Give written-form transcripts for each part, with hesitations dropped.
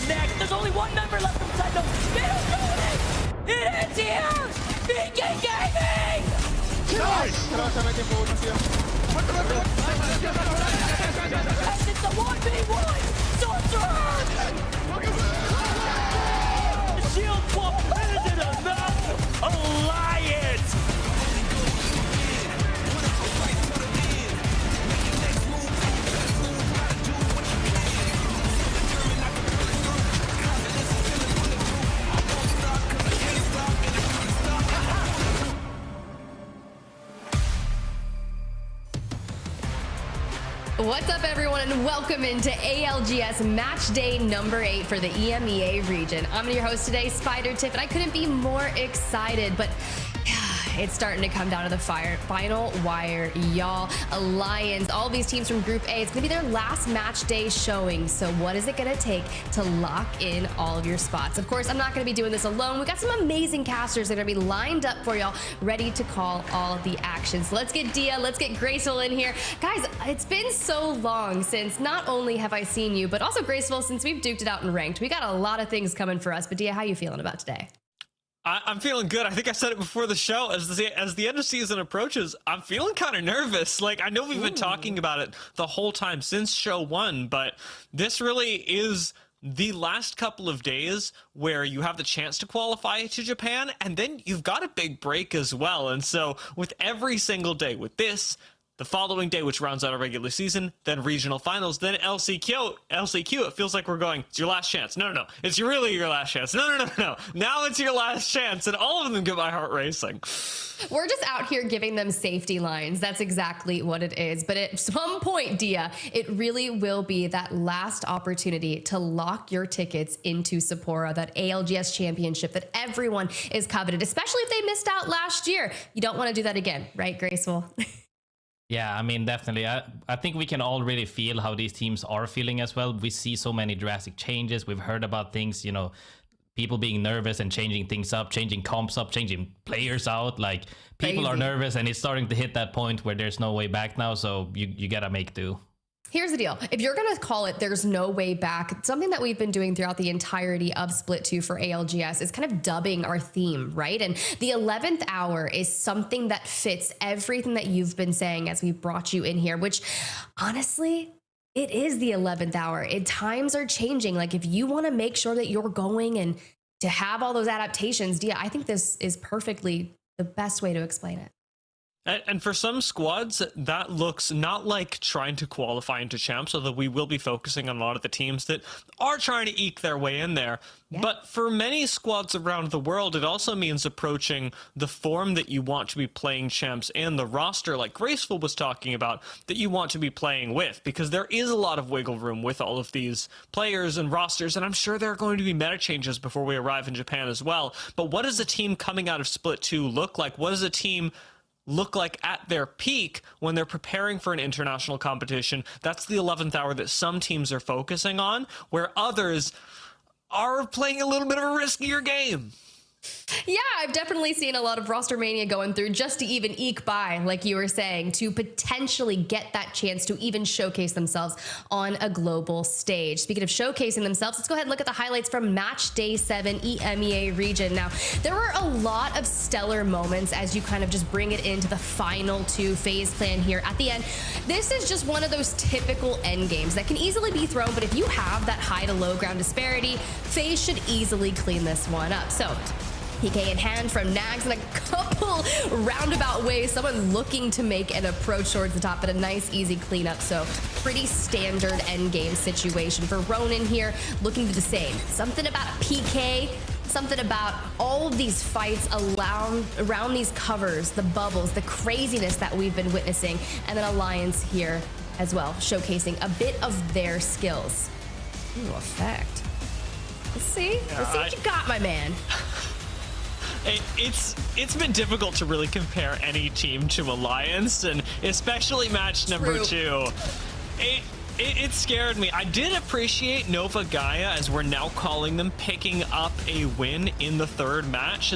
GoNext. There's only one member left from Psycho. Middle GoNext! It is here! BK Gaming! Nice! And it's the 1v1! Sorcerer! Shield swap isn't enough! Alliance! What's up, everyone, and welcome into ALGS Match Day number 8 for the EMEA region. I'm your host today, Spider Tip, and I couldn't be more excited, but it's starting to come down to the final wire, y'all. Alliance, all these teams from Group A, it's gonna be their last match day showing. So what is it gonna take to lock in all of your spots? Of course, I'm not gonna be doing this alone. We got some amazing casters that are gonna be lined up for y'all, ready to call all the actions. So let's get Dia, let's get Graceful in here. Guys, it's been so long since not only have I seen you, but also Graceful, since we've duked it out in ranked. We got a lot of things coming for us, but Dia, how you feeling about today? I'm feeling good. I think I said it before the show. As the end of season approaches, I'm feeling kind of nervous. Like, I know we've been talking about it the whole time since show 1, but this really is the last couple of days where you have the chance to qualify to Japan, and then you've got a big break as well. And so with every single day, with this, the following day, which rounds out our regular season, then regional finals, then LCQ, it feels like we're going, it's your last chance. No, it's really your last chance. No. Now it's your last chance, and all of them get my heart racing. We're just out here giving them safety lines. That's exactly what it is. But at some point, Dia, it really will be that last opportunity to lock your tickets into Sapporo, that ALGS championship that everyone is coveted, especially if they missed out last year. You don't want to do that again, right, Graceful? Yeah, I mean, definitely. I think we can all really feel how these teams are feeling as well. We see so many drastic changes. We've heard about things, you know, people being nervous and changing things up, changing comps up, changing players out. Like, people are nervous, and it's starting to hit that point where there's no way back now. So you gotta make do. Here's the deal. If you're going to call it there's no way back, something that we've been doing throughout the entirety of Split 2 for ALGS is kind of dubbing our theme, right? And the 11th hour is something that fits everything that you've been saying as we brought you in here, which honestly, it is the 11th hour. Times are changing. Like, if you want to make sure that you're going and to have all those adaptations, Dia, I think this is perfectly the best way to explain it. And for some squads, that looks not like trying to qualify into champs, although we will be focusing on a lot of the teams that are trying to eke their way in there. Yeah. But for many squads around the world, it also means approaching the form that you want to be playing champs and the roster, like Graceful was talking about, that you want to be playing with, because there is a lot of wiggle room with all of these players and rosters, and I'm sure there are going to be meta changes before we arrive in Japan as well. But what does a team coming out of Split 2 look like? What does a team look like at their peak when they're preparing for an international competition? That's the 11th hour that some teams are focusing on, where others are playing a little bit of a riskier game. Yeah, I've definitely seen a lot of roster mania going through just to even eke by, like you were saying, to potentially get that chance to even showcase themselves on a global stage. Speaking of showcasing themselves, let's go ahead and look at the highlights from Match Day 7 EMEA region. Now, there were a lot of stellar moments as you kind of just bring it into the final 2 FaZe clan here at the end. This is just one of those typical end games that can easily be thrown, but if you have that high to low ground disparity, FaZe should easily clean this one up. So, PK in hand from Nags in a couple roundabout ways. Someone looking to make an approach towards the top, but a nice, easy cleanup. So pretty standard end game situation for Ronin here, looking to do the same. Something about PK, something about all of these fights around these covers, the bubbles, the craziness that we've been witnessing, and then Alliance here as well, showcasing a bit of their skills. Ooh, effect. Let's see. Let's see what you got, my man. It's been difficult to really compare any team to Alliance, and especially match number 2. It scared me. I did appreciate Nova Gaia, as we're now calling them, picking up a win in the 3rd match.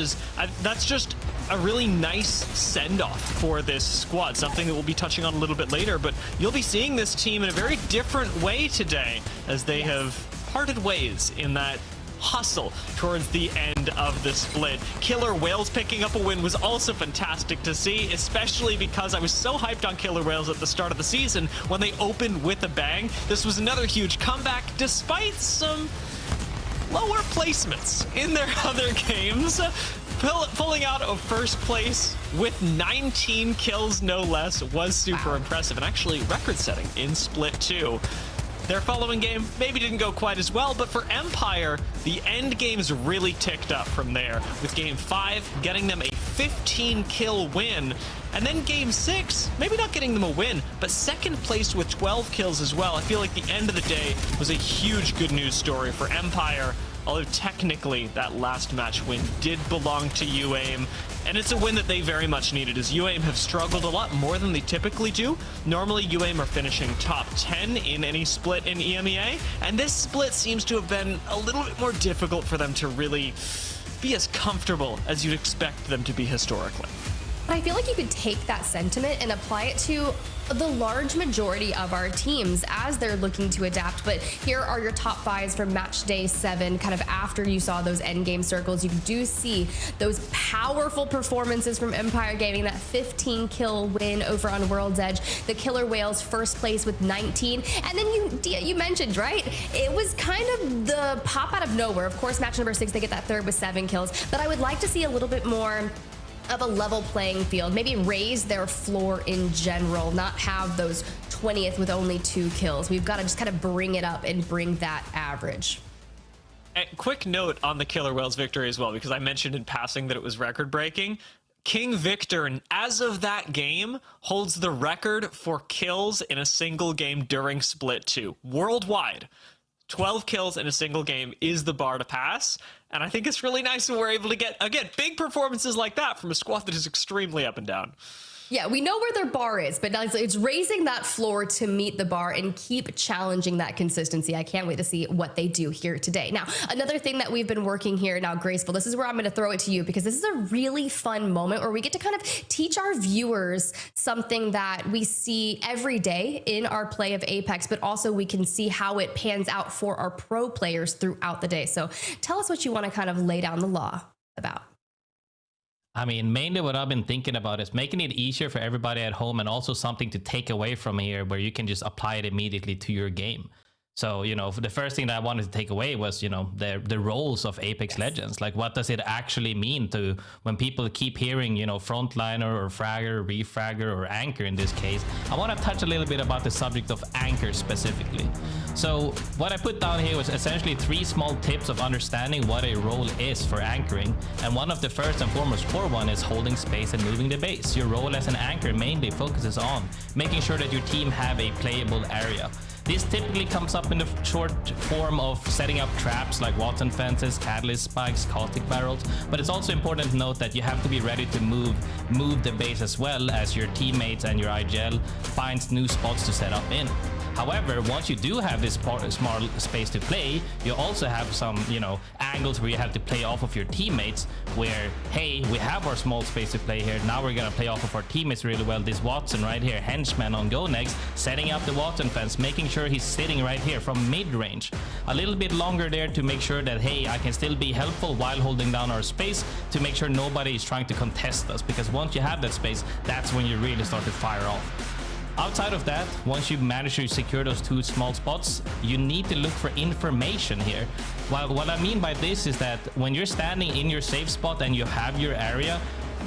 That's just a really nice send-off for this squad, something that we'll be touching on a little bit later, but you'll be seeing this team in a very different way today, as they have parted ways in that hustle towards the end of the split. Killer Whales picking up a win was also fantastic to see, especially because I was so hyped on Killer Whales at the start of the season when they opened with a bang. This was another huge comeback despite some lower placements in their other games. Pulling out of first place with 19 kills, no less, was super impressive and actually record-setting in Split 2. Their following game maybe didn't go quite as well, but for Empire, the end games really ticked up from there, with Game 5 getting them a 15-kill win, and then Game 6, maybe not getting them a win, but second place with 12 kills as well. I feel like the end of the day was a huge good news story for Empire, although technically that last match win did belong to UAIM, and it's a win that they very much needed, as UAIM have struggled a lot more than they typically do. Normally UAIM are finishing top 10 in any split in EMEA, and this split seems to have been a little bit more difficult for them to really be as comfortable as you'd expect them to be historically. But I feel like you could take that sentiment and apply it to the large majority of our teams as they're looking to adapt. But here are your top fives from match day 7, kind of after you saw those end game circles. You do see those powerful performances from Empire Gaming, that 15 kill win over on World's Edge, the Killer Whales first place with 19. And then you mentioned, right, it was kind of the pop out of nowhere. Of course, match number 6, they get that third with 7 kills. But I would like to see a little bit more of a level playing field, maybe raise their floor in general, not have those 20th with only 2 kills. We've got to just kind of bring it up and bring that average. A quick note on the Killer Whales victory as well, because I mentioned in passing that it was record breaking. King Victor, as of that game, holds the record for kills in a single game during Split 2 worldwide. 12 kills in a single game is the bar to pass, and I think it's really nice that we're able to get, again, big performances like that from a squad that is extremely up and down. Yeah, we know where their bar is, but it's raising that floor to meet the bar and keep challenging that consistency. I can't wait to see what they do here today. Now, another thing that we've been working here now, Graceful, this is where I'm going to throw it to you, because this is a really fun moment where we get to kind of teach our viewers something that we see every day in our play of Apex, but also we can see how it pans out for our pro players throughout the day. So tell us what you want to kind of lay down the law about. I mean, mainly what I've been thinking about is making it easier for everybody at home, and also something to take away from here where you can just apply it immediately to your game. So, you know, the first thing that I wanted to take away was, you know, the roles of Apex Legends. Like, what does it actually mean to when people keep hearing, you know, frontliner or fragger, refragger, or anchor in this case? I want to touch a little bit about the subject of anchor specifically. So what I put down here was essentially 3 small tips of understanding what a role is for anchoring. And one of the first and foremost core one is holding space and moving the base. Your role as an anchor mainly focuses on making sure that your team have a playable area. This typically comes up in the short form of setting up traps like Watson fences, catalyst spikes, caustic barrels, but it's also important to note that you have to be ready to move the base as well as your teammates and your IGL finds new spots to set up in. However, once you do have this small space to play, you also have some, you know, angles where you have to play off of your teammates where, hey, we have our small space to play here. Now we're going to play off of our teammates really well. This Watson right here, henchman on GoNext, setting up the Watson fence, making sure he's sitting right here from mid-range. A little bit longer there to make sure that, hey, I can still be helpful while holding down our space to make sure nobody is trying to contest us, because once you have that space, that's when you really start to fire off. Outside of that, once you manage to secure those 2 small spots, you need to look for information here. Well, what I mean by this is that when you're standing in your safe spot and you have your area,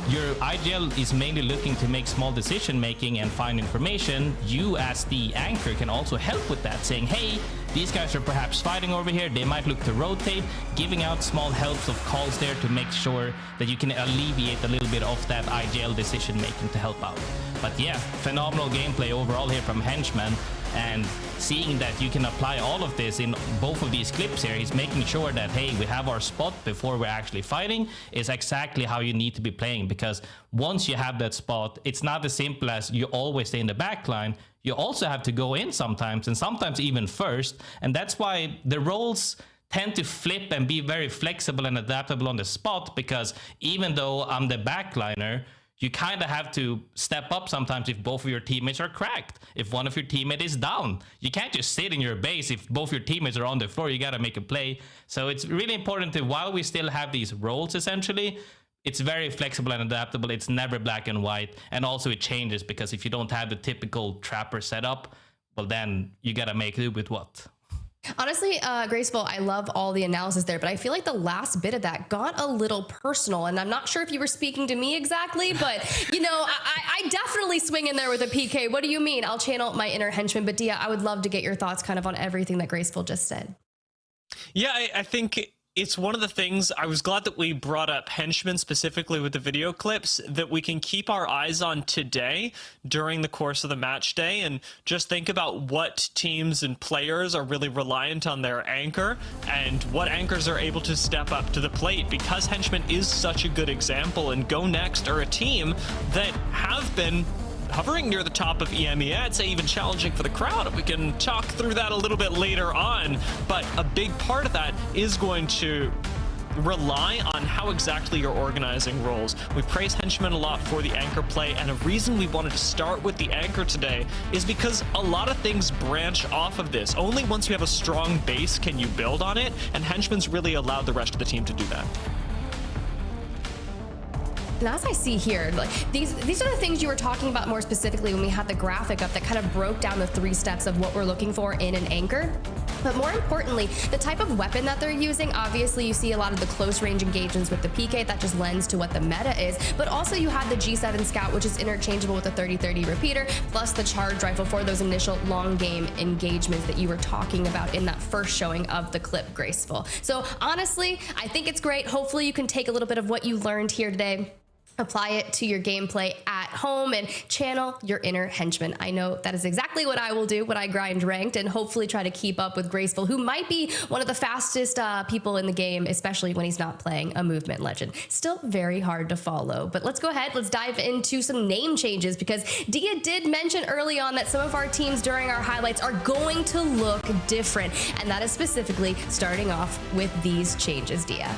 your IGL is mainly looking to make small decision making and find information. You as the anchor can also help with that, saying, hey, these guys are perhaps fighting over here, they might look to rotate, giving out small helps of calls there to make sure that you can alleviate a little bit of that IGL decision making to help out. But yeah, phenomenal gameplay overall here from Henchman, and seeing that you can apply all of this in both of these clips here, he's making sure that, hey, we have our spot before we're actually fighting, is exactly how you need to be playing, because once you have that spot, it's not as simple as you always stay in the back line. You also have to go in sometimes, and sometimes even first, and that's why the roles tend to flip and be very flexible and adaptable on the spot, because even though I'm the backliner, you kind of have to step up sometimes if both of your teammates are cracked. If one of your teammates is down, you can't just sit in your base. If both your teammates are on the floor, you got to make a play. So it's really important to, while we still have these roles essentially, it's very flexible and adaptable. It's never black and white. And also it changes, because if you don't have the typical trapper setup, well, then you got to make do with what? Honestly, Graceful, I love all the analysis there, but I feel like the last bit of that got a little personal, and I'm not sure if you were speaking to me exactly, but you know, I definitely swing in there with a PK. What do you mean? I'll channel my inner henchman, but Dia, I would love to get your thoughts kind of on everything that Graceful just said. Yeah, I think it's one of the things, I was glad that we brought up henchmen specifically with the video clips, that we can keep our eyes on today during the course of the match day, and just think about what teams and players are really reliant on their anchor and what anchors are able to step up to the plate, because henchmen is such a good example, and GoNext are a team that have been hovering near the top of EMEA. I'd say even challenging for the crowd. We can talk through that a little bit later on, but a big part of that is going to rely on how exactly you're organizing roles. We praise henchmen a lot for the anchor play, and a reason we wanted to start with the anchor today is because a lot of things branch off of this. Only once you have a strong base can you build on it, and henchmen's really allowed the rest of the team to do that. And as I see here, like these are the things you were talking about more specifically when we had the graphic up that kind of broke down the 3 steps of what we're looking for in an anchor. But more importantly, the type of weapon that they're using, obviously you see a lot of the close range engagements with the PK, that just lends to what the meta is. But also you have the G7 Scout, which is interchangeable with the 30-30 repeater, plus the charge rifle for those initial long game engagements that you were talking about in that first showing of the clip, Graceful. So honestly, I think it's great. Hopefully you can take a little bit of what you learned here today, apply it to your gameplay at home, and channel your inner henchman. I know that is exactly what I will do when I grind ranked, and hopefully try to keep up with Graceful, who might be one of the fastest people in the game, especially when he's not playing a movement legend. Still very hard to follow. But let's go ahead, let's dive into some name changes, because Dia did mention early on that some of our teams during our highlights are going to look different, and that is specifically starting off with these changes, Dia.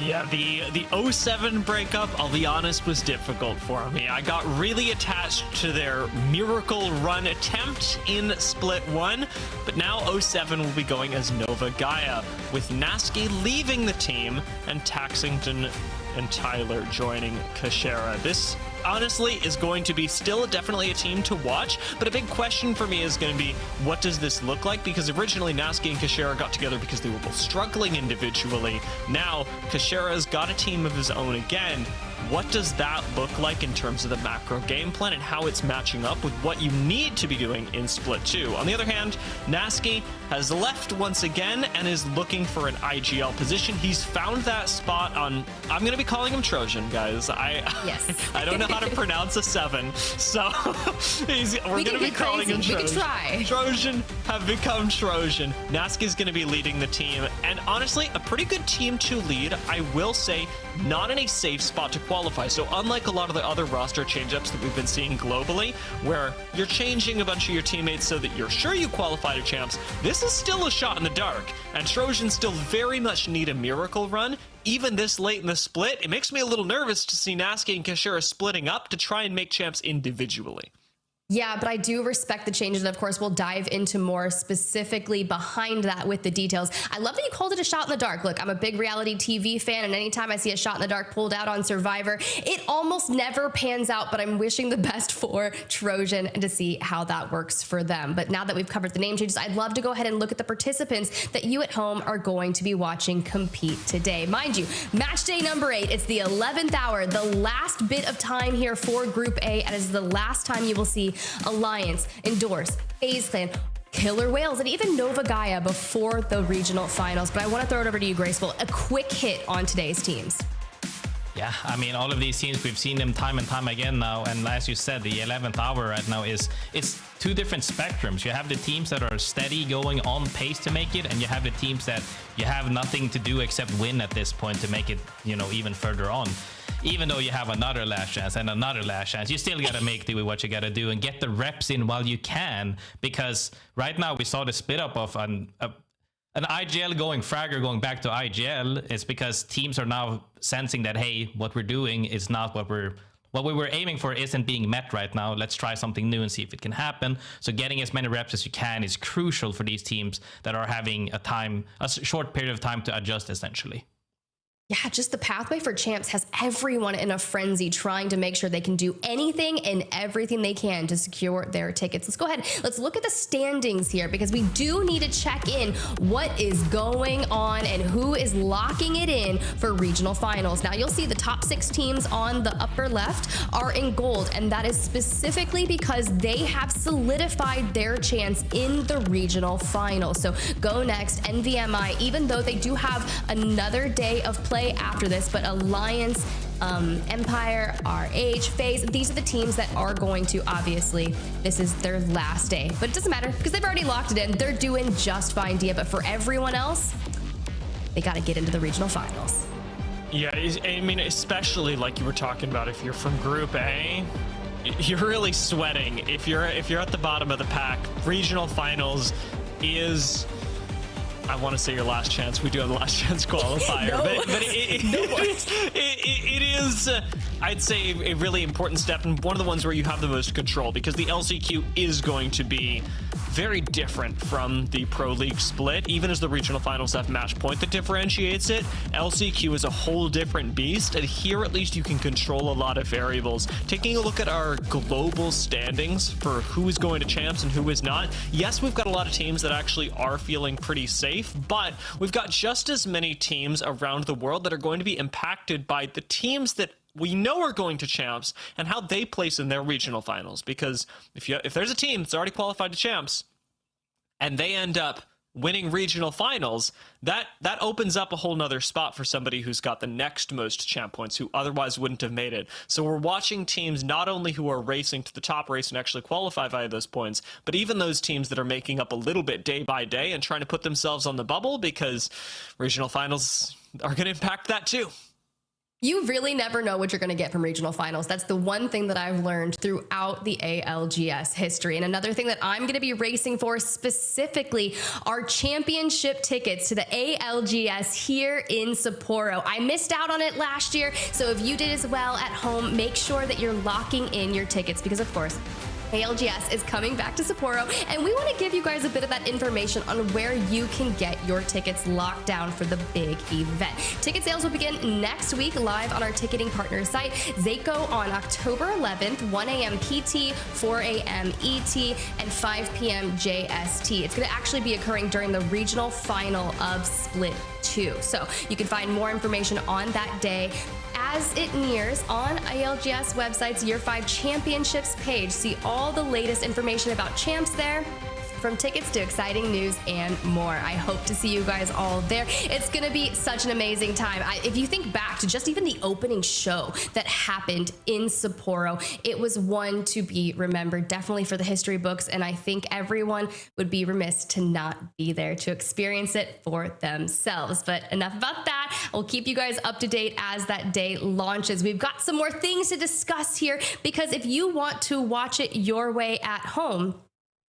Yeah, the 07 breakup, I'll be honest, was difficult for me. I got really attached to their miracle run attempt in Split 1, but now 07 will be going as Nova Gaia, with Nasky leaving the team and Taxington and Tyler joining Kashera. This honestly is going to be still definitely a team to watch, but a big question for me is going to be, what does this look like? Because originally Nasky and Kashera got together because they were both struggling individually. Now Kashera's got a team of his own again. What does that look like in terms of the macro game plan and how it's matching up with what you need to be doing in Split 2? On the other hand, Nasky has left once again and is looking for an IGL position. He's found that spot on, I'm going to be calling him Trojan, guys. Yes. I don't know how to pronounce a 7, so we're going to be calling him Trojan. We can try. Trojan have become Trojan. Nasky's going to be leading the team, and honestly, a pretty good team to lead. I will say, not in a safe spot to qualify. So unlike a lot of the other roster changeups that we've been seeing globally, where you're changing a bunch of your teammates so that you're sure you qualify to champs, this is still a shot in the dark, and Trojans still very much need a miracle run. Even this late in the split, it makes me a little nervous to see Nasky and Kashera splitting up to try and make champs individually. Yeah, but I do respect the changes, and of course we'll dive into more specifically behind that with the details. I love that you called it a shot in the dark. Look, I'm a big reality TV fan, and anytime I see a shot in the dark pulled out on Survivor, it almost never pans out, but I'm wishing the best for Trojan and to see how that works for them. But now that we've covered the name changes, I'd love to go ahead and look at the participants that you at home are going to be watching compete today. Mind you, match day number 8, it's the 11th hour, the last bit of time here for Group A, and it's the last time you will see Alliance, Endorse, FaZe Clan, Killer Whales, and even Nova Gaia before the regional finals. But I want to throw it over to you, Graceful. A quick hit on today's teams. Yeah, I mean, all of these teams, we've seen them time and time again now, and as you said, the 11th hour right now it's 2 different spectrums. You have the teams that are steady, going on pace to make it, and you have the teams that you have nothing to do except win at this point to make it, you know, even further on. Even though you have another last chance and another last chance, you still got to make do with what you got to do and get the reps in while you can, because right now we saw the split up of an IGL going Fragger going back to IGL. It's because teams are now sensing that, hey, what we're doing is not what what we were aiming for isn't being met right now. Let's try something new and see if it can happen. So getting as many reps as you can is crucial for these teams that are having a short period of time to adjust, essentially. Yeah, just the pathway for champs has everyone in a frenzy trying to make sure they can do anything and everything they can to secure their tickets. Let's go ahead. Let's look at the standings here, because we do need to check in what is going on and who is locking it in for regional finals. Now, you'll see the top 6 teams on the upper left are in gold, and that is specifically because they have solidified their chance in the regional finals. So GoNext, NVMI, even though they do have another day of play after this, but Alliance, Empire, RH, FaZe, these are the teams that are going to, obviously, this is their last day, but it doesn't matter because they've already locked it in. They're doing just fine, Dia, but for everyone else, they got to get into the regional finals. Yeah, I mean, especially like you were talking about, if you're from Group A, you're really sweating. If you're at the bottom of the pack, regional finals is, I want to say, your last chance. We do have the last chance qualifier, No. but it is, I'd say, a really important step, and one of the ones where you have the most control, because the LCQ is going to be very different from the Pro League split. Even as the regional finals have match point that differentiates it, LCQ is a whole different beast, and here at least you can control a lot of variables. Taking a look at our global standings for who is going to champs and who is not, yes, we've got a lot of teams that actually are feeling pretty safe, but we've got just as many teams around the world that are going to be impacted by the teams that we know are going to champs and how they place in their regional finals. Because if there's a team that's already qualified to champs and they end up winning regional finals, that opens up a whole nother spot for somebody who's got the next most champ points who otherwise wouldn't have made it. So we're watching teams not only who are racing to the top race and actually qualify via those points, but even those teams that are making up a little bit day by day and trying to put themselves on the bubble, because regional finals are going to impact that too. You really never know what you're going to get from regional finals. That's the one thing that I've learned throughout the ALGS history. And another thing that I'm going to be racing for specifically are championship tickets to the ALGS here in Sapporo. I missed out on it last year, so if you did as well at home, make sure that you're locking in your tickets, because of course, ALGS is coming back to Sapporo, and we want to give you guys a bit of that information on where you can get your tickets locked down for the big event. Ticket sales will begin next week live on our ticketing partner site, Zaco, on October 11th, 1 a.m. PT, 4 a.m. ET, and 5 p.m. JST. It's going to actually be occurring during the regional final of Split 2. So you can find more information on that day as it nears on ALGS website's Year 5 Championships page. See all the latest information about champs there, from tickets to exciting news and more. I hope to see you guys all there. It's gonna be such an amazing time. If you think back to just even the opening show that happened in Sapporo, it was one to be remembered, definitely for the history books, and I think everyone would be remiss to not be there to experience it for themselves. But enough about that. I'll keep you guys up to date as that day launches. We've got some more things to discuss here, because if you want to watch it your way at home,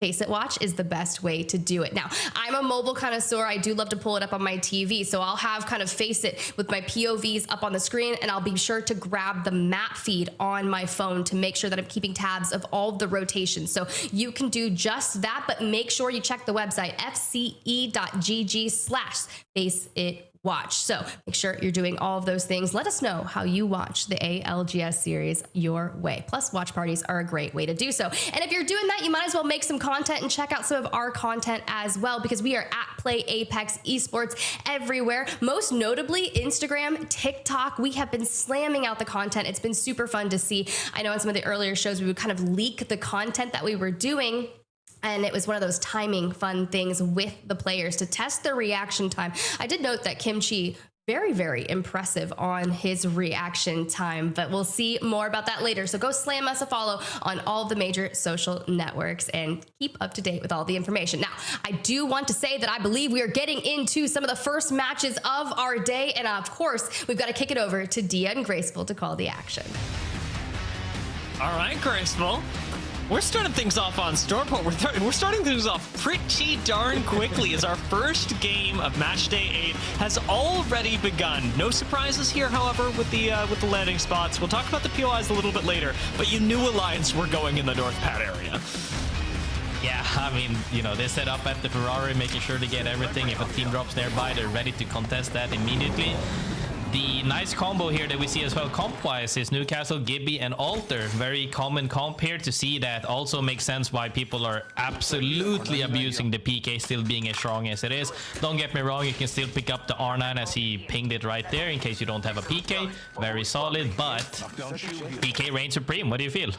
Face It Watch is the best way to do it. Now, I'm a mobile connoisseur. I do love to pull it up on my TV. So I'll have kind of Face It with my POVs up on the screen, and I'll be sure to grab the map feed on my phone to make sure that I'm keeping tabs of all the rotations. So you can do just that, but make sure you check the website, fce.gg/FaceItWatch. So make sure you're doing all of those things. Let us know how you watch the ALGS series your way. Plus, watch parties are a great way to do so. And if you're doing that, you might as well make some content and check out some of our content as well, because we are at Play Apex Esports everywhere, most notably Instagram, TikTok. We have been slamming out the content. It's been super fun to see. I know in some of the earlier shows, we would kind of leak the content that we were doing, and it was one of those timing fun things with the players to test their reaction time. I did note that Kimchi, very, very impressive on his reaction time, but we'll see more about that later. So go slam us a follow on all of the major social networks and keep up to date with all the information. Now, I do want to say that I believe we are getting into some of the first matches of our day. And of course, we've got to kick it over to Dia and Graceful to call the action. All right, Graceful. We're starting things off on Stormport. We're starting things off pretty darn quickly as our first game of Match Day 8 has already begun. No surprises here, however, with the landing spots. We'll talk about the POIs a little bit later, but you knew Alliance were going in the North Pad area. Yeah, I mean, you know, they set up at the Ferrari, making sure to get everything. If a team drops nearby, they're ready to contest that immediately. The nice combo here that we see as well comp-wise is Newcastle, Gibby, and Alter. Very common comp here to see that also makes sense why people are absolutely abusing the PK still being as strong as it is. Don't get me wrong, you can still pick up the R9 as he pinged it right there in case you don't have a PK. Very solid, but PK reigns supreme. What do you feel?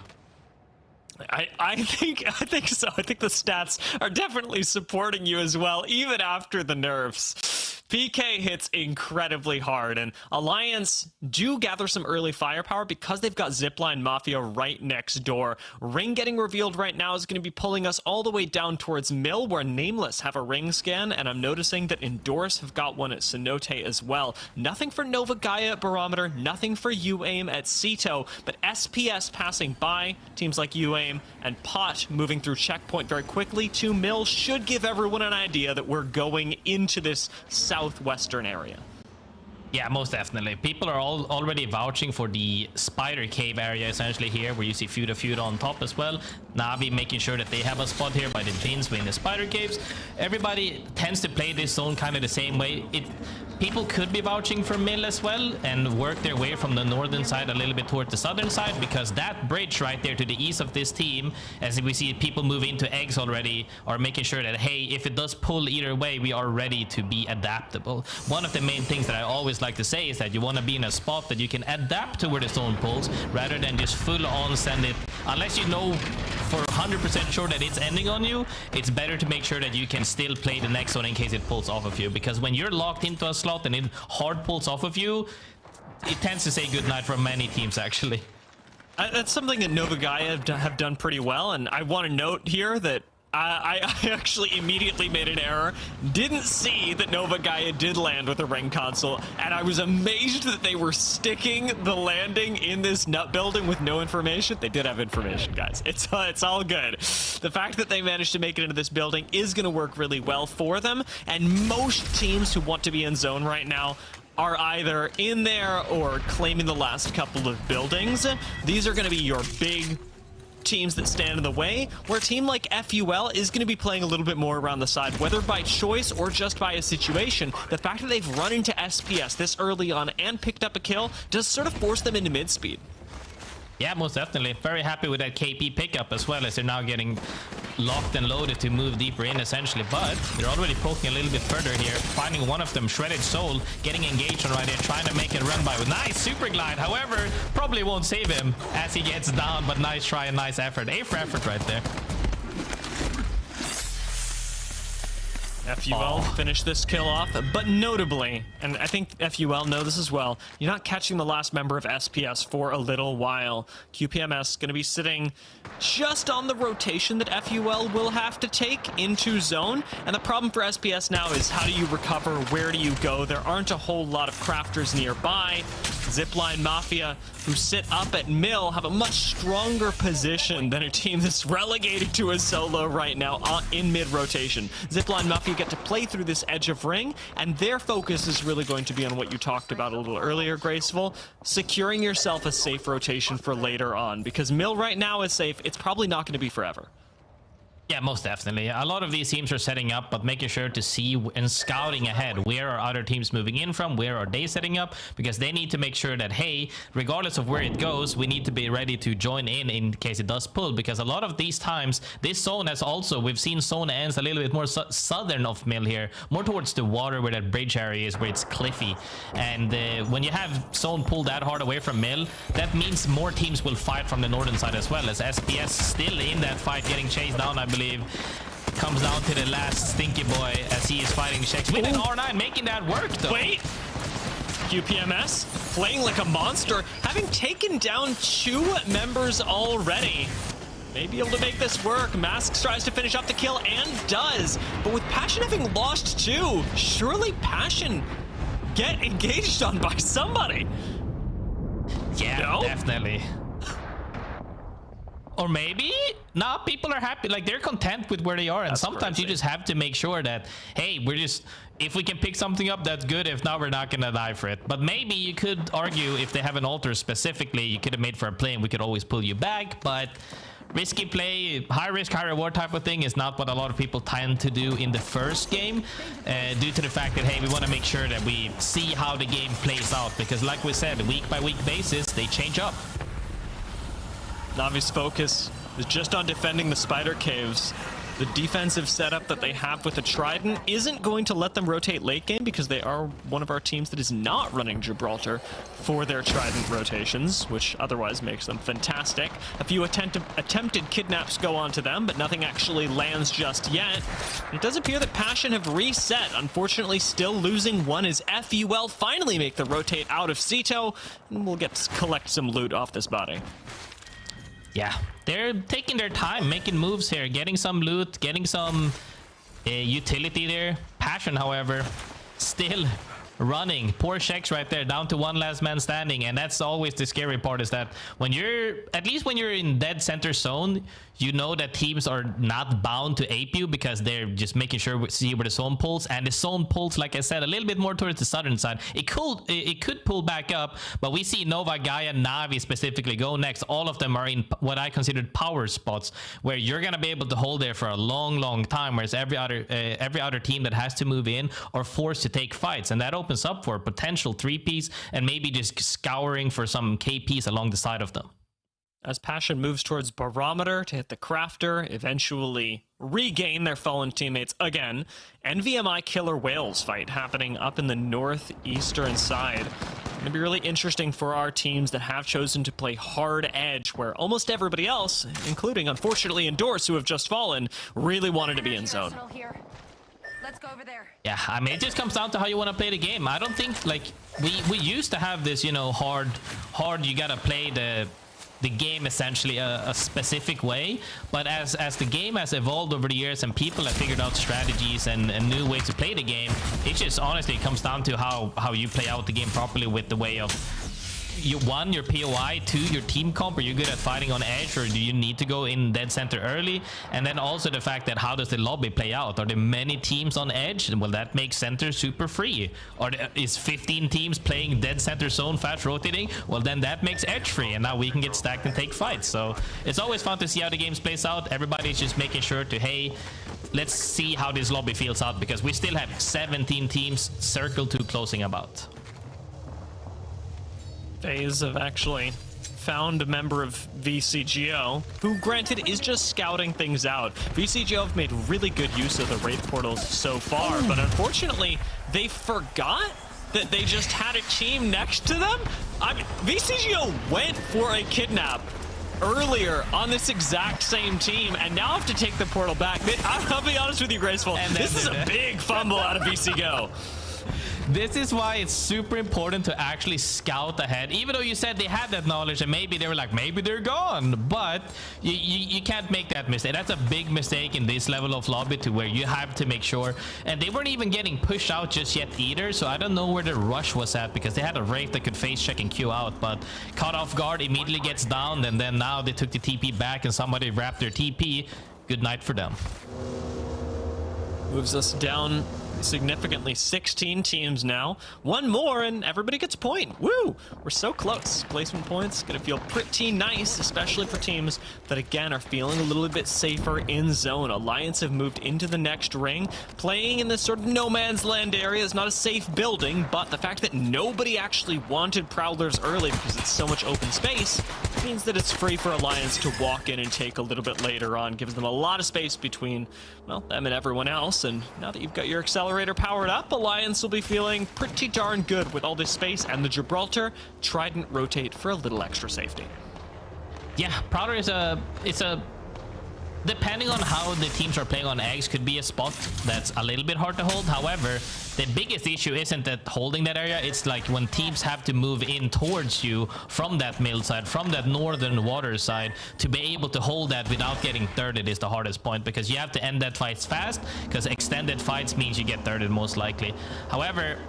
I think so. I think the stats are definitely supporting you as well, even after the nerfs. PK hits incredibly hard, and Alliance do gather some early firepower because they've got ZiPLina Mafia right next door. Ring getting revealed right now is going to be pulling us all the way down towards Mill, where Nameless have a ring scan, and I'm noticing that Endorse have got one at Cenote as well. Nothing for Nova Gaia at Barometer, nothing for UAIM at Ceto, but SPS passing by, teams like UAIM and Pot moving through checkpoint very quickly to Mill should give everyone an idea that we're going into this southwestern area. Yeah, most definitely. People are already vouching for the Spider Cave area essentially here, where you see Feud on top as well. Navi making sure that they have a spot here by the Jins in the Spider Caves. Everybody tends to play this zone kind of the same way. People could be vouching for Mill as well and work their way from the northern side a little bit toward the southern side, because that bridge right there to the east of this team, as we see people move into eggs already, are making sure that, hey, if it does pull either way, we are ready to be adaptable. One of the main things that I always like to say is that you want to be in a spot that you can adapt to where the zone pulls, rather than just full on send it. Unless you know for 100% sure that it's ending on you, it's better to make sure that you can still play the next zone in case it pulls off of you, because when you're locked into a slot and it hard pulls off of you, it tends to say goodnight for many teams actually. That's something that Nova Gaia have done pretty well, and I want to note here that I actually immediately made an error. Didn't see that Nova Gaia did land with a ring console, and I was amazed that they were sticking the landing in this nut building with no information. They did have information, guys. It's all good. The fact that they managed to make it into this building is going to work really well for them, and most teams who want to be in zone right now are either in there or claiming the last couple of buildings. These are going to be your big teams that stand in the way, where a team like FUL is going to be playing a little bit more around the side, whether by choice or just by a situation. The fact that they've run into SPS this early on and picked up a kill does sort of force them into mid-speed. Yeah, most definitely. Very happy with that KP pickup as well, as they're now getting locked and loaded to move deeper in essentially, but they're already poking a little bit further here, finding one of them, Shredded Soul, getting engaged on right there, trying to make it run by with nice super glide. However, probably won't save him as he gets down, but nice try and nice effort. A for effort right there. FUL finished this kill off, but notably, and I think FUL know this as well, you're not catching the last member of SPS for a little while. QPMS going to be sitting just on the rotation that FUL will have to take into zone, and the problem for SPS now is how do you recover, where do you go? There aren't a whole lot of crafters nearby. ZiPLina Mafia, who sit up at Mill, have a much stronger position than a team that's relegated to a solo right now in mid-rotation. ZiPLina Mafia get to play through this edge of ring, and their focus is really going to be on what you talked about a little earlier, Graceful, securing yourself a safe rotation for later on, because Mill right now is safe. It's probably not going to be forever. Yeah, most definitely. A lot of these teams are setting up, but making sure to see and scouting ahead. Where are other teams moving in from? Where are they setting up? Because they need to make sure that, hey, regardless of where it goes, we need to be ready to join in case it does pull. Because a lot of these times, this zone has also, we've seen zone ends a little bit more southern of Mill here, more towards the water where that bridge area is, where it's cliffy. And when you have zone pull that hard away from Mill, that means more teams will fight from the northern side as well, as SPS still in that fight, getting chased down, I believe. Comes down to the last stinky boy as he is fighting Shex with an R9, making that work though. Wait, QPMS playing like a monster, having taken down 2 members already. May be able to make this work. Masks tries to finish up the kill and does, but with Passion having lost 2, surely Passion get engaged on by somebody. Yeah, no? Definitely. Or maybe now people are happy, like they're content with where they are, and That's sometimes crazy. you just have to make sure that, hey, we're just, if we can pick something up, that's good. If not, we're not gonna die for it. But maybe you could argue if they have an altar specifically, you could have made for a play and we could always pull you back. But risky play, high risk, high reward type of thing is not what a lot of people tend to do in the first game, due to the fact that, hey, we want to make sure that we see how the game plays out, because like we said, week by week basis, they change up. Navi's focus is just on defending the spider caves. The defensive setup that they have with the Trident isn't going to let them rotate late game, because they are one of our teams that is not running Gibraltar for their Trident rotations, which otherwise makes them fantastic. A few attempted kidnaps go on to them, but nothing actually lands just yet. It does appear that Passion have reset. Unfortunately, still losing one as FUL finally make the rotate out of Cito, and we'll get to collect some loot off this body. Yeah, they're taking their time, making moves here, getting some loot, getting some utility there. Passion, however, still running. Poor Shex right there, down to one last man standing. And that's always the scary part, is that when you're, at least when you're in dead center zone, you know that teams are not bound to ape you, because they're just making sure we see where the zone pulls. And the zone pulls, like I said, a little bit more towards the southern side. It could pull back up, but we see Nova, Gaia, Navi specifically, GoNext, all of them are in what I considered power spots, where you're gonna be able to hold there for a long time, whereas every other team that has to move in are forced to take fights, and that opens up for a potential 3-piece and maybe just scouring for some KPs along the side of them. As Passion moves towards Barometer to hit the Crafter, eventually regain their fallen teammates again. NVMI Killer Whales fight happening up in the northeastern side. Gonna be really interesting for our teams that have chosen to play hard edge, where almost everybody else, including unfortunately Endorse, who have just fallen, really wanted to be in zone. Let's go over there. Yeah, I mean, it just comes down to how you want to play the game. I don't think, like, we used to have this, you know, hard, you gotta play the game essentially a specific way, but as the game has evolved over the years and people have figured out strategies and new ways to play the game, it just honestly comes down to how you play out the game properly, with the way of your POI, 2, your team comp. Are you good at fighting on edge, or do you need to go in dead center early? And then also the fact that, how does the lobby play out? Are there many teams on edge? Well, that makes center super free. Or is 15 teams playing dead center zone, fast rotating? Well, then that makes edge free, and now we can get stacked and take fights. So it's always fun to see how the game plays out. Everybody's just making sure to, hey, let's see how this lobby feels out, because we still have 17 teams circled to closing about. FaZe have actually found a member of VCGO, who granted is just scouting things out. VCGO have made really good use of the Wraith portals so far, but unfortunately they forgot that they just had a team next to them. I mean, VCGO went for a kidnap earlier on this exact same team, and now have to take the portal back. I'll be honest with you, Graceful, this is a big fumble out of VCGO. This is why it's super important to actually scout ahead, even though you said they had that knowledge and maybe they were like, maybe they're gone, but you can't make that mistake. That's a big mistake in this level of lobby, to where you have to make sure. And they weren't even getting pushed out just yet either, so I don't know where the rush was at, because they had a Wraith that could face check and Q out, but caught off guard, immediately gets down, and then now they took the TP back and somebody wrapped their TP. Good night for them. Moves us down significantly. 16 teams now. One more and everybody gets a point. Woo! We're so close. Placement points gonna feel pretty nice, especially for teams that again are feeling a little bit safer in zone. Alliance have moved into the next ring. Playing in this sort of no man's land area is not a safe building, but the fact that nobody actually wanted Prowlers early because it's so much open space means that it's free for Alliance to walk in and take a little bit later on. Gives them a lot of space between, well, them and everyone else. And now that you've got your accelerator powered up, Alliance will be feeling pretty darn good with all this space, and the Gibraltar Trident rotate for a little extra safety. Yeah, Prowler is depending on how the teams are playing on eggs, could be a spot that's a little bit hard to hold. However, the biggest issue isn't that holding that area, it's like when teams have to move in towards you from that middle side, from that northern water side, to be able to hold that without getting thirded is the hardest point, because you have to end that fights fast, because extended fights means you get thirded most likely. However,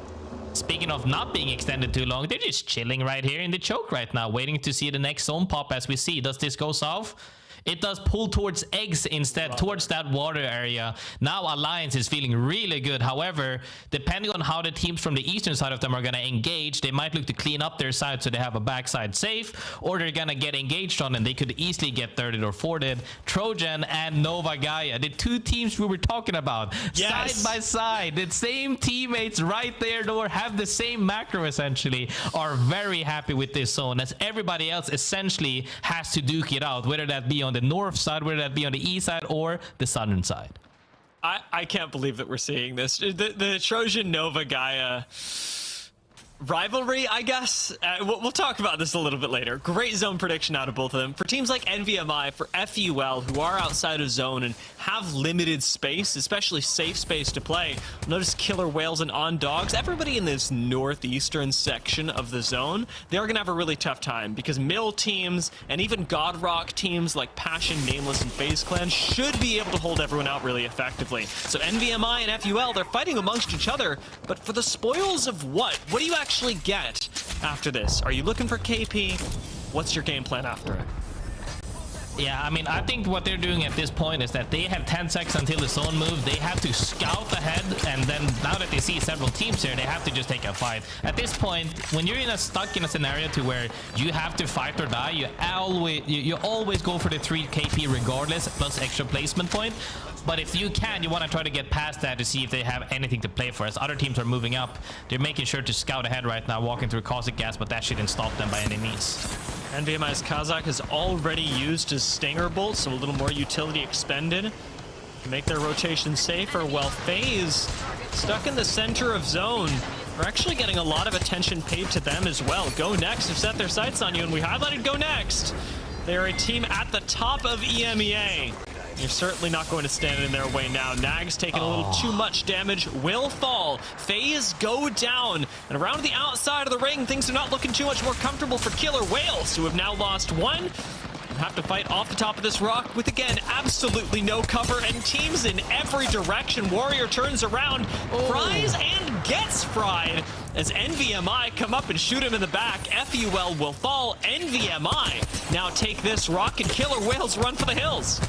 speaking of not being extended too long, they're just chilling right here in the choke right now, waiting to see the next zone pop. As we see, does this go south? it does pull towards eggs instead, towards that water area. Now Alliance is feeling really good. However, depending on how the teams from the eastern side of them are going to engage, they might look to clean up their side so they have a backside safe, or they're going to get engaged on and they could easily get thirded or fourthed. Trojan and Nova Gaia, the two teams we were talking about, side by side, the same teammates right there, or have the same macro essentially, are very happy with this zone, as everybody else essentially has to duke it out, whether that be on the north side, whether that be on the east side or the southern side. I can't believe that we're seeing this. The Trojan Nova Gaia rivalry, I guess. We'll talk about this a little bit later. Great zone prediction out of both of them. For teams like NVMI, for FUL, who are outside of zone and have limited space, especially safe space to play. Notice Killer Whales and On Dogs. Everybody in this northeastern section of the zone, they are going to have a really tough time because mill teams and even Godrock teams like Passion, Nameless, and FaZe Clan should be able to hold everyone out really effectively. So NVMI and FUL, they're fighting amongst each other, but for the spoils of what? What do you actually get after this? Are you looking for KP? What's your game plan after it? Yeah, I mean, I think what they're doing at this point is that they have 10 seconds until the zone move. They have to scout ahead, and then now that they see several teams here, they have to just take a fight. At this point, when you're stuck in a scenario to where you have to fight or die, you always go for the 3 KP regardless, plus extra placement point. But if you can, you want to try to get past that to see if they have anything to play for. As other teams are moving up, they're making sure to scout ahead right now, walking through caustic gas, but that shouldn't stop them by any means. NVMI's Kazakh has already used his Stinger Bolt, so a little more utility expended to make their rotation safer, while FaZe, stuck in the center of zone, are actually getting a lot of attention paid to them as well. GoNext have set their sights on you, and we highlighted GoNext. They are a team at the top of EMEA. You're certainly not going to stand in their way now. Nag's taking a little too much damage, will fall. FaZe go down. And around the outside of the ring, things are not looking too much more comfortable for Killer Whales, who have now lost one. And have to fight off the top of this rock with, again, absolutely no cover and teams in every direction. Warrior turns around, fries and gets fried as NVMI come up and shoot him in the back. FUL will fall. NVMI now take this rock, and Killer Whales run for the hills.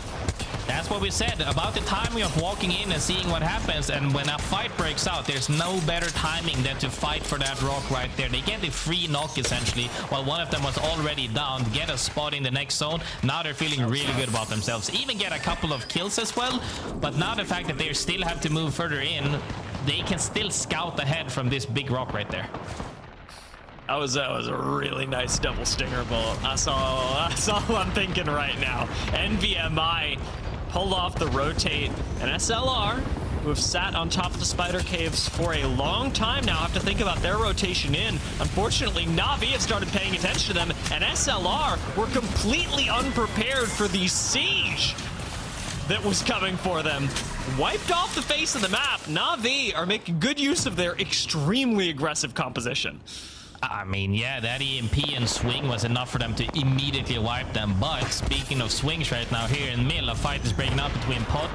That's what we said about the timing of walking in and seeing what happens. And when a fight breaks out, there's no better timing than to fight for that rock right there. They get the free knock essentially, while one of them was already down, get a spot in the next zone. Now they're feeling really good about themselves, even get a couple of kills as well. But now the fact that they still have to move further in, they can still scout ahead from this big rock right there. That was a really nice double Stinger Bolt. That's all I'm thinking right now. NVMI pulled off the rotate, and SLR, who have sat on top of the spider caves for a long time now, have to think about their rotation in. Unfortunately, Navi have started paying attention to them, and SLR were completely unprepared for the siege that was coming for them. Wiped off the face of the map. Navi are making good use of their extremely aggressive composition. I mean, yeah, that EMP and swing was enough for them to immediately wipe them. But speaking of swings right now, here in middle, a fight is breaking up between Pot.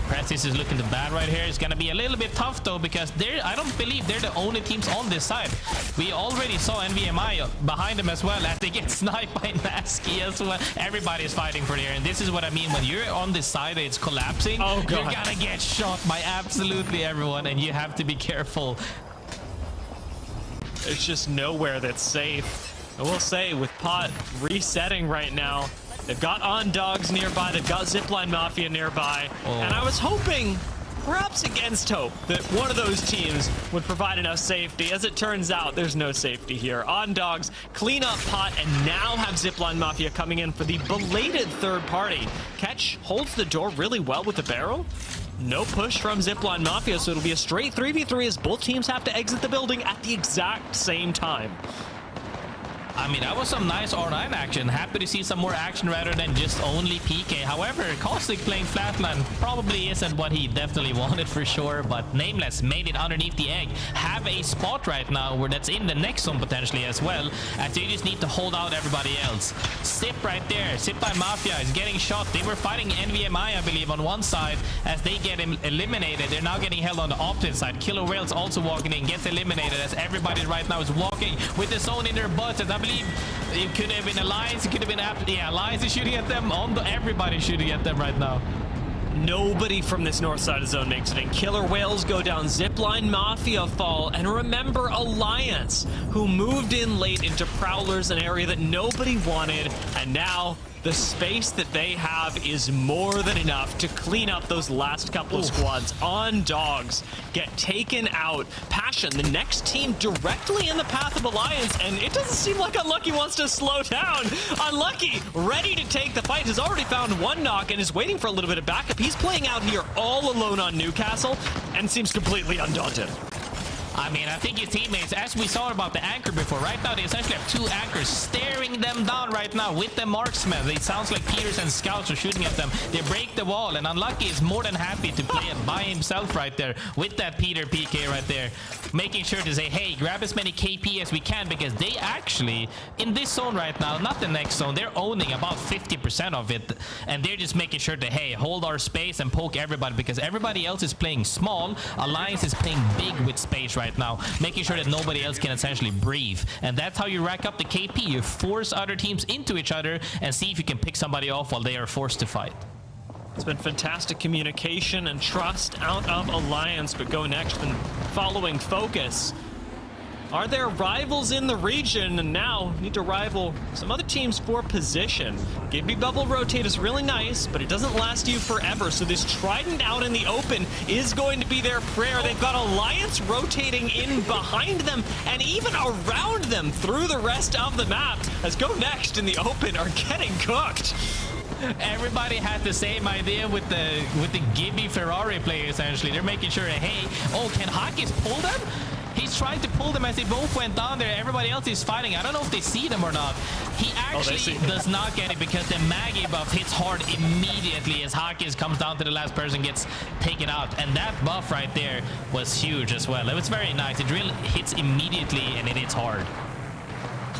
Prestis is looking bad right here. It's going to be a little bit tough, though, because I don't believe they're the only teams on this side. We already saw NVMI behind them as well, as they get sniped by Nasky as well. Everybody's fighting for there, and this is what I mean. When you're on this side, it's collapsing. Oh, God. You're going to get shot by absolutely everyone, and you have to be careful. There's just nowhere that's safe. I will say, with Pot resetting right now, they've got On Dogs nearby, they've got ZiPLina Mafia nearby, and I was hoping, perhaps against hope, that one of those teams would provide enough safety. As it turns out, there's no safety here. On Dogs clean up Pot and now have ZiPLina Mafia coming in for the belated third party. Catch holds the door really well with the barrel. No push from ZiPLina Mafia, so it'll be a straight 3v3 as both teams have to exit the building at the exact same time. I mean, that was some nice R9 action. Happy to see some more action rather than just only PK. However, Caustic playing flatline probably isn't what he definitely wanted for sure, but Nameless made it underneath the egg. Have a spot right now where that's in the next zone potentially as well, as they just need to hold out everybody else. Sip right there. Sip by Mafia is getting shot. They were fighting NVMI, I believe, on one side. As they get eliminated, they're now getting held on the opposite side. Killer Whales also walking in, gets eliminated as everybody right now is walking with the zone in their butts. As believe it could have been Alliance, it could have been Alliance is shooting at them. Everybody's shooting at them right now. Nobody from this north side of zone makes it in. Killer Whales go down, ZiPLina, Mafia fall, and remember Alliance, who moved in late into Prowlers, an area that nobody wanted, and now the space that they have is more than enough to clean up those last couple of squads. On Dogs get taken out. Passion, the next team directly in the path of Alliance, and it doesn't seem like Unlucky wants to slow down. Unlucky, ready to take the fight, has already found one knock and is waiting for a little bit of backup. He's playing out here all alone on Newcastle and seems completely undaunted. I mean, I think his teammates, as we saw about the anchor before, right now they essentially have two anchors staring them down right now with the marksmen. It sounds like Peters and Scouts are shooting at them. They break the wall, and Unlucky is more than happy to play it by himself right there with that Peter PK right there, making sure to say, hey, grab as many KP as we can, because they actually, in this zone right now, not the next zone, they're owning about 50% of it, and they're just making sure to, hey, hold our space and poke everybody, because everybody else is playing small. Alliance is playing big with space right now, making sure that nobody else can essentially breathe. And that's how you rack up the KP. You force other teams into each other and see if you can pick somebody off while they are forced to fight. It's been fantastic communication and trust out of Alliance, but GoNext been following focus. Are there rivals in the region? And now need to rival some other teams for position. Gibby Bubble rotate is really nice, but it doesn't last you forever. So this Trident out in the open is going to be their prayer. They've got Alliance rotating in behind them and even around them through the rest of the map, as GoNext in the open are getting cooked. Everybody had the same idea with the Gibby Ferrari player essentially. They're making sure, hey, oh, can Hakis pull them? He's trying to pull them as they both went down there. Everybody else is fighting. I don't know if they see them or not. He actually does not get it because the Maggie buff hits hard immediately as Hakis comes down to the last person, gets taken out. And that buff right there was huge as well. It was very nice. It really hits immediately and it hits hard.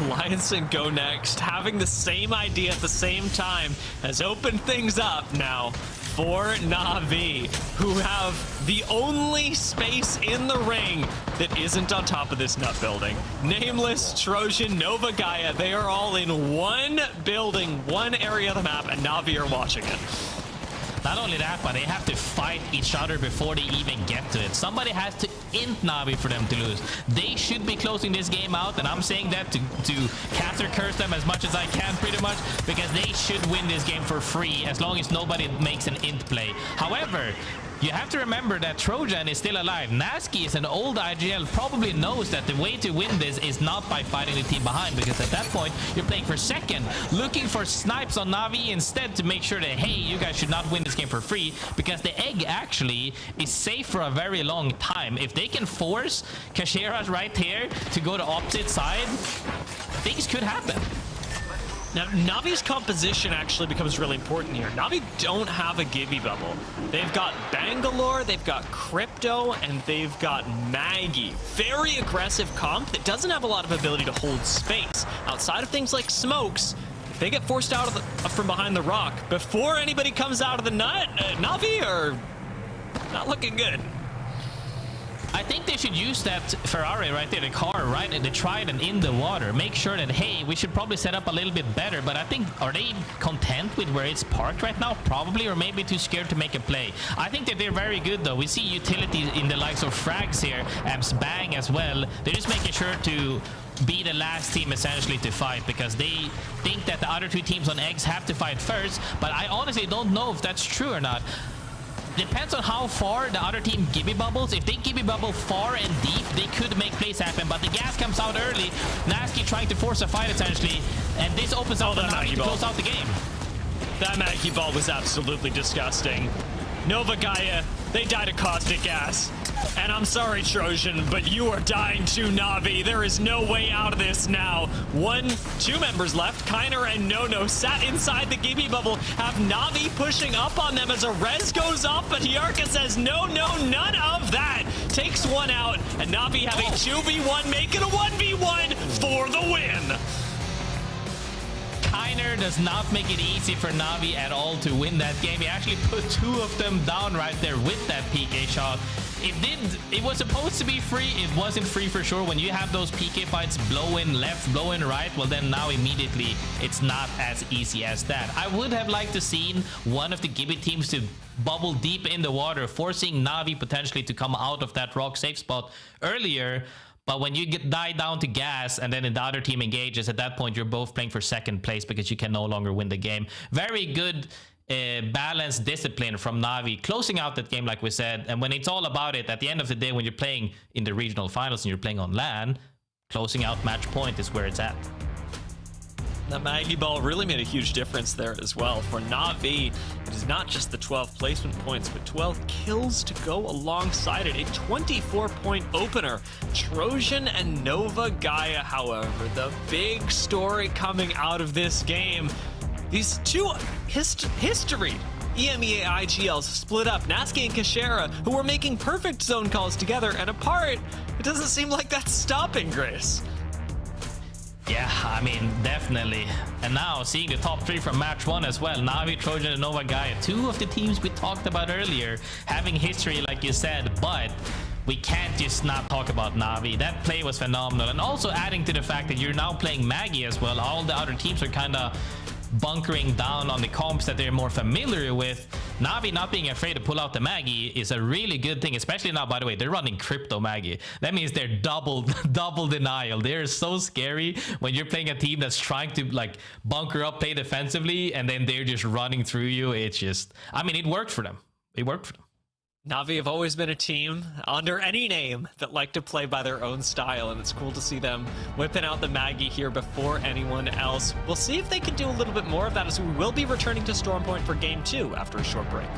Alliance and GoNext having the same idea at the same time has opened things up now for Na'Vi, who have the only space in the ring that isn't on top of this nut building. Nameless, Trojan, Nova Gaia, they are all in one building, one area of the map, and Na'Vi are watching it. Not only that, but they have to fight each other before they even get to it. Somebody has to int Na'Vi for them to lose. They should be closing this game out, and I'm saying that to caster curse them as much as I can pretty much, because they should win this game for free as long as nobody makes an int play. However, you have to remember that Trojan is still alive. Nasky is an old IGL, probably knows that the way to win this is not by fighting the team behind, because at that point you're playing for second, looking for snipes on Na'Vi instead to make sure that, hey, you guys should not win this game for free, because the egg actually is safe for a very long time. If they can force Kasheras right here to go to opposite side, things could happen. Now, Navi's composition actually becomes really important here. Na'Vi don't have a Gibby bubble. They've got Bangalore, they've got Crypto, and they've got Maggie. Very aggressive comp that doesn't have a lot of ability to hold space. Outside of things like smokes, if they get forced out of from behind the rock, before anybody comes out of the nut, Na'Vi are not looking good. I think they should use that Ferrari right there, the car, right, and the Trident in the water. Make sure that, hey, we should probably set up a little bit better, but I think, are they content with where it's parked right now? Probably, or maybe too scared to make a play. I think that they're very good, though. We see utility in the likes of Frags here, Amps Bang as well. They're just making sure to be the last team essentially to fight, because they think that the other two teams on eggs have to fight first, but I honestly don't know if that's true or not. Depends on how far the other team Gibby bubbles. If they Gibby bubble far and deep, they could make plays happen, but the gas comes out early. Nasky trying to force a fight essentially, and this opens up for Na'Vi to close out the game. That Maggie ball was absolutely disgusting. Nova Gaia, they died of caustic gas. And I'm sorry, Trojan, but you are dying too, Na'Vi. There is no way out of this now. Two members left. Kiner and Nono sat inside the Gibby bubble. Have Na'Vi pushing up on them as a res goes off, but Hyarka says, no, none of that. Takes one out, and Na'Vi have a 2v1, make it a 1v1 for the win. Kiner does not make it easy for Na'Vi at all to win that game. He actually put two of them down right there with that PK shot. It was supposed to be free. It wasn't free for sure. When you have those PK fights, blow in left, blow in right, well then now immediately it's not as easy as that. I would have liked to seen one of the Gibby teams to bubble deep in the water, forcing Na'Vi potentially to come out of that rock safe spot earlier. But when you die down to gas and then the other team engages, at that point you're both playing for second place because you can no longer win the game. Very good balanced discipline from Na'Vi, closing out that game like we said. And when it's all about it, at the end of the day, when you're playing in the regional finals and you're playing on LAN, closing out match point is where it's at. The Maggie Ball really made a huge difference there as well. For Na'Vi, it is not just the 12 placement points, but 12 kills to go alongside it. A 24-point opener. Trojan and Nova Gaia, however, the big story coming out of this game. These two history EMEA IGLs split up. Nasky and Kashera, who were making perfect zone calls together and apart. It doesn't seem like that's stopping Grace. Yeah, I mean, definitely. And now seeing the top three from match one as well. Na'Vi, Trojan, and Nova Gaia. Two of the teams we talked about earlier having history, like you said, but we can't just not talk about Na'Vi. That play was phenomenal. And also adding to the fact that you're now playing Maggie as well. All the other teams are kind of bunkering down on the comps that they're more familiar with. Na'Vi not being afraid to pull out the Maggie is a really good thing, especially now, by the way, they're running crypto Maggie. That means they're double denial. They're so scary when you're playing a team that's trying to like bunker up, play defensively, and then they're just running through you. It's just, I mean, it worked for them. It worked for them. Na'Vi have always been a team under any name that like to play by their own style, and it's cool to see them whipping out the Maggie here before anyone else. We'll see if they can do a little bit more of that, as we will be returning to Storm Point for Game 2 after a short break.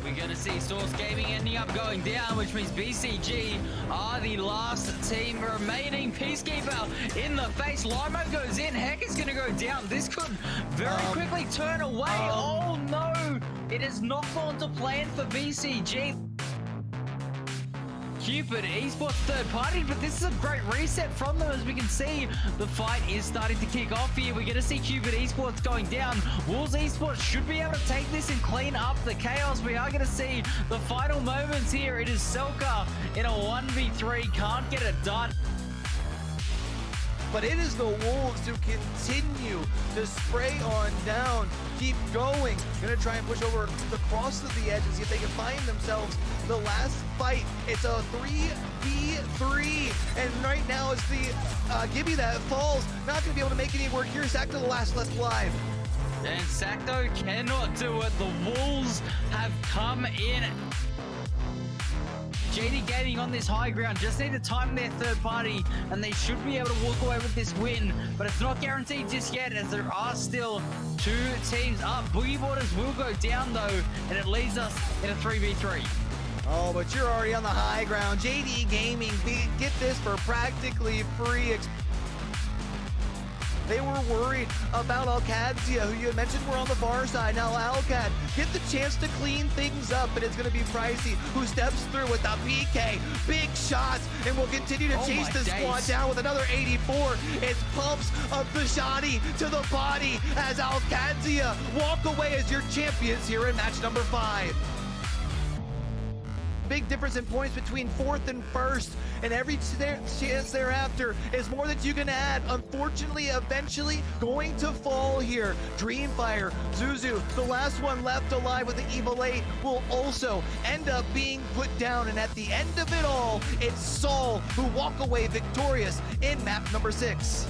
We're going to see Source Gaming ending up going down, which means BCG are the last team remaining. Peacekeeper in the face. Limo goes in. Heck is going to go down. This could very quickly turn away. Oh no! It has not gone to plan for BCG. Cupid Esports third party, but this is a great reset from them. As we can see, the fight is starting to kick off here. We're going to see Cupid Esports going down. Wolves Esports should be able to take this and clean up the chaos. We are going to see the final moments here. It is Selka in a 1v3, can't get it done. But it is the Wolves who continue to spray on down, keep going. Gonna try and push over the cross of the edge and see if they can find themselves the last fight. It's a 3v3, and right now it's the Gibby that falls. Not gonna be able to make any work here. Sacto the last left alive. And Sacto cannot do it. The Wolves have come in. JD Gaming on this high ground, just need to time their third party and they should be able to walk away with this win, but it's not guaranteed just yet, as there are still two teams up. Boogie Borders will go down though, and it leaves us in a 3v3. Oh, but you're already on the high ground. JD Gaming, get this for practically free. They were worried about Alcadzia, who you had mentioned were on the far side. Now Alcad get the chance to clean things up, but it's going to be Pricey who steps through with the PK. Big shots, and will continue to chase the squad down with another 84. It's pumps of the shoddy to the body as Alcadzia walk away as your champions here in match number 5. Big difference in points between 4th and 1st, and every chance thereafter is more that you can add. Unfortunately, eventually going to fall here. Dreamfire, Zuzu, the last one left alive with the Evil 8, will also end up being put down, and at the end of it all, it's Saul who walk away victorious in map number 6.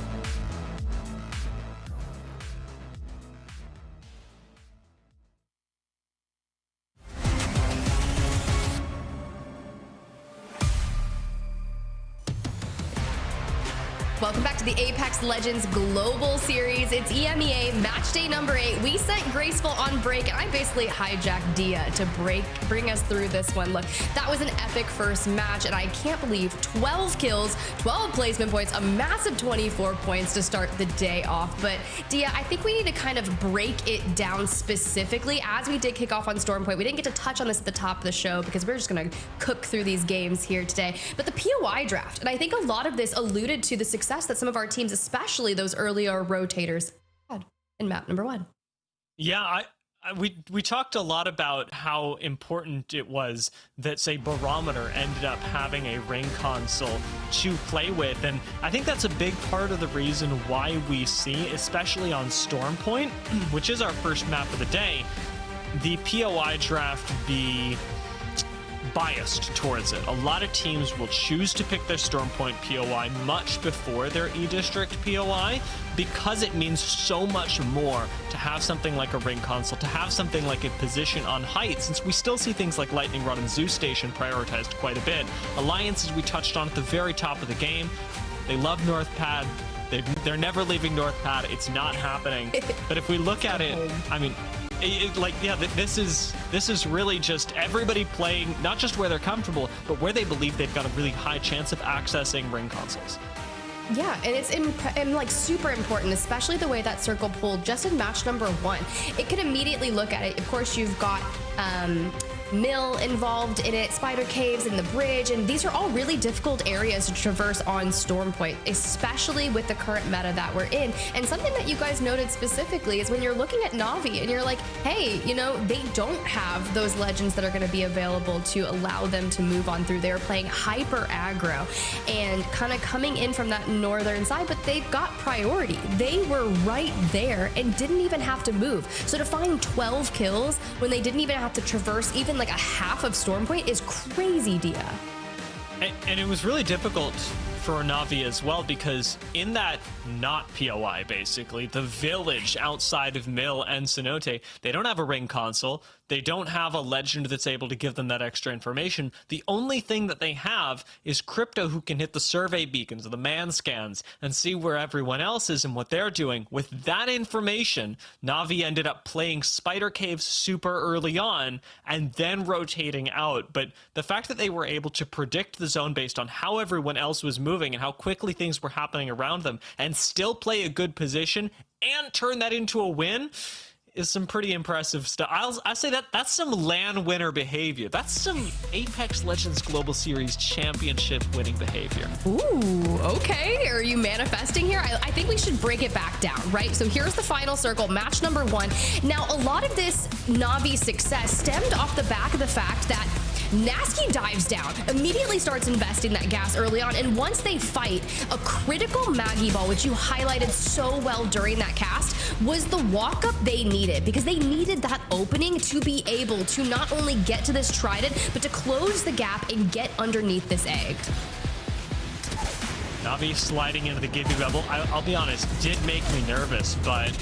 Welcome back to the Apex Legends Global Series. It's EMEA Match Day number 8. We sent Graceful on break, and I basically hijacked Dia to bring us through this one. Look, that was an epic first match, and I can't believe 12 kills, 12 placement points, a massive 24 points to start the day off. But Dia, I think we need to kind of break it down specifically. As we did kick off on Storm Point, we didn't get to touch on this at the top of the show because we're just going to cook through these games here today. But the POI draft, and I think a lot of this alluded to the success that some of of our teams, especially those earlier rotators, had in map number 1. Yeah, we talked a lot about how important it was that, say, Barometer ended up having a ring console to play with, and I think that's a big part of the reason why we see, especially on Stormpoint, which is our first map of the day, the POI draft be biased towards it. A lot of teams will choose to pick their Stormpoint POI much before their E-District POI because it means so much more to have something like a ring console, to have something like a position on height, since we still see things like Lightning Rod and Zeus Station prioritized quite a bit. Alliances we touched on at the very top of the game, they love North Pad. They're never leaving North Pad. It's not happening. But if we look at it, I mean, this is really just everybody playing not just where they're comfortable, but where they believe they've got a really high chance of accessing ring consoles. Yeah, and it's like super important, especially the way that circle pulled just in match number 1. It could immediately look at it. Of course, you've got Mill involved in it, Spider Caves and the bridge, and these are all really difficult areas to traverse on Stormpoint, especially with the current meta that we're in. And something that you guys noted specifically is when you're looking at Navi and you're like, hey, you know, they don't have those legends that are going to be available to allow them to move on through. They're playing hyper aggro and kind of coming in from that northern side, but they've got priority. They were right there and didn't even have to move. So to find 12 kills when they didn't even have to traverse even like a half of Stormpoint is crazy, Dia. And it was really difficult for Navi as well, because in that not POI, basically, the village outside of Mill and Cenote, they don't have a ring console. They don't have a legend that's able to give them that extra information. The only thing that they have is Crypto, who can hit the survey beacons or the man scans and see where everyone else is and what they're doing. With that information, Navi ended up playing Spider Caves super early on and then rotating out. But the fact that they were able to predict the zone based on how everyone else was moving and how quickly things were happening around them and still play a good position and turn that into a win is some pretty impressive stuff. I say that's some LAN winner behavior. That's some Apex Legends Global Series championship winning behavior. Ooh, okay. Are you manifesting here? I think we should break it back down, right? So here's the final circle, match number 1. Now, a lot of this Navi success stemmed off the back of the fact that Nasky dives down, immediately starts investing that gas early on, and once they fight, a critical Maggie ball, which you highlighted so well during that cast, was the walk-up they needed, because they needed that opening to be able to not only get to this trident, but to close the gap and get underneath this egg. Navi sliding into the Gibby bubble, I'll be honest, did make me nervous, but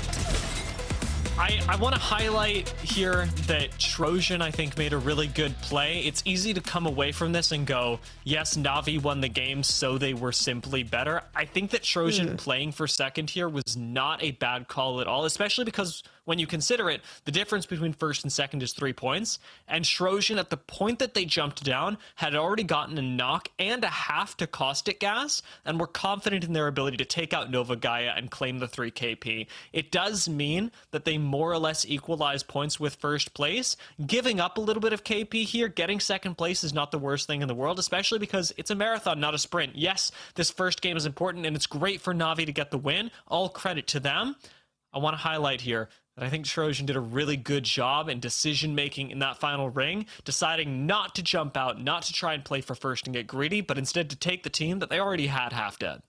I want to highlight here that Trojan, I think, made a really good play. It's easy to come away from this and go, yes, Navi won the game, so they were simply better. I think that Trojan playing for second here was not a bad call at all, especially because when you consider it, the difference between first and second is 3 points. And Trojan, at the point that they jumped down, had already gotten a knock and a half to Caustic Gas, and were confident in their ability to take out Nova Gaia and claim the 3 KP. It does mean that they more or less equalize points with first place. Giving up a little bit of KP here, getting second place is not the worst thing in the world, especially because it's a marathon, not a sprint. Yes, this first game is important, and it's great for Navi to get the win. All credit to them. I want to highlight here that I think Trojan did a really good job in decision-making in that final ring, deciding not to jump out, not to try and play for first and get greedy, but instead to take the team that they already had half dead.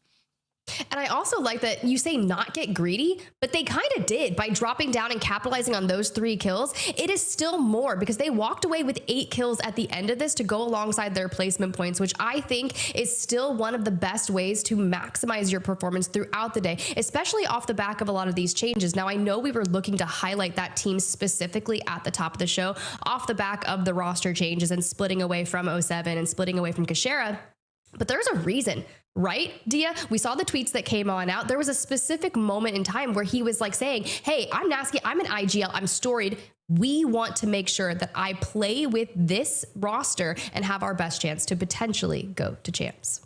And I also like that you say not get greedy, but they kind of did by dropping down and capitalizing on those 3 kills. It is still more because they walked away with 8 kills at the end of this to go alongside their placement points, which I think is still one of the best ways to maximize your performance throughout the day, especially off the back of a lot of these changes. Now, I know we were looking to highlight that team specifically at the top of the show off the back of the roster changes and splitting away from 07 and splitting away from Kashera. But there's a reason, right, Dia? We saw the tweets that came on out. There was a specific moment in time where he was like saying, hey, I'm Nasky, I'm an IGL, I'm storied. We want to make sure that I play with this roster and have our best chance to potentially go to champs.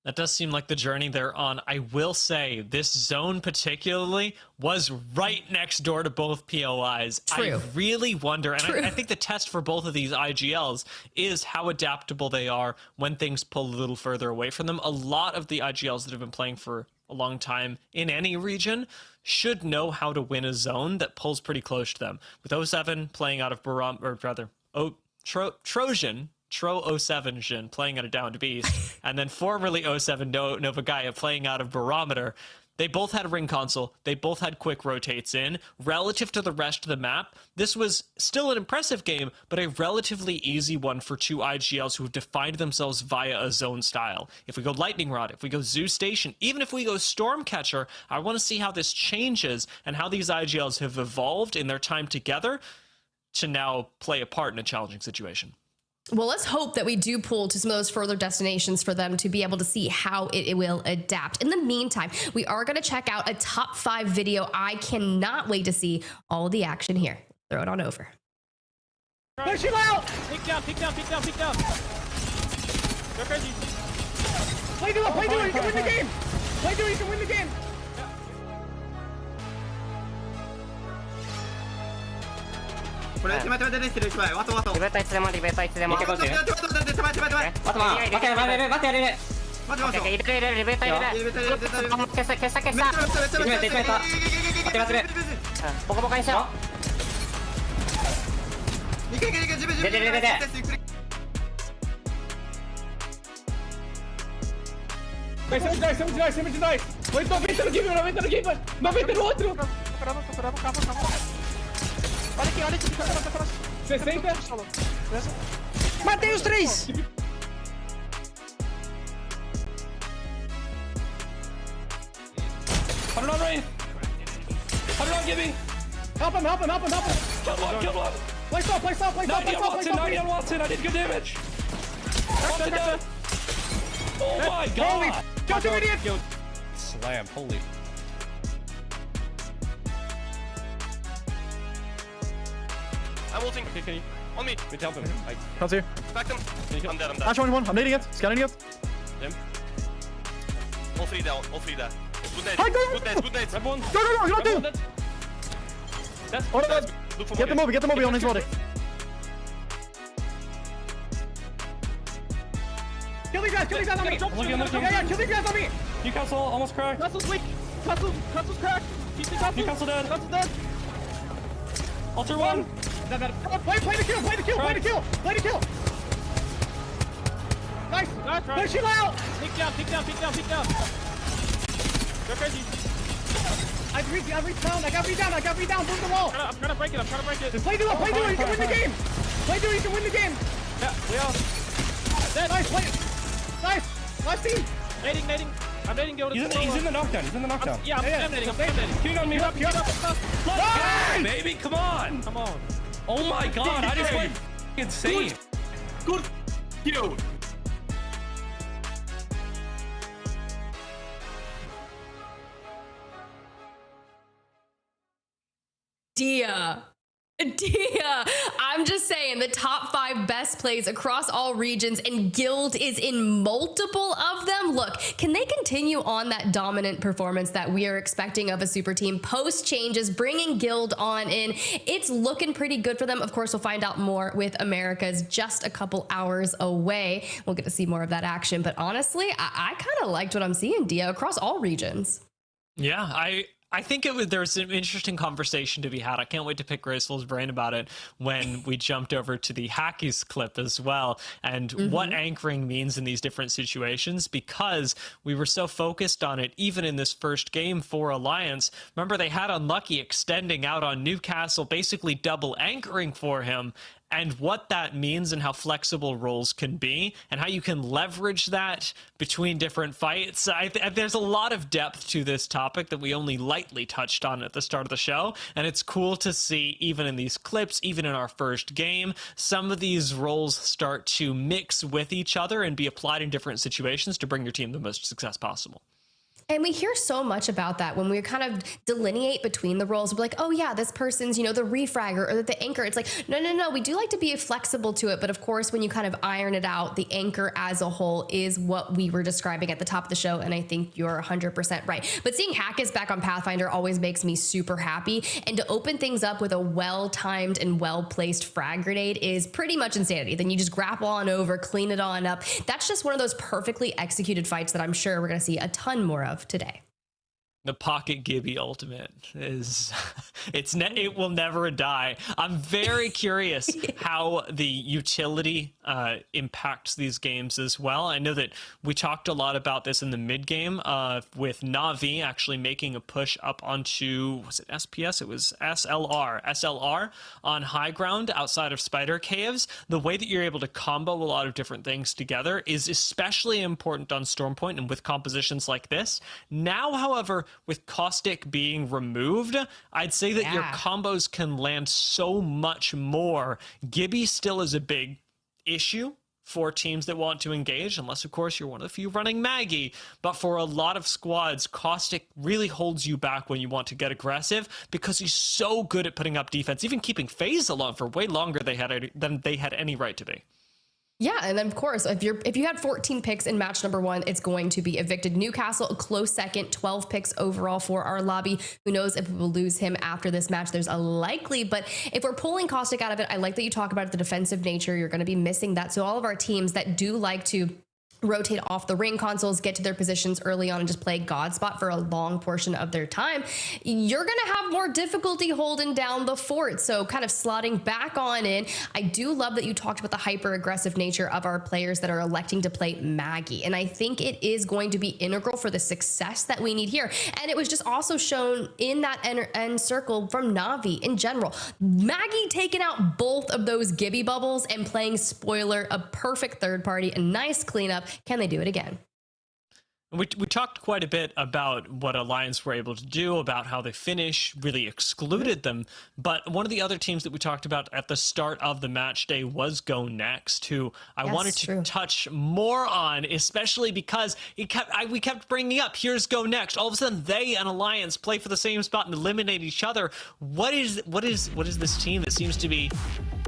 That does seem like the journey they're on. I will say this zone particularly was right next door to both POIs. True. I really wonder, and I think the test for both of these IGLs is how adaptable they are when things pull a little further away from them. A lot of the IGLs that have been playing for a long time in any region should know how to win a zone that pulls pretty close to them. With 07 playing out of Trojan, Tro07 Jin playing out of Downed Beast, and then formerly 07 Nova Gaia playing out of Barometer. They both had ring console. They both had quick rotates in. Relative to the rest of the map, this was still an impressive game, but a relatively easy one for two IGLs who have defined themselves via a zone style. If we go Lightning Rod, if we go Zoo Station, even if we go Stormcatcher, I want to see how this changes and how these IGLs have evolved in their time together to now play a part in a challenging situation. Well, let's hope that we do pull to some of those further destinations for them to be able to see how it will adapt. In the meantime, we are going to check out a top 5 video. I cannot wait to see all of the action here. Throw it on over. Push him out! Pick down, pick down, pick down, pick down. Go crazy. Play do it, play do it, you can win the game! Play do it, you can win the game! Live it, Iつでもリベートいつでも待って待って待って待って待って待って待って待って待って待って待って入れるリベート入れる消した消した消した1メート1メート待って待ってボコボコにしよう出て出て出て79. 90 no game, 90 no game, 90 no outro. Olha aqui, 60. Matei os 3. Put it on, Ray. Put it on, Gibby. Help him. Kill one. Play stop. 90 on Watson. I did good damage. Watson down. Oh my god. Holy you idiot. Slam, holy. I'm ulting. Okay, can you? On me. Wait, help him. Comes here. Back them. I'm dead. Ash one. I'm nading it. Scanning it. Him. All three down. Good nades. Hi, go. Good nades. Red one. Go. You're not doing. That's Oh, no. Look for Get the movie on his body. Kill these guys on me. Yeah, kill these guys on me. Newcastle almost cracked. Castle's weak. Castle's cracked. Newcastle dead. Castle's dead. Alter one. Play the kill. Nice. Push him out. Pick down. Go crazy. I got me down. Move the wall. I'm trying to break it. Just play do it. You can win the game. Yeah, we are. Dead. Nice play. Nice team. Nading. I'm nading. Go to He's in the knockdown. I'm nading. King on me. Up. Let's go, baby. Come on. Oh my god. I just went insane. Good kill. Dia, I'm just saying the top 5 best plays across all regions, and Guild is in multiple of them. Look, can they continue on that dominant performance that we are expecting of a super team post changes, bringing Guild on in? It's looking pretty good for them. Of course, we'll find out more with America's just a couple hours away. We'll get to see more of that action. But honestly, I kind of liked what I'm seeing, Dia, across all regions. Yeah, I think there's an interesting conversation to be had. I can't wait to pick Graceful's brain about it when we jumped over to the Hackies clip as well, and what anchoring means in these different situations, because we were so focused on it even in this first game for Alliance. Remember, they had Unlucky extending out on Newcastle, basically double anchoring for him, and what that means and how flexible roles can be and how you can leverage that between different fights. There's a lot of depth to this topic that we only lightly touched on at the start of the show, and it's cool to see even in these clips, even in our first game, some of these roles start to mix with each other and be applied in different situations to bring your team the most success possible. And we hear so much about that when we kind of delineate between the roles. We're like, oh yeah, this person's, you know, the refragger or the anchor. It's like, no. We do like to be flexible to it. But of course, when you kind of iron it out, the anchor as a whole is what we were describing at the top of the show. And I think you're 100% right. But seeing Hackis back on Pathfinder always makes me super happy. And to open things up with a well-timed and well-placed frag grenade is pretty much insanity. Then you just grapple on over, clean it on up. That's just one of those perfectly executed fights that I'm sure we're going to see a ton more of today. The Pocket Gibby ultimate is it will never die. I'm very curious how the utility impacts these games as well. I know that we talked a lot about this in the mid game with Navi actually making a push up onto, was it SPS? It was SLR on high ground outside of Spider Caves. The way that you're able to combo a lot of different things together is especially important on Stormpoint and with compositions like this. Now, however, with Caustic being removed, I'd say that your combos can land so much more. Gibby still is a big issue for teams that want to engage, unless of course you're one of the few running Maggie. But for a lot of squads, Caustic really holds you back when you want to get aggressive because he's so good at putting up defense, even keeping FaZe alone for way longer than they had any right to be. Yeah, and then of course, if you had 14 picks in match number 1, it's going to be evicted. Newcastle, a close second, 12 picks overall for our lobby. Who knows if we will lose him after this match? There's a likely, but if we're pulling Caustic out of it, I like that you talk about the defensive nature. You're going to be missing that. So all of our teams that do like to rotate off the ring consoles, get to their positions early on and just play God spot for a long portion of their time, you're going to have more difficulty holding down the fort. So kind of slotting back on in. I do love that you talked about the hyper aggressive nature of our players that are electing to play Maggie. And I think it is going to be integral for the success that we need here. And it was just also shown in that end circle from Navi in general. Maggie taking out both of those Gibby bubbles and playing spoiler, a perfect third party, a nice cleanup. Can they do it again? We talked quite a bit about what Alliance were able to do, about how the finish really excluded them. But one of the other teams that we talked about at the start of the match day was GoNext, who I wanted to touch more on, especially because we kept bringing up, here's GoNext. All of a sudden, they and Alliance play for the same spot and eliminate each other. What is this team that seems to be,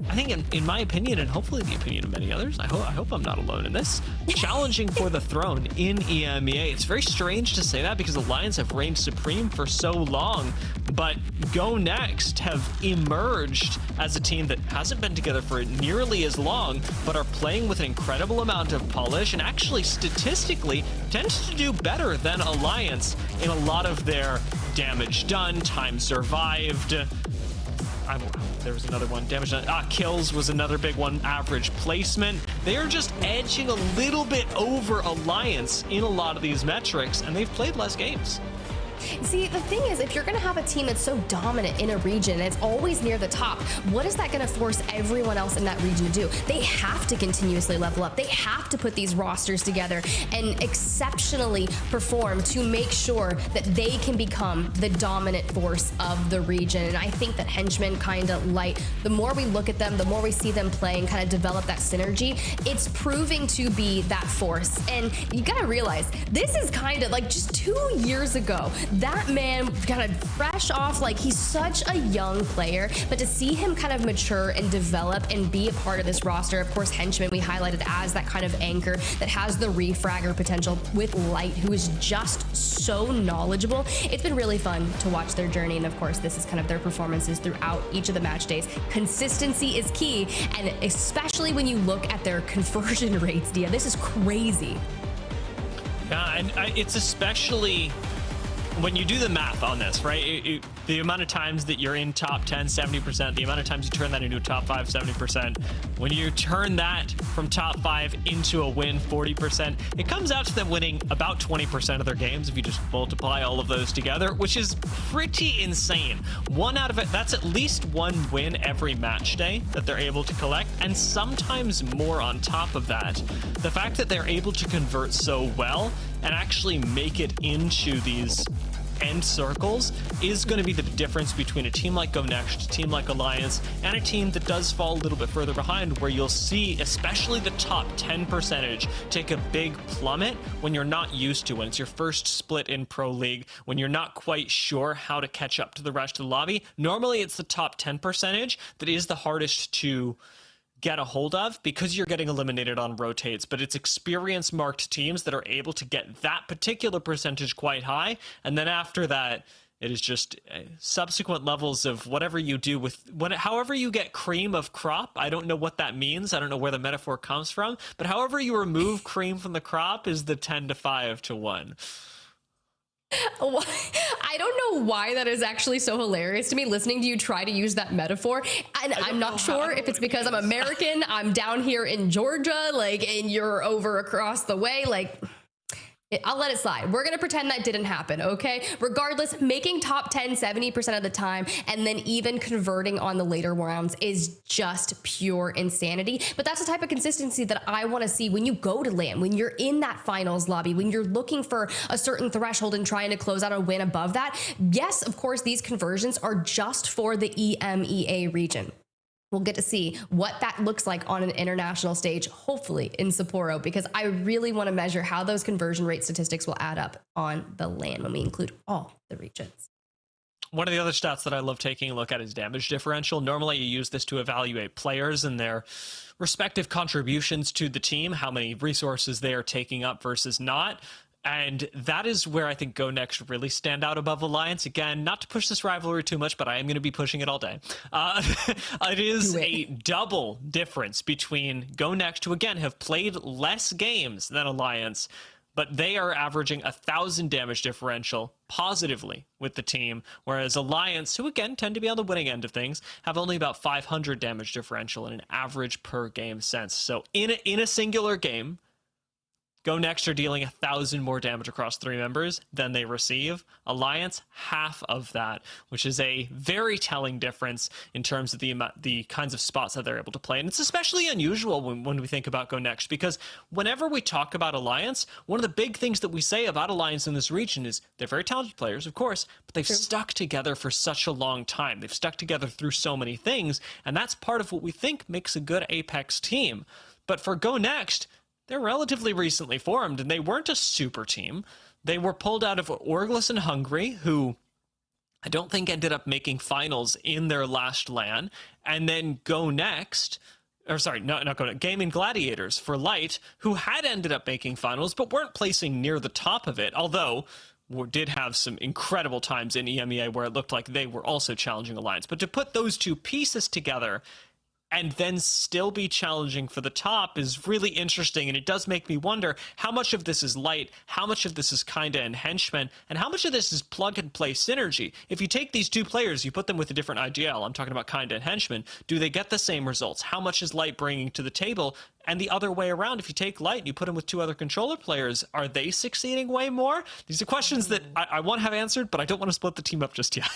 I think, in my opinion, and hopefully the opinion of many others, I hope I'm not alone in this, challenging for the throne in EMEA. It's very strange to say that because the Lions have reigned supreme for so long, but GoNext have emerged as a team that hasn't been together for nearly as long, but are playing with an incredible amount of polish and actually statistically tends to do better than Alliance in a lot of their damage done, time survived. There was another one. Damage done. Kills was another big one. Average placement. They are just edging a little bit over Alliance in a lot of these metrics, and they've played less games. See, the thing is, if you're going to have a team that's so dominant in a region, it's always near the top, what is that going to force everyone else in that region to do? They have to continuously level up. They have to put these rosters together and exceptionally perform to make sure that they can become the dominant force of the region. And I think that Henchmen kind of light, the more we look at them, the more we see them play and kind of develop that synergy, it's proving to be that force. And you got to realize, this is kind of like just 2 years ago, that man kind of fresh off, like he's such a young player, but to see him kind of mature and develop and be a part of this roster, of course, Henchman we highlighted as that kind of anchor that has the refragger potential with Light, who is just so knowledgeable. It's been really fun to watch their journey, and of course, this is kind of their performances throughout each of the match days. Consistency is key, and especially when you look at their conversion rates, Dia, this is crazy. Yeah, and it's especially when you do the math on this, right? The amount of times that you're in top 10, 70%, the amount of times you turn that into a top 5, 70%, when you turn that from top 5 into a win, 40%, it comes out to them winning about 20% of their games if you just multiply all of those together, which is pretty insane. One out of it, that's at least one win every match day that they're able to collect, and sometimes more on top of that. The fact that they're able to convert so well and actually make it into these and circles is going to be the difference between a team like GoNext, a team like Alliance, and a team that does fall a little bit further behind, where you'll see especially the top 10% take a big plummet when you're not used to, when it's your first split in Pro League, when you're not quite sure how to catch up to the rest of the lobby. Normally it's the top 10% that is the hardest to get a hold of because you're getting eliminated on rotates, but it's experience marked teams that are able to get that particular percentage quite high, and then after that it is just subsequent levels of whatever you do with however you get cream of crop. I don't know what that means. I don't know where the metaphor comes from, but however you remove cream from the crop is the 10 to 5 to 1. I don't know why that is actually so hilarious to me, listening to you try to use that metaphor. And I'm not sure if it's because I'm American, I'm down here in Georgia, like, and you're over across the way, like... I'll let it slide. We're going to pretend that didn't happen, okay? Regardless, making top 10 70% of the time and then even converting on the later rounds is just pure insanity. But that's the type of consistency that I want to see when you go to LAN, when you're in that finals lobby, when you're looking for a certain threshold and trying to close out a win above that. Yes, of course, these conversions are just for the EMEA region. We'll get to see what that looks like on an international stage, hopefully in Sapporo, because I really want to measure how those conversion rate statistics will add up on the LAN when we include all the regions. One of the other stats that I love taking a look at is damage differential. Normally you use this to evaluate players and their respective contributions to the team, how many resources they are taking up versus not. And that is where I think GoNext really stand out above Alliance. Again, not to push this rivalry too much, but I am going to be pushing it all day. It is a double difference between GoNext, who again have played less games than Alliance, but they are averaging 1,000 damage differential positively with the team, whereas Alliance, who again tend to be on the winning end of things, have only about 500 damage differential in an average per game sense. So in a singular game, GoNext are dealing 1,000 more damage across 3 members than they receive. Alliance, half of that, which is a very telling difference in terms of the kinds of spots that they're able to play. And it's especially unusual when we think about GoNext, because whenever we talk about Alliance, one of the big things that we say about Alliance in this region is they're very talented players, of course, but they've stuck together for such a long time. They've stuck together through so many things, and that's part of what we think makes a good Apex team. But for GoNext, they're relatively recently formed, and they weren't a super team. They were pulled out of Orglis and Hungary, who I don't think ended up making finals in their last LAN, and then GoNext, or sorry, not GoNext, Gaming Gladiators for Light, who had ended up making finals, but weren't placing near the top of it, although did have some incredible times in EMEA where it looked like they were also challenging Alliance. But to put those two pieces together and then still be challenging for the top is really interesting, and it does make me wonder how much of this is Light, how much of this is Kinda and Henchman, and how much of this is plug-and-play synergy. If you take these two players, you put them with a different IGL, I'm talking about Kinda and Henchman, do they get the same results? How much is Light bringing to the table? And the other way around, if you take Light and you put him with 2 other controller players, are they succeeding way more? These are questions that I want to have answered, but I don't want to split the team up just yet.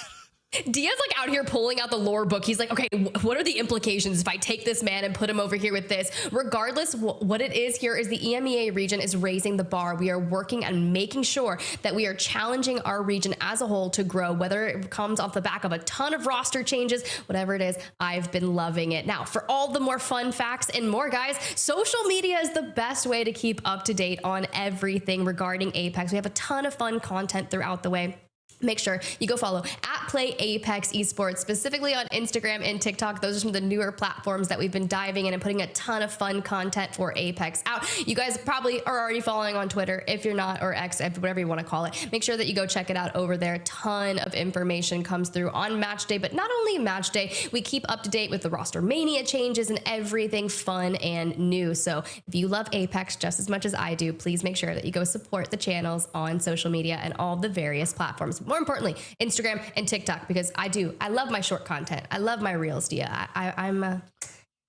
Dia's like out here pulling out the lore book. He's like, okay, what are the implications if I take this man and put him over here with this? Regardless, what it is here is the EMEA region is raising the bar. We are working on making sure that we are challenging our region as a whole to grow, whether it comes off the back of a ton of roster changes, whatever it is. I've been loving it. Now, for all the more fun facts and more, guys, social media is the best way to keep up to date on everything regarding Apex. We have a ton of fun content throughout the way. Make sure you go follow @PlayApex Esports, specifically on Instagram and TikTok. Those are some of the newer platforms that we've been diving in and putting a ton of fun content for Apex out. You guys probably are already following on Twitter. If you're not, or X, whatever you want to call it, make sure that you go check it out over there. A ton of information comes through on match day, but not only match day, we keep up to date with the roster mania changes and everything fun and new. So if you love Apex just as much as I do, please make sure that you go support the channels on social media and all the various platforms. More importantly, Instagram and TikTok, because I love my short content. I love my reels, Dia. I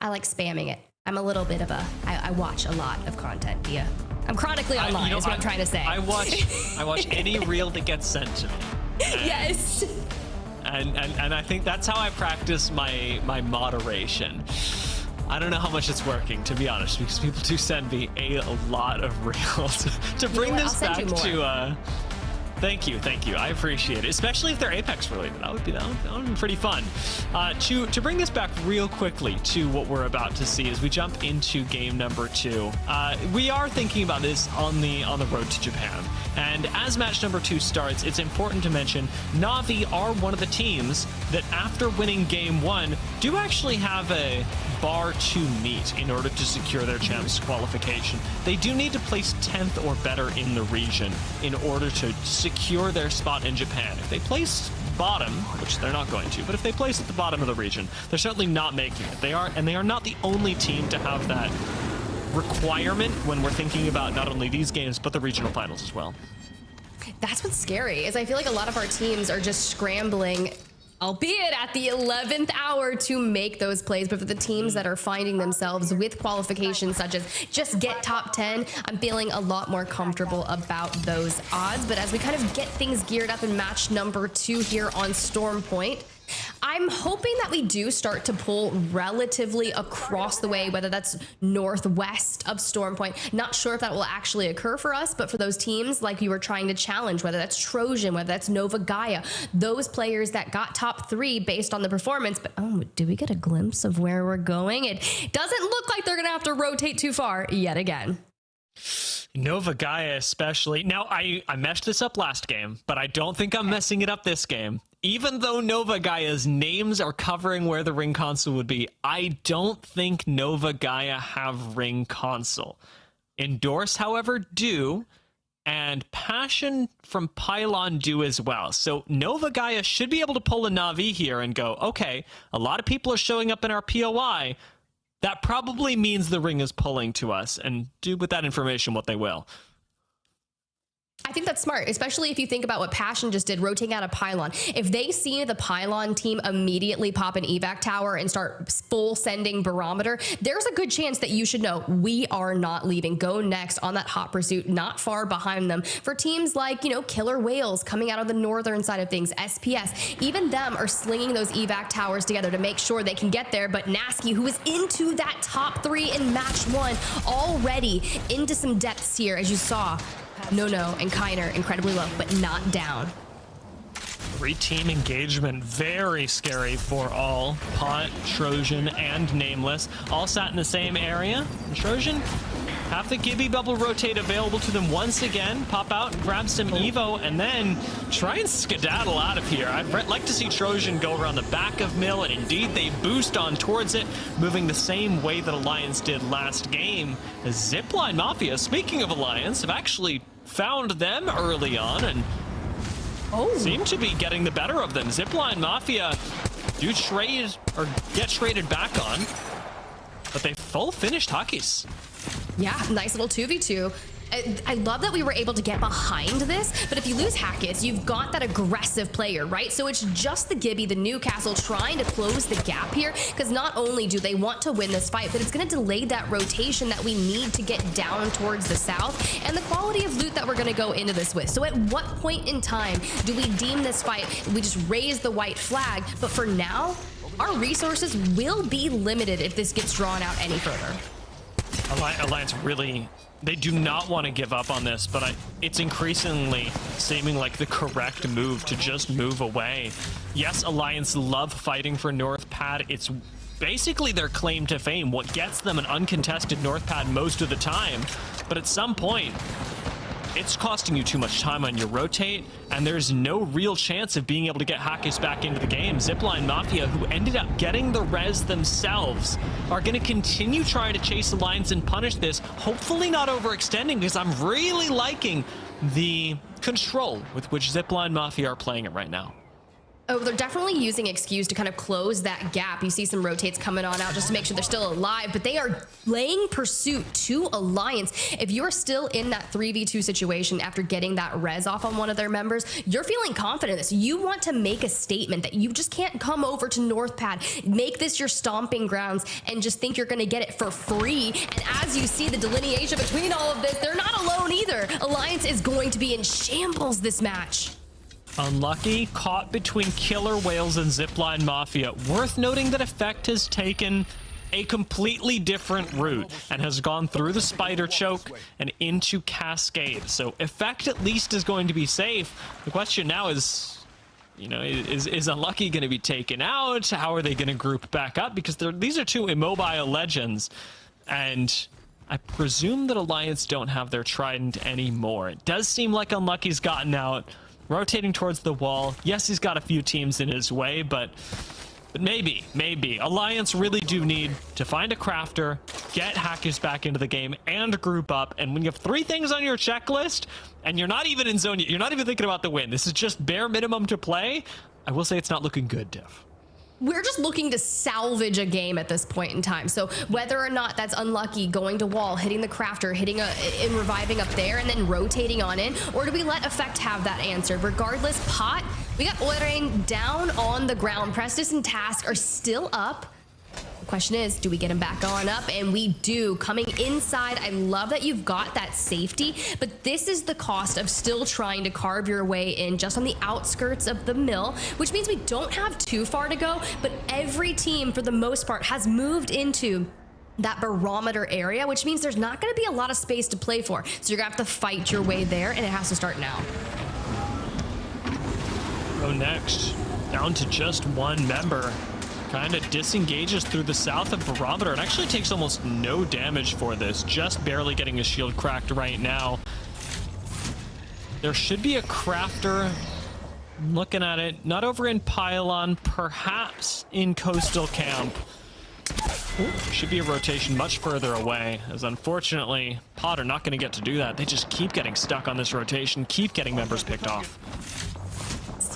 like spamming it. I'm a little bit of I watch a lot of content, Dia. I'm chronically online, is what I'm trying to say. I watch any reel that gets sent to me. Yes. And I think that's how I practice my moderation. I don't know how much it's working, to be honest, because people do send me a lot of reels. To bring this back to Thank you. I appreciate it, especially if they're Apex related. That would be pretty fun. To bring this back real quickly to what we're about to see as we jump into game number 2. We are thinking about this on the road to Japan, and as match number 2 starts, it's important to mention Na'Vi are one of the teams that after winning game 1 do actually have a bar to meet in order to secure their champs qualification. They do need to place 10th or better in the region in order to secure their spot in Japan. If they place bottom, which they're not going to, but if they place at the bottom of the region, they're certainly not making it. They are not the only team to have that requirement when we're thinking about not only these games but the regional finals as well. That's what's scary, is I feel like a lot of our teams are just scrambling, albeit at the 11th hour, to make those plays. But for the teams that are finding themselves with qualifications such as just get top 10, I'm feeling a lot more comfortable about those odds. But as we kind of get things geared up in match number 2 here on Storm Point, I'm hoping that we do start to pull relatively across the way, whether that's northwest of Storm Point. Not sure if that will actually occur for us, but for those teams like you were trying to challenge, whether that's Trojan, whether that's Nova Gaia, those players that got top 3 based on the performance. But oh, do we get a glimpse of where we're going? It doesn't look like they're gonna have to rotate too far yet again. Nova Gaia especially. Now, I messed this up last game, but I don't think I'm messing it up this game. Even though Nova Gaia's names are covering where the ring console would be, I don't think Nova Gaia have ring console. Endorse, however, do, and Passion from Pylon do as well. So Nova Gaia should be able to pull a Na'Vi here and go, okay, a lot of people are showing up in our POI. That probably means the ring is pulling to us, and do with that information what they will. I think that's smart, especially if you think about what Passion just did, rotating out a pylon. If they see the pylon team immediately pop an evac tower and start full sending barometer, there's a good chance that you should know we are not leaving. GoNext on that hot pursuit, not far behind them. For teams like, you know, Killer Whales coming out of the northern side of things, SPS, even them are slinging those evac towers together to make sure they can get there. But Nasky, who is into that top 3 in match 1, already into some depths here, as you saw. No, and Kiner incredibly low, but not down. 3-team engagement, very scary for all. Pot, Trojan, and Nameless all sat in the same area. Trojan have the Gibby bubble rotate available to them once again. Pop out and grab some Evo, and then try and skedaddle out of here. I'd like to see Trojan go around the back of Mill, and indeed they boost on towards it, moving the same way that Alliance did last game. As ZiPLina Mafia, speaking of Alliance, have actually found them early on and seem to be getting the better of them. ZiPLina Mafia do trade or get traded back on, but they full finished Hockeys. Yeah, nice little 2v2. I love that we were able to get behind this, but if you lose Hackett, you've got that aggressive player, right? So it's just the Gibby, the Newcastle, trying to close the gap here, because not only do they want to win this fight, but it's going to delay that rotation that we need to get down towards the south, and the quality of loot that we're going to go into this with. So at what point in time do we deem this fight? We just raise the white flag, but for now, our resources will be limited if this gets drawn out any further. Alliance really, they do not want to give up on this, but it's increasingly seeming like the correct move to just move away. Yes, Alliance love fighting for North Pad. It's basically their claim to fame, what gets them an uncontested North Pad most of the time. But at some point, it's costing you too much time on your rotate, and there's no real chance of being able to get Hackers back into the game. ZiPLina Mafia, who ended up getting the res themselves, are going to continue trying to chase Alliance and punish this, hopefully not overextending, because I'm really liking the control with which ZiPLina Mafia are playing it right now. Oh, they're definitely using Excuse to kind of close that gap. You see some rotates coming on out just to make sure they're still alive, but they are laying pursuit to Alliance. If you're still in that 3v2 situation after getting that res off on one of their members, you're feeling confident in this. You want to make a statement that you just can't come over to North Pad, make this your stomping grounds, and just think you're going to get it for free. And as you see the delineation between all of this, they're not alone either. Alliance is going to be in shambles this match. Unlucky, caught between Killer Whales and ZiPLina Mafia. Worth noting that Effect has taken a completely different route and has gone through the spider choke and into Cascade. So Effect at least is going to be safe. The question now is, you know, is Unlucky going to be taken out? How are they going to group back up? Because these are two immobile legends, and I presume that Alliance don't have their Trident anymore. It does seem like Unlucky's gotten out, rotating towards the wall. Yes, he's got a few teams in his way, but maybe Alliance really do need to find a crafter, get Hackers back into the game, and group up. And when you have 3 things on your checklist and you're not even in zone, you're not even thinking about the win, this is just bare minimum to play, I will say it's not looking good, Div. We're just looking to salvage a game at this point in time. So whether or not that's Unlucky going to wall, hitting the crafter, hitting and reviving up there, and then rotating on in, or do we let Effect have that answer? Regardless, Pot, we got Oilrain down on the ground. Prestis and Task are still up. The question is, do we get him back on up? And we do. Coming inside, I love that you've got that safety, but this is the cost of still trying to carve your way in just on the outskirts of the mill, which means we don't have too far to go, but every team, for the most part, has moved into that barometer area, which means there's not going to be a lot of space to play for. So you're going to have to fight your way there, and it has to start now. GoNext, down to just 1 member. Kind of disengages through the south of Barometer and actually takes almost no damage for this, just barely getting his shield cracked right now. There should be a crafter, I'm looking at it, not over in Pylon, perhaps in Coastal Camp. Ooh, should be a rotation much further away, as unfortunately Pot are not going to get to do that. They just keep getting stuck on this rotation, keep getting members picked off.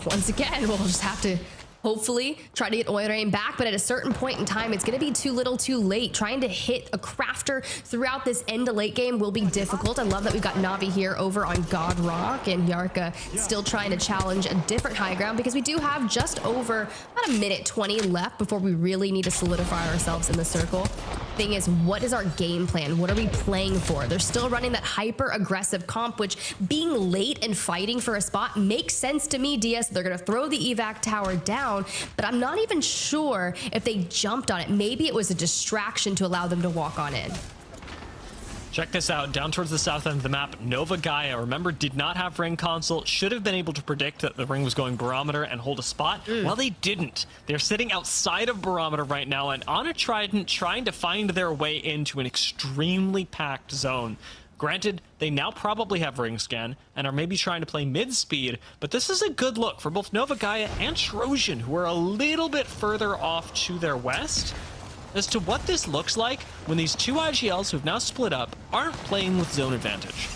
Once again, we'll just have to hopefully try to get Oilrain back, but at a certain point in time, it's going to be too little too late. Trying to hit a crafter throughout this end to late game will be difficult. I love that we've got Navi here over on God Rock, and Yarka still trying to challenge a different high ground, because we do have just over about a minute 20 left before we really need to solidify ourselves in the circle. Thing is, what is our game plan? What are we playing for? They're still running that hyper aggressive comp, which being late and fighting for a spot makes sense to me, DS. They're going to throw the evac tower down, but I'm not even sure if they jumped on it. Maybe it was a distraction to allow them to walk on in. Check this out, down towards the south end of the map, Nova Gaia, remember, did not have ring console, should have been able to predict that the ring was going Barometer and hold a spot. Well, they didn't. They're sitting outside of Barometer right now and on a Trident trying to find their way into an extremely packed zone. Granted, they now probably have ring scan and are maybe trying to play mid-speed, but this is a good look for both Nova Gaia and Trojan, who are a little bit further off to their west, as to what this looks like when these two IGLs who've now split up aren't playing with zone advantage.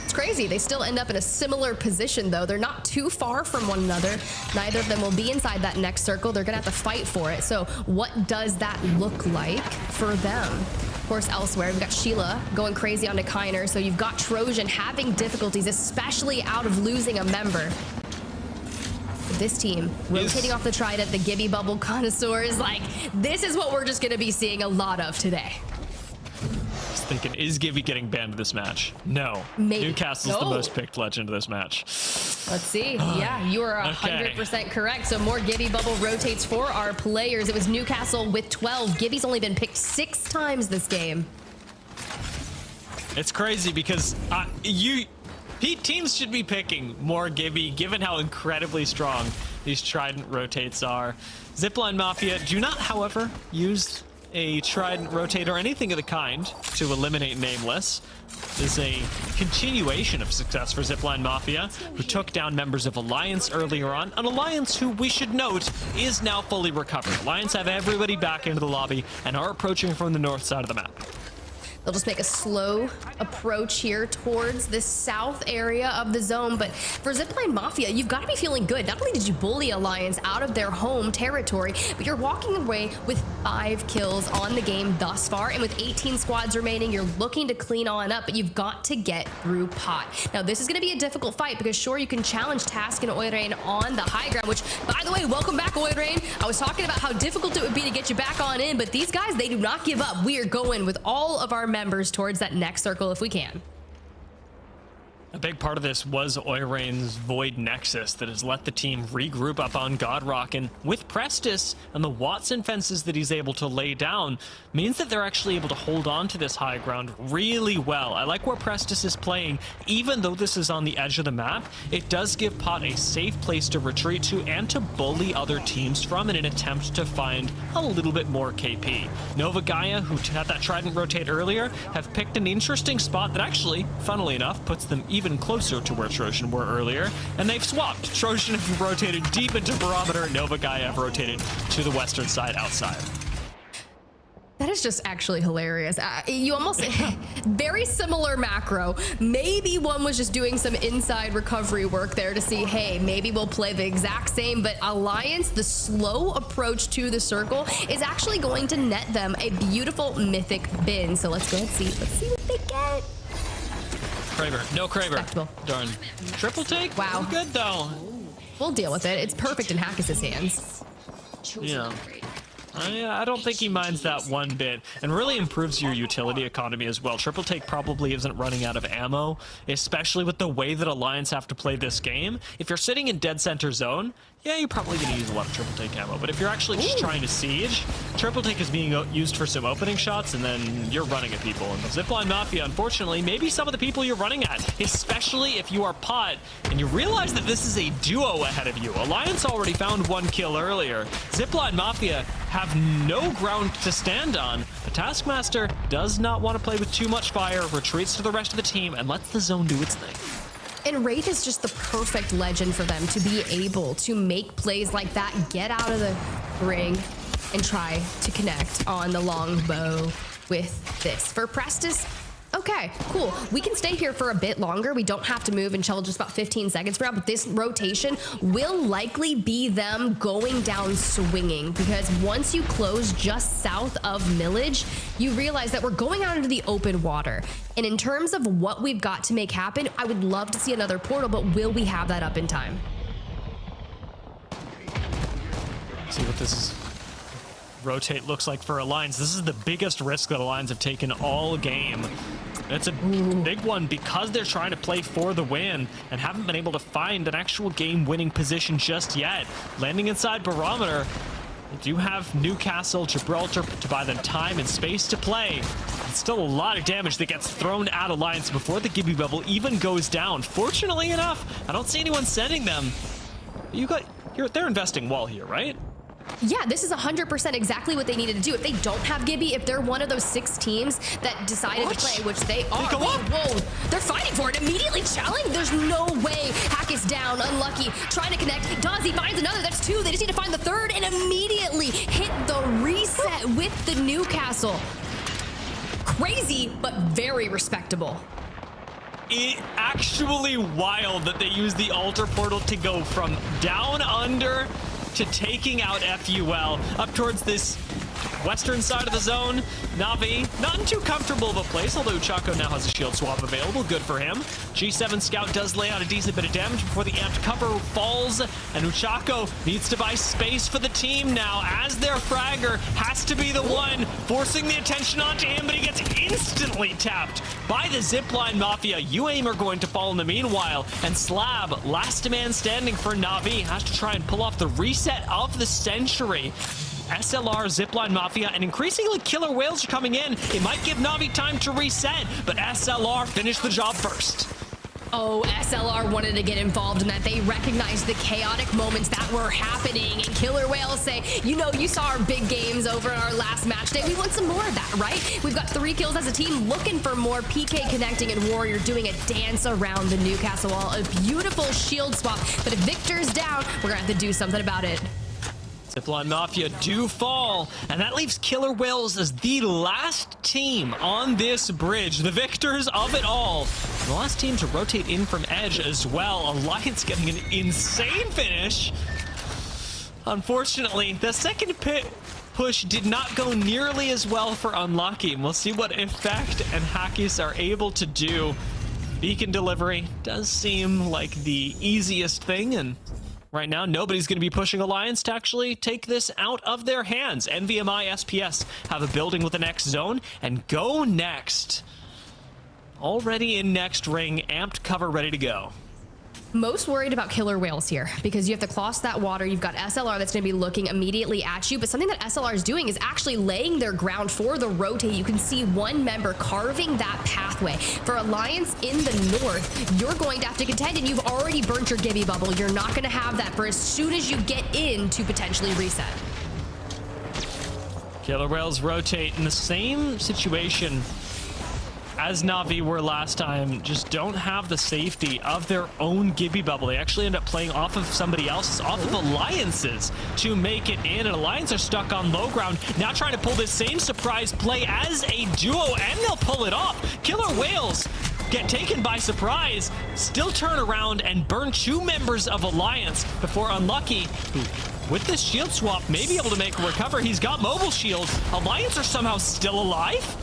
It's crazy. They still end up in a similar position, though. They're not too far from one another. Neither of them will be inside that next circle. They're going to have to fight for it. So what does that look like for them? Of course, elsewhere, we've got Sheila going crazy onto Kiner. So you've got Trojan having difficulties, especially out of losing a member. This team rotating off the Trident, the Gibby Bubble connoisseur is like, this is what we're just going to be seeing a lot of today. Just thinking, is Gibby getting banned this match? No. Maybe. Newcastle's the most picked legend of this match. Let's see. Yeah, you are 100% correct. So more Gibby Bubble rotates for our players. It was Newcastle with 12. Gibby's only been picked 6 times this game. It's crazy because teams should be picking more Gibby, given how incredibly strong these Trident rotates are. ZiPLina Mafia do not, however, use a Trident rotate or anything of the kind to eliminate Nameless. This is a continuation of success for ZiPLina Mafia, who took down members of Alliance earlier on. An Alliance who, we should note, is now fully recovered. Alliance have everybody back into the lobby and are approaching from the north side of the map. They'll just make a slow approach here towards this south area of the zone. But for ZiPLina Mafia, you've got to be feeling good. Not only did you bully Alliance out of their home territory, but you're walking away with 5 kills on the game thus far. And with 18 squads remaining, you're looking to clean on up, but you've got to get through Pot. Now, this is going to be a difficult fight because, sure, you can challenge Task and Oilrain on the high ground, which, by the way, welcome back, Oilrain. I was talking about how difficult it would be to get you back on in, but these guys, they do not give up. We are going with all of our members towards that next circle if we can. A big part of this was Oirain's Void Nexus that has let the team regroup up on Godrock, and with Prestis and the Watson fences that he's able to lay down, means that they're actually able to hold on to this high ground really well. I like where Prestis is playing. Even though this is on the edge of the map, it does give Pot a safe place to retreat to and to bully other teams from in an attempt to find a little bit more KP. Nova Gaia, who had that Trident rotate earlier, have picked an interesting spot that actually, funnily enough, puts them even closer to where Trojan were earlier, and they've swapped. Trojan have rotated deep into Barometer, and Nova Gaia have rotated to the western side outside. That is just actually hilarious. You almost, very similar macro. Maybe one was just doing some inside recovery work there to see, hey, maybe we'll play the exact same, but Alliance, the slow approach to the circle, is actually going to net them a beautiful mythic bin. So let's go ahead and see. Let's see what they get. Kraber. No Kraber. Respectable. Darn. Triple take? Wow. Good, though. We'll deal with it. It's perfect in Hackis's hands. Yeah. I don't think he minds that one bit, and really improves your utility economy as well. Triple Take probably isn't running out of ammo, especially with the way that Alliance have to play this game. If you're sitting in dead center zone, yeah, you're probably going to use a lot of Triple Take ammo, but if you're actually just trying to siege, Triple Take is being used for some opening shots, and then you're running at people. And ZiPLina Mafia, unfortunately, maybe some of the people you're running at, especially if you are Pot, and you realize that this is a duo ahead of you. Alliance already found one kill earlier. ZiPLina Mafia have no ground to stand on, but Taskmaster does not want to play with too much fire, retreats to the rest of the team, and lets the zone do its thing. And Wraith is just the perfect legend for them to be able to make plays like that, get out of the ring, and try to connect on the long bow with this. For Prestis, okay, cool. We can stay here for a bit longer. We don't have to move until just about 15 seconds from now, but this rotation will likely be them going down swinging, because once you close just south of Millage, you realize that we're going out into the open water. And in terms of what we've got to make happen, I would love to see another portal, but will we have that up in time? See what this is. Rotate looks like for Alliance. This is the biggest risk that Alliance have taken all game. It's a big one because they're trying to play for the win and haven't been able to find an actual game-winning position just yet. Landing inside Barometer, they do have Newcastle, Gibraltar to buy them time and space to play. It's still a lot of damage that gets thrown at Alliance before the Gibby bubble even goes down. Fortunately enough, I don't see anyone sending them. They're investing wall here, right? Yeah, this is 100% exactly what they needed to do. If they don't have Gibby, if they're one of those 6 teams that decided to play, which they are, whoa, they're fighting for it. Immediately challenged. There's no way. Hack is down, unlucky, trying to connect. Dozzy finds another. That's 2. They just need to find the 3rd and immediately hit the reset with the Newcastle. Crazy, but very respectable. It actually wild that they use the altar portal to go from down under to taking out FUL up towards this western side of the zone. Navi, not in too comfortable of a place, although Chaco now has a shield swap available. Good for him. G7 Scout does lay out a decent bit of damage before the amped cover falls, and Uchako needs to buy space for the team now, as their fragger has to be the one forcing the attention onto him, but he gets instantly tapped by the ZiPLina Mafia. UAIM are going to fall in the meanwhile, and Slab, last man standing for Navi, has to try and pull off the reset of the century. SLR, ZiPLina Mafia, and increasingly killer whales are coming in. It might give Navi time to reset, but SLR finished the job first. Oh, SLR wanted to get involved in that. They recognized the chaotic moments that were happening, and Killer Whales say, you know, you saw our big games over in our last match day. We want some more of that, right? We've got 3 kills as a team, looking for more. PK connecting, and Warrior doing a dance around the Newcastle wall. A beautiful shield swap, but if Victor's down, we're gonna have to do something about it. ZiPLina Mafia do fall, and that leaves Killer Whales as the last team on this bridge, the victors of it all. The last team to rotate in from Edge as well. Alliance getting an insane finish. Unfortunately, the second push did not go nearly as well for Unlucky. We'll see what Effect and Hackis are able to do. Beacon delivery does seem like the easiest thing, and right now, nobody's going to be pushing Alliance to actually take this out of their hands. NVMI SPS have a building with the next zone, and GoNext already in next ring, amped cover ready to go. Most worried about killer whales here because you have to cross that water. You've got SLR that's going to be looking immediately at you, but something that SLR is doing is actually laying their ground for the rotate. You can see one member carving that pathway. For Alliance in the north, you're going to have to contend, and you've already burnt your Gibby bubble. You're not going to have that for as soon as you get in to potentially reset. Killer Whales rotate in the same situation as Na'Vi were last time, just don't have the safety of their own Gibby bubble. They actually end up playing off of somebody else's, off of Alliance's to make it in, and Alliance are stuck on low ground, now trying to pull this same surprise play as a duo, and they'll pull it off. Killer Whales get taken by surprise, still turn around and burn 2 members of Alliance before Unlucky, who with this shield swap may be able to make a recover. He's got mobile shield. Alliance are somehow still alive.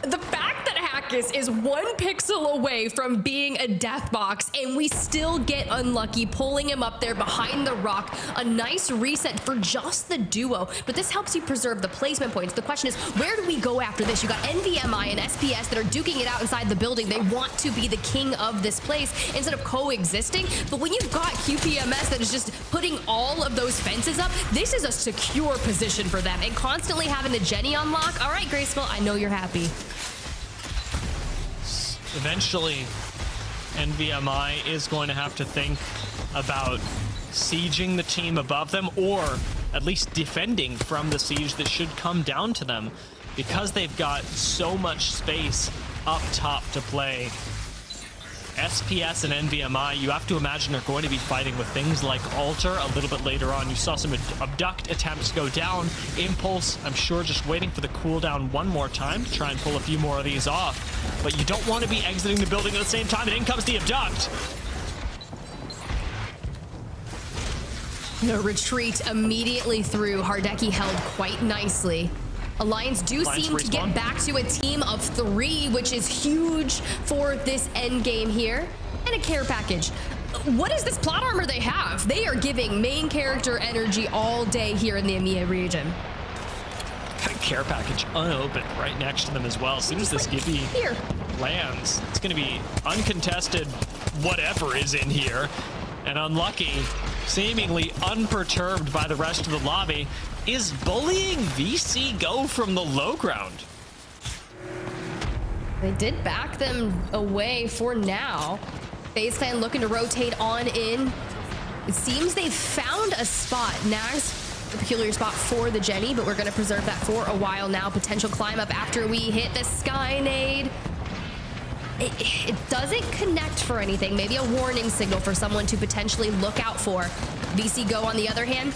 The fact that Hackis is 1 pixel away from being a death box, and we still get Unlucky, pulling him up there behind the rock. A nice reset for just the duo, but this helps you preserve the placement points. The question is, where do we go after this? You got NVMI and SPS that are duking it out inside the building. They want to be the king of this place instead of coexisting. But when you've got QPMS that is just putting all of those fences up, this is a secure position for them. And constantly having the Jenny unlock. All right, Graceful, I know you're happy. Eventually, NVMI is going to have to think about sieging the team above them, or at least defending from the siege that should come down to them, because they've got so much space up top to play. SPS and NVMI, you have to imagine, are going to be fighting with things like Alter a little bit later on. You saw some abduct attempts go down. Impulse, I'm sure, just waiting for the cooldown one more time to try and pull a few more of these off. But you don't want to be exiting the building at the same time, and in comes the abduct. The retreat immediately through. Hardeki held quite nicely. Alliance do seem to get back to a team of 3, which is huge for this end game here. And a care package. What is this plot armor they have? They are giving main character energy all day here in the EMEA region. Care package unopened right next to them as well. As soon as this Gibby lands, it's going to be uncontested whatever is in here. And Unlucky, seemingly unperturbed by the rest of the lobby, is bullying VC Go from the low ground. They did back them away for now. FaZe Clan looking to rotate on in. It seems they've found a spot. Nags, a peculiar spot for the Jenny, but we're going to preserve that for a while now. Potential climb up after we hit the Sky Nade. It doesn't connect for anything. Maybe a warning signal for someone to potentially look out for. VC Go, on the other hand,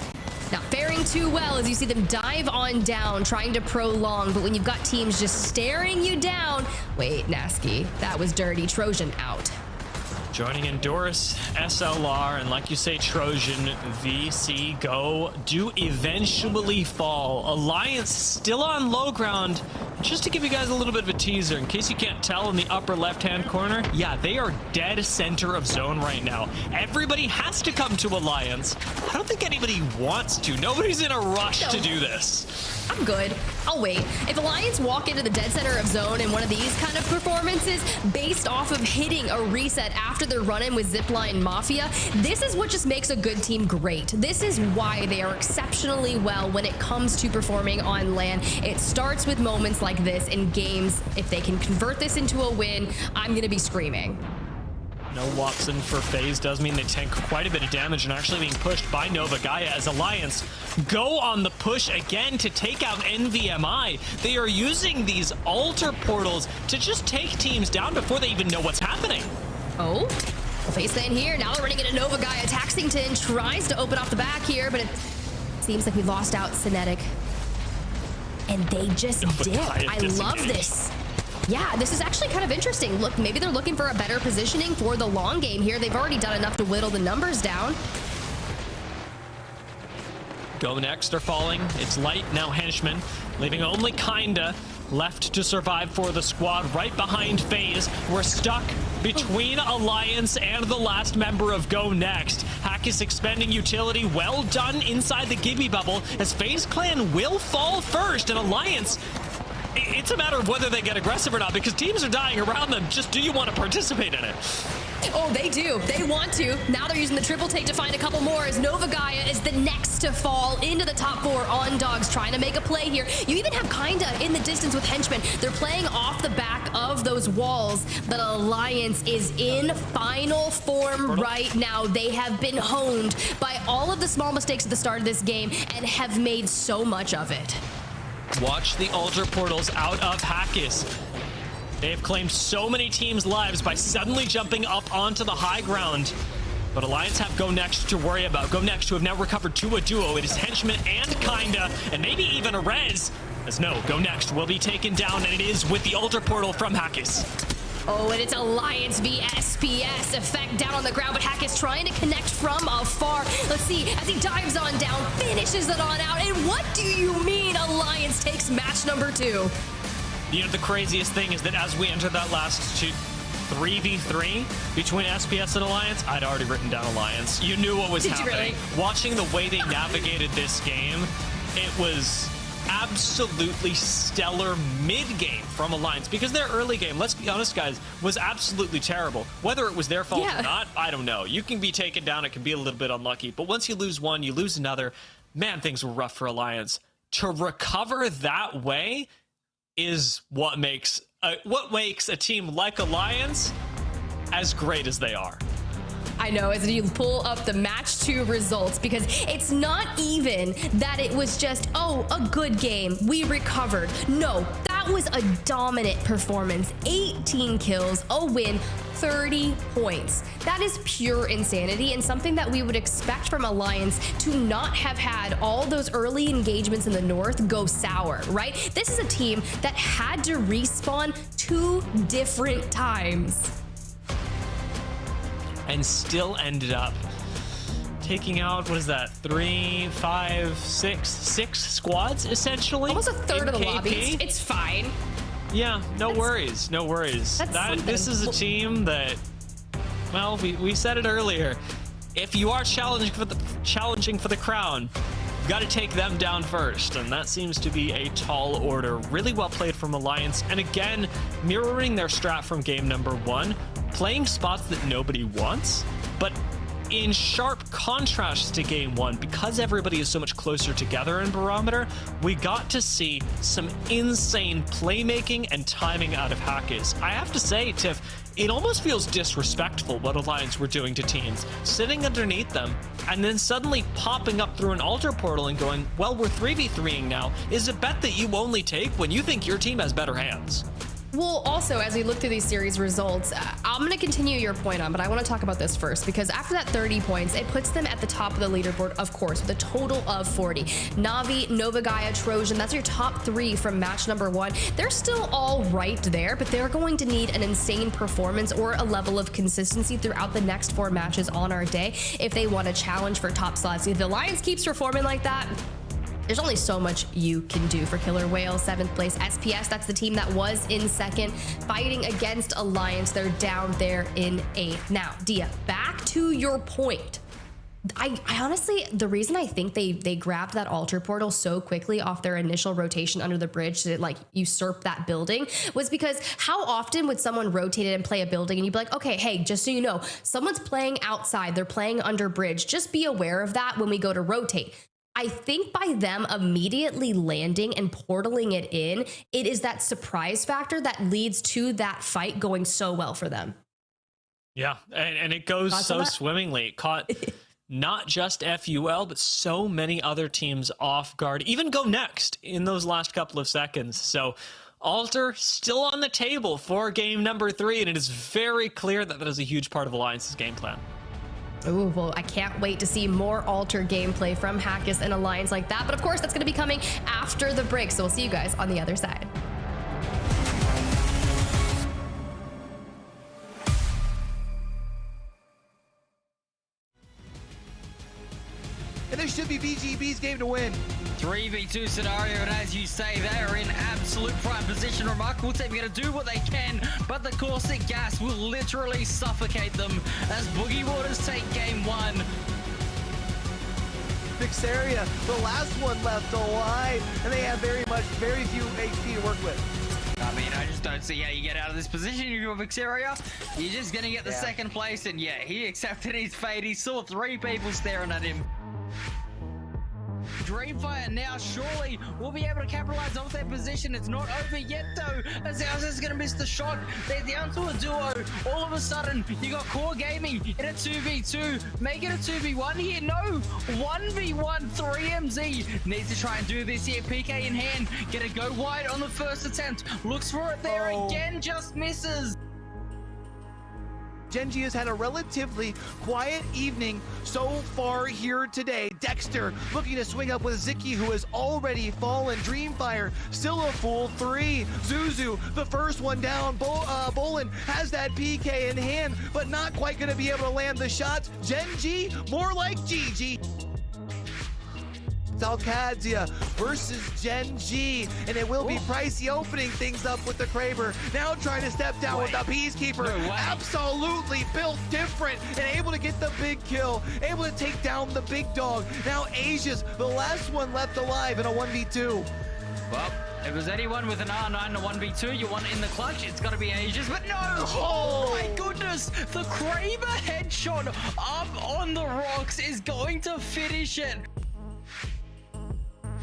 not faring too well as you see them dive on down, trying to prolong. But when you've got teams just staring you down... Wait, Nasky, that was dirty. Trojan out. Joining Endorse, SLR, and like you say, Trojan, VC Go do eventually fall. Alliance still on low ground. Just to give you guys a little bit of a teaser, in case you can't tell, in the upper left-hand corner, yeah, they are dead center of zone right now. Everybody has to come to Alliance. I don't think anybody wants to. Nobody's in a rush to do this. I'm good. I'll wait. If Alliance walk into the dead center of zone in one of these kind of performances based off of hitting a reset after their run-in with ZiPLina Mafia, this is what just makes a good team great. This is why they are exceptionally well when it comes to performing on LAN. It starts with moments like this in games. If they can convert this into a win, I'm going to be screaming. No Watson for FaZe does mean they tank quite a bit of damage and actually being pushed by Nova Gaia as Alliance go on the push again to take out NVMI. They are using these altar portals to just take teams down before they even know what's happening. Oh, FaZe Clan here. Now they're running into Nova Gaia. Taxington tries to open off the back here, but it seems like we lost out Synetic. And they just did. I love this. Yeah, this is actually kind of interesting. Look, maybe they're looking for a better positioning for the long game here. They've already done enough to whittle the numbers down. GoNext are falling. It's Light, now Henchman, leaving only Kinda left to survive for the squad right behind FaZe. We're stuck between Alliance and the last member of GoNext. Hackis expending utility. Well done inside the Gibby bubble as FaZe Clan will fall first, and Alliance it's a matter of whether they get aggressive or not, because teams are dying around them. Just do you want to participate in it? Oh, they do. They want to. Now they're using the triple take to find a couple more as Nova Gaia is the next to fall into the top 4 on Dogs, trying to make a play here. You even have Kinda in the distance with Henchmen. They're playing off the back of those walls, but Alliance is in final form right now. They have been honed by all of the small mistakes at the start of this game and have made so much of it. Watch the altar portals out of Hackis. They have claimed so many teams' lives by suddenly jumping up onto the high ground. But Alliance have GoNext to worry about. GoNext, who have now recovered to a duo. It is Henchmen and Kinda, and maybe even a Rez. As no, GoNext will be taken down, and it is with the altar portal from Hackis. Oh, and it's Alliance v SPS. Effect down on the ground, but Hackis trying to connect from afar. Let's see, as he dives on down, finishes it on out. And what do you mean Alliance takes match number 2? You know, the craziest thing is that as we enter that last 3v3 between SPS and Alliance, I'd already written down Alliance. You knew what was happening. Really? Watching the way they navigated this game, it was absolutely stellar mid-game from Alliance, because their early game, let's be honest guys, was absolutely terrible. Whether it was their fault or not, I don't know. You can be taken down, it can be a little bit unlucky, but once you lose one, you lose another. Man, things were rough for Alliance. To recover that way is what makes a team like Alliance as great as they are. I know, as you pull up the match 2 results, because it's not even that it was just, oh, a good game, we recovered. No, that was a dominant performance. 18 kills, a win, 30 points. That is pure insanity, and something that we would expect from Alliance to not have had all those early engagements in the north go sour, right? This is a team that had to respawn 2 different times. And still ended up taking out, what is that, 3, 5, 6 squads, essentially? Almost a third of the KP. lobby. It's fine. Yeah, no worries, no worries. This is a team that, well, we said it earlier. If you are challenging for the crown, you've got to take them down first, and that seems to be a tall order. Really well played from Alliance, and again, mirroring their strat from game number 1, playing spots that nobody wants, but in sharp contrast to game 1, because everybody is so much closer together in Barometer, we got to see some insane playmaking and timing out of Hackis. I have to say, Tiff, it almost feels disrespectful what Alliance were doing to teams, sitting underneath them, and then suddenly popping up through an altar portal and going, well, we're 3v3ing now, is a bet that you only take when you think your team has better hands. Well, also, as we look through these series results, I'm going to continue your point on, but I want to talk about this first, because after that 30 points, it puts them at the top of the leaderboard, of course, with a total of 40. Navi, Nova Gaia, Trojan, that's your top 3 from match number 1. They're still all right there, but they're going to need an insane performance or a level of consistency throughout the next 4 matches on our day if they want to challenge for top slots. If the Alliance keeps performing like that, there's only so much you can do for Killer Whale. 7th place SPS, that's the team that was in 2nd, fighting against Alliance. They're down there in 8th. Now, Dia, back to your point. I honestly, the reason I think they grabbed that altar portal so quickly off their initial rotation under the bridge to like usurp that building was because how often would someone rotate it and play a building and you'd be like, okay, hey, just so you know, someone's playing outside, they're playing under bridge. Just be aware of that when we go to rotate. I think by them immediately landing and portaling it in, it is that surprise factor that leads to that fight going so well for them. Yeah, and it goes so swimmingly. It caught not just FUL, but so many other teams off guard, even GoNext in those last couple of seconds. So Alter still on the table for game number 3, and it is very clear that that is a huge part of Alliance's game plan. Ooh, well, I can't wait to see more Alter gameplay from Hackis and Alliance like that. But of course, that's going to be coming after the break. So we'll see you guys on the other side. And this should be BGB's game to win. 3v2 scenario, and as you say, they are in absolute prime position. Remarkable team going to do what they can, but the caustic gas will literally suffocate them as Boogie Waters take game 1. Vixaria, the last one left alive, and they have very few HP to work with. I mean, I just don't see how you get out of this position. If you're Vixaria, you're just gonna get the second place, and yeah, he accepted his fate. He saw 3 people staring at him. Dreamfire now surely will be able to capitalize off their position. It's not over yet though, as ALGS is going to miss the shot. They're down to a duo. All of a sudden, you got Core Gaming in a 2v2. Make it a 2v1 here. No, 1v1. 3MZ needs to try and do this here. PK in hand. Gonna go wide on the first attempt. Looks for it there again, just misses. Gen G has had a relatively quiet evening so far here today. Dexter looking to swing up with Ziki, who has already fallen. Dreamfire still a full 3. Zuzu, the first one down. Bolin has that PK in hand, but not quite going to be able to land the shots. Gen G, more like GG. Alcadzia versus Gen G, and it will be Pricey opening things up with the Kraber. Now trying to step down with the Peacekeeper. Absolutely built different and able to get the big kill, able to take down the big dog. Now Asia's the last one left alive in a 1v2. Well, if there's anyone with an R9 and a 1v2 you want in the clutch, it's got to be Asia's, but no! Oh my goodness! The Kraber headshot up on the rocks is going to finish it.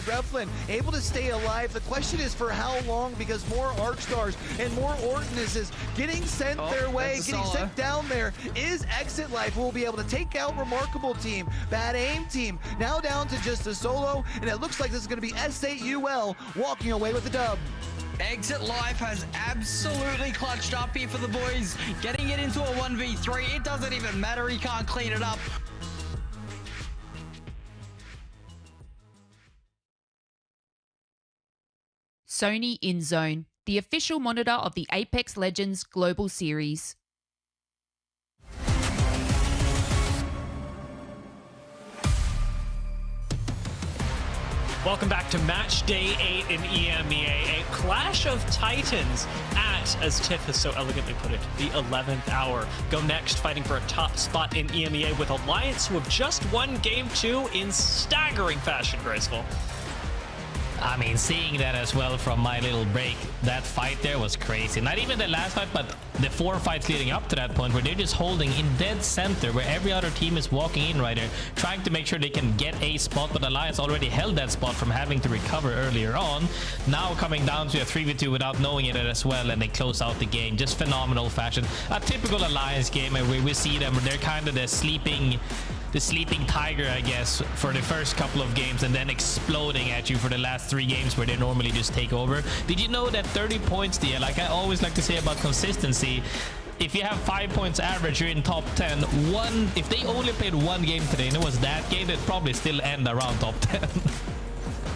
Revlin able to stay alive. The question is for how long, because more Arcstars and more Ordinances getting sent their way, getting sent down there. Is Exit Life who will be able to take out Remarkable Team. Bad Aim Team now down to just a solo, and it looks like this is going to be S8UL walking away with the dub. Exit Life has absolutely clutched up here for the boys. Getting it into a 1v3, it doesn't even matter, he can't clean it up. Sony InZone, the official monitor of the Apex Legends Global Series. Welcome back to match day 8 in EMEA, a clash of titans at, as Tiff has so elegantly put it, the 11th hour. GoNext fighting for a top spot in EMEA with Alliance, who have just won Game 2 in staggering fashion, Graceful. I mean, seeing that as well from my little break, that fight there was crazy. Not even the last fight, but the 4 fights leading up to that point where they're just holding in dead center where every other team is walking in right there, trying to make sure they can get a spot, but Alliance already held that spot from having to recover earlier on. Now coming down to a 3v2 without knowing it as well, and they close out the game. Just phenomenal fashion. A typical Alliance game where we see them, they're kind of the sleeping tiger, I guess, for the first couple of games and then exploding at you for the last 3 games where they normally just take over. Did you know that 30 points there, like I always like to say about consistency, if you have 5 points average, you're in top 10. If they only played 1 game today and it was that game, it'd probably still end around top 10.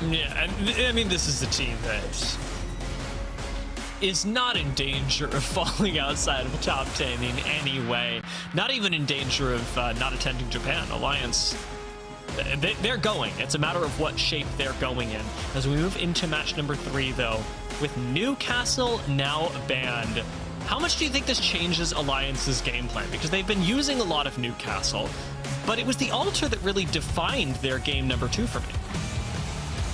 Yeah, and I mean, this is a team that is not in danger of falling outside of the top 10 in any way. Not even in danger of not attending Japan. Alliance, they're going. It's a matter of what shape they're going in. As we move into match number 3, though, with Newcastle now banned, how much do you think this changes Alliance's game plan? Because they've been using a lot of Newcastle, but it was the altar that really defined their game number 2 for me.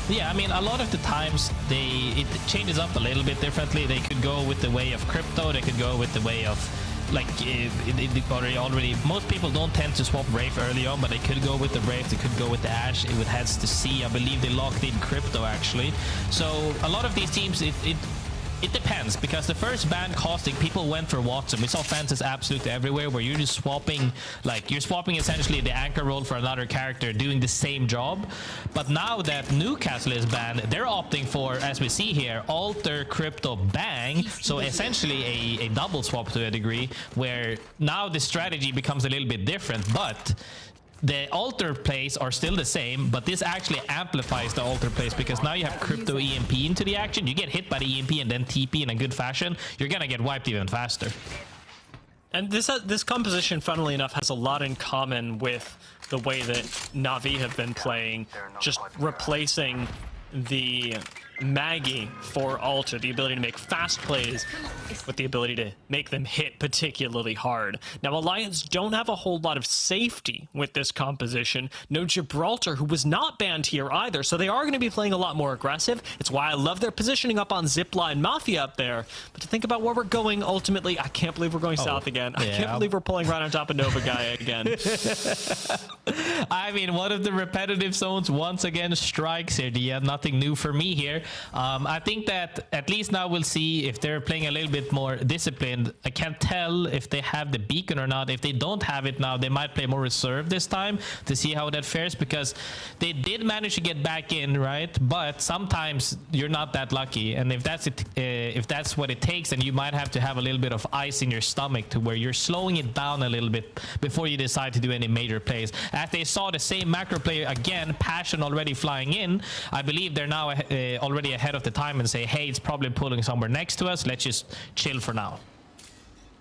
Yeah, I mean, a lot of the times it changes up a little bit differently. They could go with the way of crypto. They could go with the way of, like, already most people don't tend to swap Wraith early on, but they could go with the Wraith. They could go with the Ash. It would heads to C. I believe they locked in crypto actually. So a lot of these teams, it depends, because the first ban costing, people went for Watson. We saw fences absolutely everywhere where you're just swapping, like you're swapping essentially the anchor role for another character doing the same job. But now that Newcastle is banned, they're opting for, as we see here, alter, crypto, bang. So essentially a double swap to a degree, where now the strategy becomes a little bit different, but the altar plays are still the same, but this actually amplifies the altar plays, because now you have crypto EMP into the action. You get hit by the EMP and then TP in a good fashion, you're gonna get wiped even faster. And this composition, funnily enough, has a lot in common with the way that Na'Vi have been playing, just replacing the Maggie for Alta, the ability to make fast plays with the ability to make them hit particularly hard. Now, Alliance don't have a whole lot of safety with this composition. No Gibraltar, who was not banned here either, so they are going to be playing a lot more aggressive. It's why I love their positioning up on ZiPLina Mafia up there. But to think about where we're going ultimately, I can't believe we're going south again. I can't believe we're pulling right on top of Nova Gaia again. I mean, one of the repetitive zones once again strikes here. Yeah, nothing new for me here. I think that at least now we'll see if they're playing a little bit more disciplined. I can't tell if they have the beacon or not. If they don't have it now, they might play more reserved this time to see how that fares, because they did manage to get back in, right? But sometimes you're not that lucky, and if that's it, if that's what it takes, then you might have to have a little bit of ice in your stomach to where you're slowing it down a little bit before you decide to do any major plays. As they saw the same macro player again, Passion already flying in, I believe they're now already ahead of the time and say, hey, it's probably pulling somewhere next to us, let's just chill for now.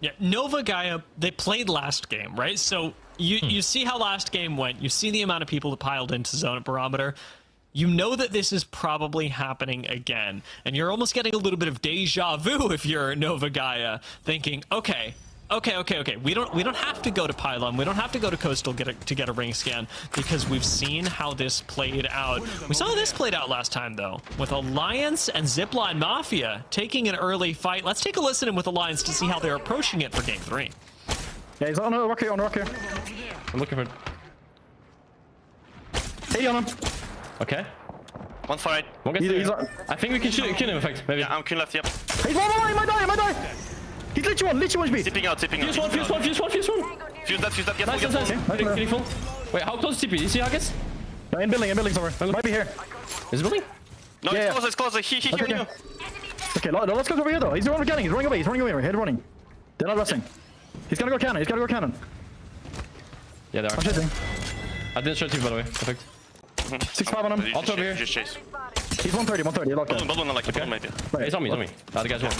Yeah, Nova Gaia, they played last game, right? So you see how last game went. You see the amount of people that piled into zone at Barometer. You know that this is probably happening again, and you're almost getting a little bit of deja vu if you're Nova Gaia, thinking, okay. We don't have to go to Pylon. We don't have to go to Coastal to get a ring scan, because we've seen how this played out. We saw this played out last time though, with Alliance and ZiPLina Mafia taking an early fight. Let's take a listen in with Alliance to see how they're approaching it for game 3. Yeah, he's on a rock here, on a rock here. I'm looking for it. 80 on him. Okay. One far right. I think we can kill him, in fact. Maybe. Yeah, I'm killing left, yep. He's one, he might die. He's literally one HP. Tipping out. Fuse one. Fuse that, get Nice. Getting full. Wait, how close is TP? You see Haggis? Yeah, in building somewhere. Might be here. Is it building? No, Yeah, it's closer. Here. Okay, let's go over here though. He's running again. He's running away. He's running. They're not rushing. He's gonna go cannon. Yeah, they are. I'm chasing. I didn't show TP, by the way. Perfect. 6-5 on him. I'll over here. Just chase. He's 130. He locked in. Balloon, I like it. Maybe. Right. He's on me. The guy's one.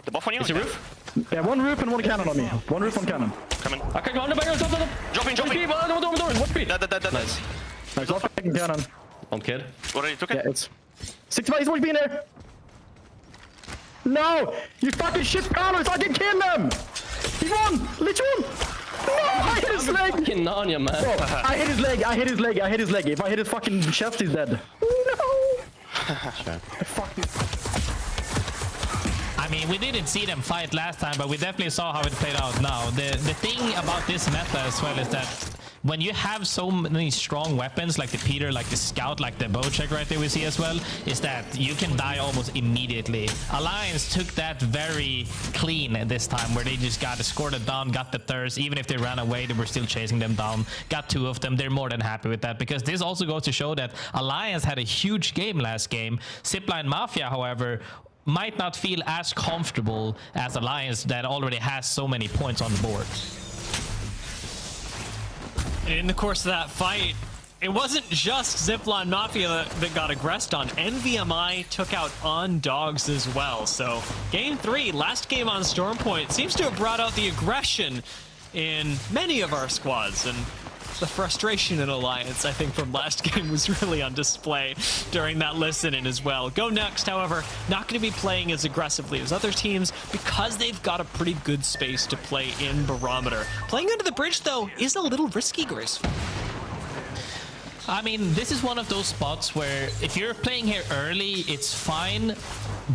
The buff on you? Is it roof? Yeah, one roof and one cannon on me. One roof, one cannon. Coming. I can go on the back. Stop. Dropping. What speed? Dead. Nice. Nice, lock taking cannon. On kid. Already took it? Yeah, it's 6-5. He's always been there. No! You fucking shit callers! I can kill him! He won! Literally won! No! I hit his leg! Fucking Narnia, man. Bro, I hit his leg. If I hit his fucking chest, he's dead. No! Fuck this. I mean, we didn't see them fight last time, but we definitely saw how it played out now. The thing about this meta as well is that when you have so many strong weapons like the Peter, like the Scout, like the Bocek right there we see as well, is that you can die almost immediately. Alliance took that very clean this time, where they just got escorted down, got the thirst. Even if they ran away, they were still chasing them down. Got 2 of them. They're more than happy with that, because this also goes to show that Alliance had a huge game last game. ZiPLina Mafia, however, might not feel as comfortable as Alliance, that already has so many points on the board. In the course of that fight, it wasn't just ZiPLina Mafia that got aggressed on. NVMI took out on Dogs as well. So game 3, last game on Stormpoint, seems to have brought out the aggression in many of our squads, and the frustration in Alliance, I think, from last game was really on display during that listen-in as well. GoNext, however, not going to be playing as aggressively as other teams because they've got a pretty good space to play in Barometer. Playing under the bridge, though, is a little risky, Graceful. I mean, this is one of those spots where if you're playing here early, it's fine.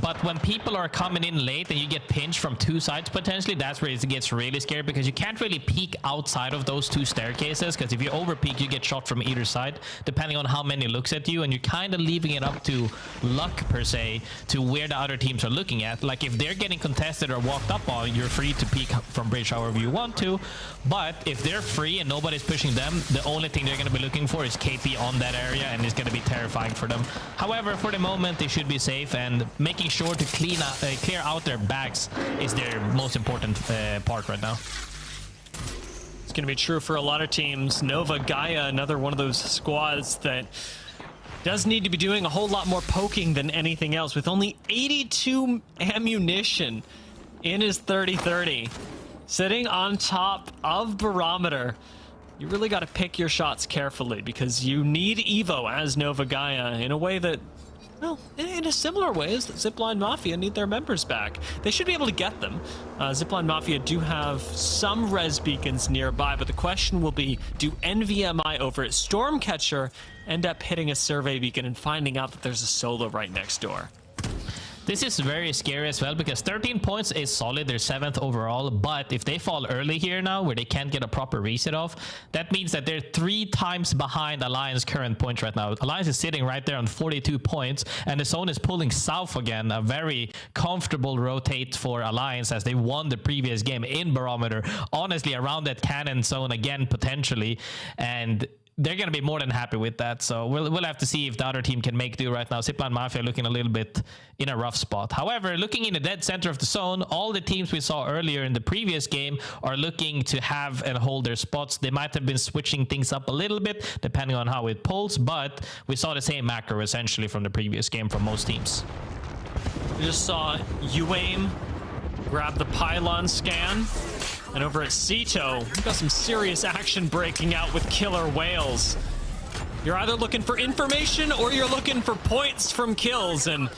But when people are coming in late and you get pinched from 2 sides potentially, that's where it gets really scary, because you can't really peek outside of those 2 staircases, because if you over peek, you get shot from either side, depending on how many looks at you, and you're kind of leaving it up to luck, per se, to where the other teams are looking at. Like, if they're getting contested or walked up on, you're free to peek from bridge however you want to. But if they're free and nobody's pushing them, the only thing they're going to be looking for is KP on that area, and it's going to be terrifying for them. However, for the moment, they should be safe, and making sure to clear out their bags is their most important part right now. It's going to be true for a lot of teams. Nova Gaia, another one of those squads that does need to be doing a whole lot more poking than anything else, with only 82 ammunition in his 30-30, sitting on top of Barometer. you really got to pick your shots carefully because you need Evo as Nova Gaia in a way that, well, in a similar way as that ZiPLina Mafia need their members back. They should be able to get them. ZiPLina Mafia do have some res beacons nearby, but the question will be, do NVMI over at Stormcatcher end up hitting a survey beacon and finding out that there's a solo right next door? This is very scary as well because 13 points is solid. They're 7th overall. But if they fall early here now where they can't get a proper reset off, that means that they're 3 times behind Alliance current points right now. Alliance is sitting right there on 42 points and the zone is pulling south again. A very comfortable rotate for Alliance as they won the previous game in Barometer. Honestly, around that cannon zone again potentially. And they're going to be more than happy with that. So we'll have to see if the other team can make do right now. ZiPLina Mafia looking a little bit in a rough spot. However, looking in the dead center of the zone, all the teams we saw earlier in the previous game are looking to have and hold their spots. They might have been switching things up a little bit depending on how it pulls, but we saw the same macro essentially from the previous game from most teams. We just saw UAIM grab the pylon scan. And over at Cito, we've got some serious action breaking out with Killer Whales. You're either looking for information or you're looking for points from kills, and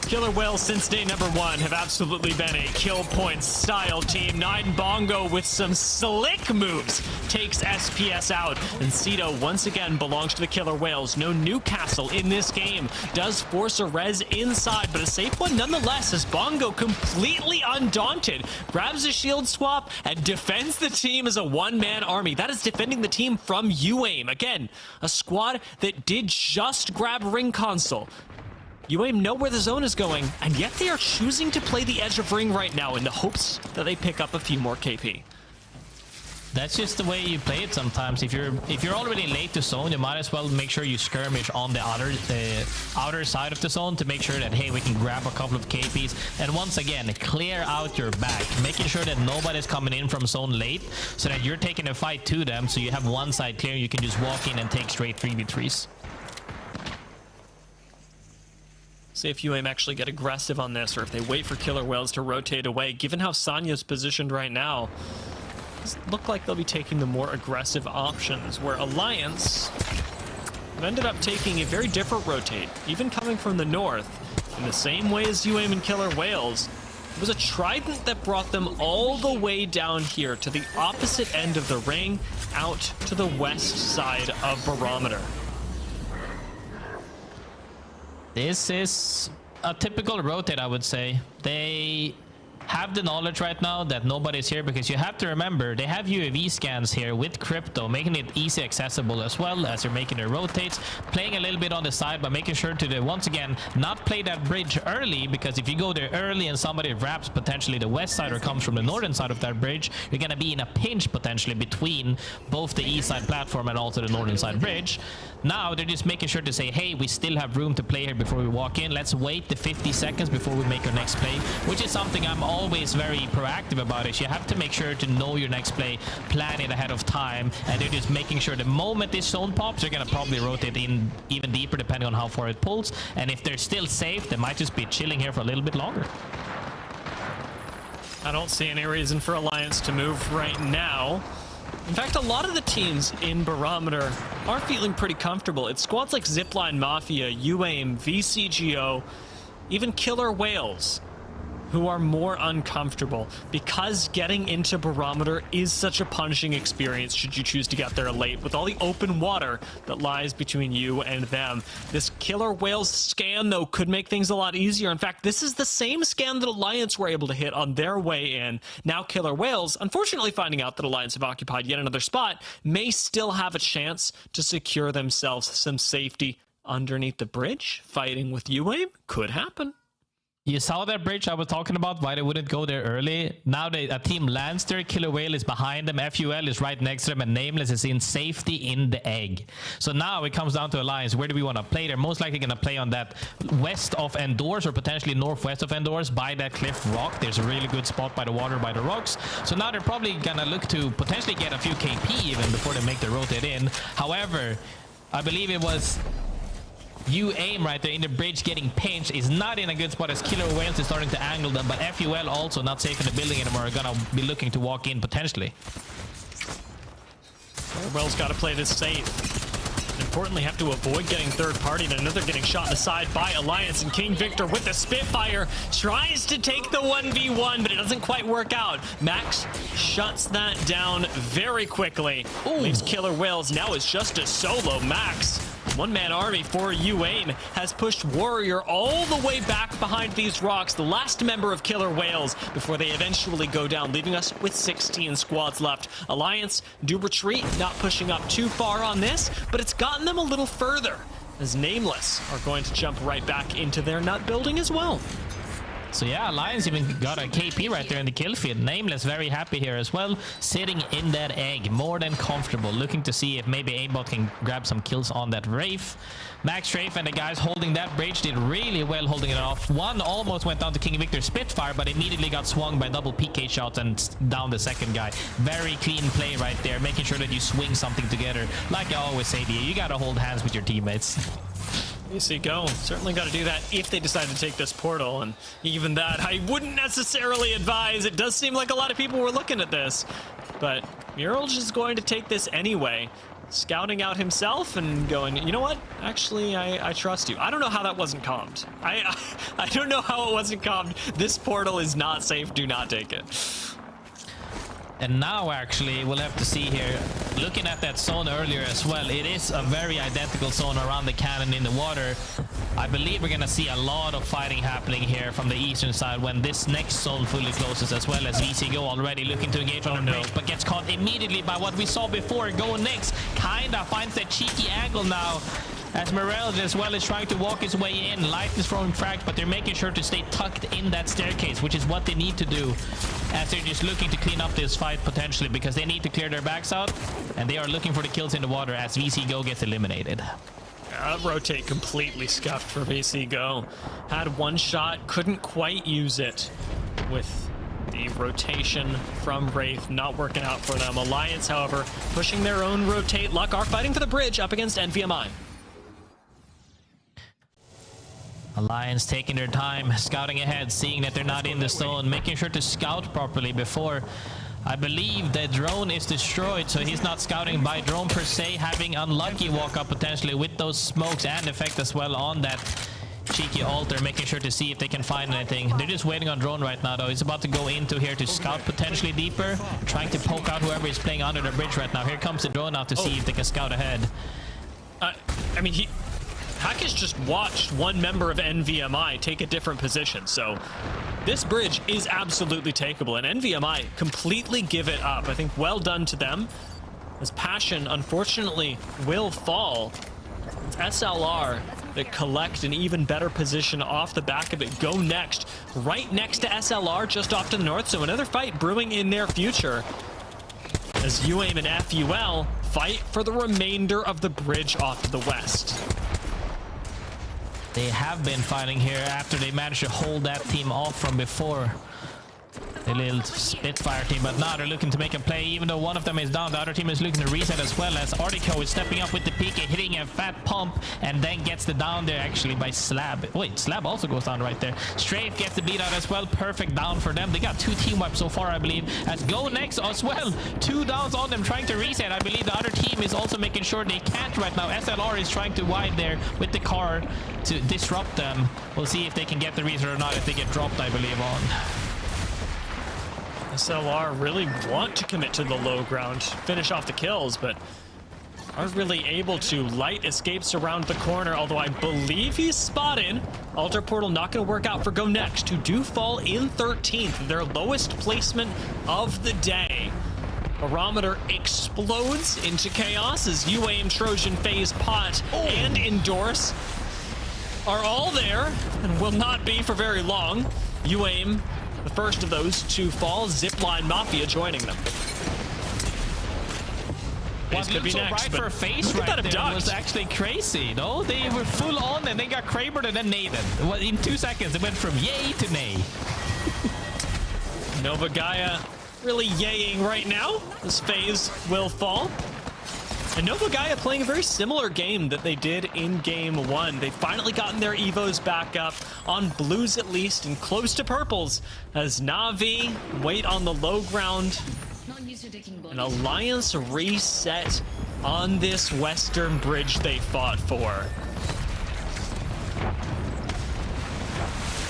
Killer Whales since day number 1 have absolutely been a kill points style team. 9 Bongo with some slick moves takes SPS out, and Cito once again belongs to the Killer Whales. No Newcastle in this game, does force a res inside, but a safe one nonetheless as Bongo completely undaunted grabs a shield swap and defends the team as a one-man army. That is defending the team from UAIM. Again, a squad that did just grab ring console. UAIM know where the zone is going, and yet they are choosing to play the edge of ring right now in the hopes that they pick up a few more KP. That's just the way you play it sometimes. If you're already late to zone, you might as well make sure you skirmish on the outer side of the zone to make sure that, hey, we can grab a couple of KPs. And once again, clear out your back, making sure that nobody's coming in from zone late so that you're taking a fight to them, so you have one side clear, you can just walk in and take straight 3v3s. See if UAIM actually get aggressive on this, or if they wait for Killer Whales to rotate away. Given how Sanya's positioned right now, it look like they'll be taking the more aggressive options, where Alliance have ended up taking a very different rotate, even coming from the north, in the same way as UAIM and Killer Whales. It was a trident that brought them all the way down here to the opposite end of the ring, out to the west side of Barometer. This is a typical rotate, I would say. They have the knowledge right now that nobody's here, because you have to remember they have UAV scans here with crypto, making it easy accessible as well as they're making their rotates, playing a little bit on the side, but making sure to once again not play that bridge early, because if you go there early and somebody wraps potentially the west side or comes from the northern side of that bridge, you're gonna be in a pinch potentially between both the east side platform and also the northern side bridge. Now they're just making sure to say, hey, we still have room to play here before we walk in. Let's wait the 50 seconds before we make our next play, which is something I'm always very proactive about. Is you have to make sure to know your next play, plan it ahead of time, and they're just making sure the moment this zone pops, they're gonna probably rotate in even deeper depending on how far it pulls. And if they're still safe, they might just be chilling here for a little bit longer. I don't see any reason for Alliance to move right now. In fact, a lot of the teams in Barometer are feeling pretty comfortable. It's squads like ZiPLina Mafia, UAIM, VCGO, even Killer Whales, who are more uncomfortable, because getting into Barometer is such a punishing experience should you choose to get there late, with all the open water that lies between you and them. This Killer Whales scan, though, could make things a lot easier. In fact, this is the same scan that Alliance were able to hit on their way in. Now Killer Whales, unfortunately finding out that Alliance have occupied yet another spot, may still have a chance to secure themselves some safety underneath the bridge. Fighting with UAIM could happen. You saw that bridge I was talking about, why they wouldn't go there early. Now a team lands there, Killer Whale is behind them, FUL is right next to them, and Nameless is in safety in the egg. So now it comes down to Alliance. Where do we want to play? They're most likely going to play on that west of Endorse, or potentially northwest of Endorse, by that cliff rock. There's a really good spot by the water, by the rocks. So now they're probably going to look to potentially get a few KP even before they make the rotate in. However, I believe it was UAIM right there in the bridge getting pinched, is not in a good spot as Killer Whales is starting to angle them, but FUL also not safe in the building anymore, are gonna be looking to walk in potentially. Well's got to play this safe. Importantly, have to avoid getting third party, and another getting shot in the side by Alliance, and King Victor with the Spitfire tries to take the 1v1, but it doesn't quite work out. Max shuts that down very quickly. Leaves Killer Whales. Now it's just a solo Max. One-man army for UAIM has pushed Warrior all the way back behind these rocks, the last member of Killer Whales, before they eventually go down, leaving us with 16 squads left. Alliance do retreat, not pushing up too far on this, but it's gotten them a little further, as Nameless are going to jump right back into their nut building as well. So yeah, Alliance even got a KP right there in the kill feed. Nameless very happy here as well, sitting in that egg, more than comfortable, looking to see if maybe aimbot can grab some kills on that Wraith. Max Wraith and the guys holding that bridge did really well holding it off. One almost went down to King Victor's Spitfire, but immediately got swung by double PK shots and down the second guy. Very clean play right there, making sure that you swing something together. Like I always say to you, you gotta hold hands with your teammates. BC Go certainly got to do that if they decide to take this portal, and even that I wouldn't necessarily advise. It does seem like a lot of people were looking at this, but Muralj is going to take this anyway, scouting out himself and going, you know what, actually I trust you. I don't know how that wasn't calmed. I don't know how it wasn't calmed. This portal is not safe, do not take it. And now actually we'll have to see here, looking at that zone earlier as well, it is a very identical zone around the cannon in the water. I believe we're gonna see a lot of fighting happening here from the eastern side when this next zone fully closes, as well as VC Go already looking to engage on the bridge, but gets caught immediately by what we saw before. GoNext kinda finds that cheeky angle now, as Morel as well is trying to walk his way in. Light is throwing frags, but they're making sure to stay tucked in that staircase, which is what they need to do, as they're just looking to clean up this fight potentially, because they need to clear their backs out, and they are looking for the kills in the water as VC Go gets eliminated. Rotate completely scuffed for VC Go. Had one shot, couldn't quite use it with the rotation from Wraith not working out for them. Alliance, however, pushing their own rotate luck, are fighting for the bridge up against NVMI. Alliance taking their time, scouting ahead, seeing that they're not in the zone, making sure to scout properly before, I believe, the drone is destroyed, so he's not scouting by drone per se, having unlucky walk up potentially with those smokes and effect as well on that cheeky altar, making sure to see if they can find anything. They're just waiting on drone right now though. He's about to go into here to scout potentially deeper, trying to poke out whoever is playing under the bridge right now. Here comes the drone out to see if they can scout ahead. I mean, Hakish just watched one member of NVMI take a different position, so this bridge is absolutely takeable, and NVMI completely give it up. I think well done to them, as Passion unfortunately will fall. It's SLR that collect an even better position off the back of it. GoNext right next to SLR just off to the north, so another fight brewing in their future, as UAIM and FUL fight for the remainder of the bridge off to the west. They have been fighting here after they managed to hold that team off from before. The little Spitfire team, but now they're looking to make a play. Even though one of them is down, the other team is looking to reset as well, as Artico is stepping up with the PK, hitting a fat pump, and then gets the down there actually by Slab. Wait, Slab also goes down right there. Strafe gets the beat out as well. Perfect down for them. They got 2 team wipes so far, I believe, as GoNext as well. 2 downs on them, trying to reset. I believe the other team is also making sure they can't right now. SLR is trying to wide there with the car to disrupt them. We'll see if they can get the reset or not, if they get dropped, I believe, on. SLR really want to commit to the low ground, finish off the kills, but aren't really able to. Light escapes around the corner, although I believe he's spotted. Altar Portal not going to work out for GoNext, who do fall in 13th, their lowest placement of the day. Barometer explodes into chaos as UAIM, Trojan, FaZe, Pot, and Endorse are all there and will not be for very long. UAIM, the first of those to fall. ZiPLina, Mafia joining them. FaZe could be next, right for FaZe right there was actually crazy. No, they were full on and they got Kraber and then naded. In 2 seconds, it went from yay to nay. Nova Gaia really yaying right now as FaZe will fall. And Nova Gaia playing a very similar game that they did in game 1. They've finally gotten their Evos back up, on blues at least, and close to purples, as Na'Vi wait on the low ground An alliance reset on this western bridge they fought for.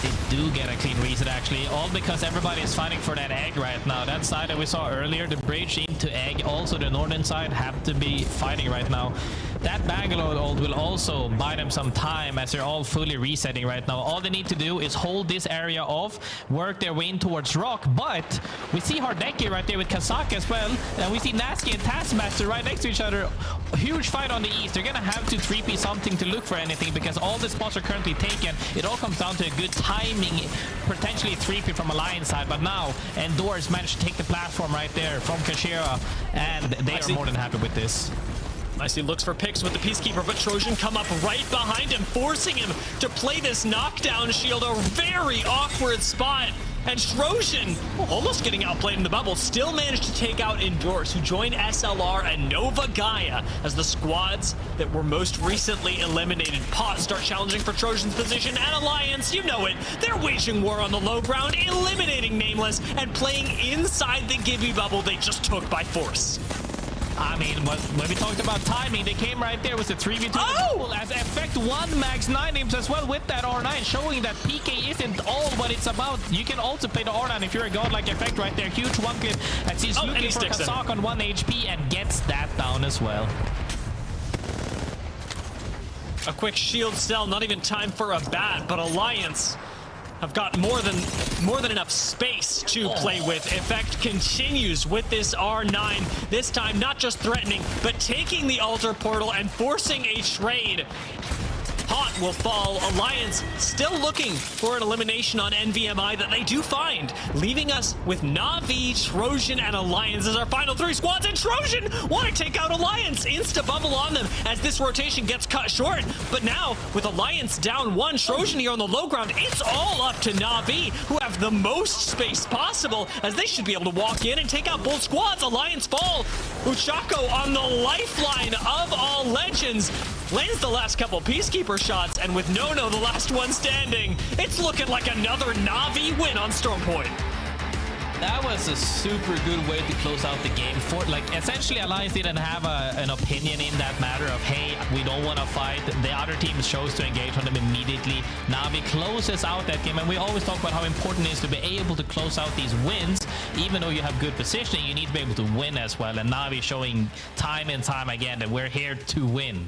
They do get a clean reset, actually, all because everybody is fighting for that egg right now. That side that we saw earlier, the bridge into egg, also the northern side, have to be fighting right now. That Bangalore ult will also buy them some time as they're all fully resetting right now. All they need to do is hold this area off, work their way in towards Rock, but we see Hardeki right there with Kazak as well, and we see Nasky and Taskmaster right next to each other. Huge fight on the east. They're gonna have to 3P something to look for anything because all the spots are currently taken. It all comes down to a good timing, potentially 3P from Alliance side, but now Endorse managed to take the platform right there from Kashira, and they are more than happy with this. Nicely looks for picks with the Peacekeeper, but Trojan come up right behind him, forcing him to play this knockdown shield, a very awkward spot. And Trojan, almost getting outplayed in the bubble, still managed to take out Endorse, who joined SLR and Nova Gaia as the squads that were most recently eliminated. Pot start challenging for Trojan's position, and Alliance, you know it, they're waging war on the low ground, eliminating Nameless and playing inside the Gibby bubble they just took by force. I mean, when we talked about timing, they came right there with the 3v2 as Effect 1 max 9 names as well with that R9, showing that PK isn't all what it's about. You can also play the R9 if you're a god like Effect right there. Huge one clip as he's looking for Kazak on 1 HP and gets that down as well. A quick shield cell, not even time for a bat, but Alliance have got more than enough space to play with. Effect continues with this R9, this time not just threatening, but taking the altar portal and forcing a trade. Hot will fall. Alliance still looking for an elimination on NVMI that they do find, leaving us with Na'Vi, Trojan, and Alliance as our final 3 squads. And Trojan want to take out Alliance. Insta bubble on them as this rotation gets cut short. But now, with Alliance down 1, Trojan here on the low ground, it's all up to Na'Vi, who have the most space possible, as they should be able to walk in and take out both squads. Alliance fall. Uchako on the lifeline of all legends lands the last couple Peacekeeper shots, and with Nono the last one standing, it's looking like another Na'Vi win on Storm Point. That was a super good way to close out the game. For like, essentially, Alliance didn't have an opinion in that matter of, hey, we don't want to fight. The other team chose to engage on them immediately. Na'Vi closes out that game, and we always talk about how important it is to be able to close out these wins. Even though you have good positioning, you need to be able to win as well, and Na'Vi showing time and time again that we're here to win.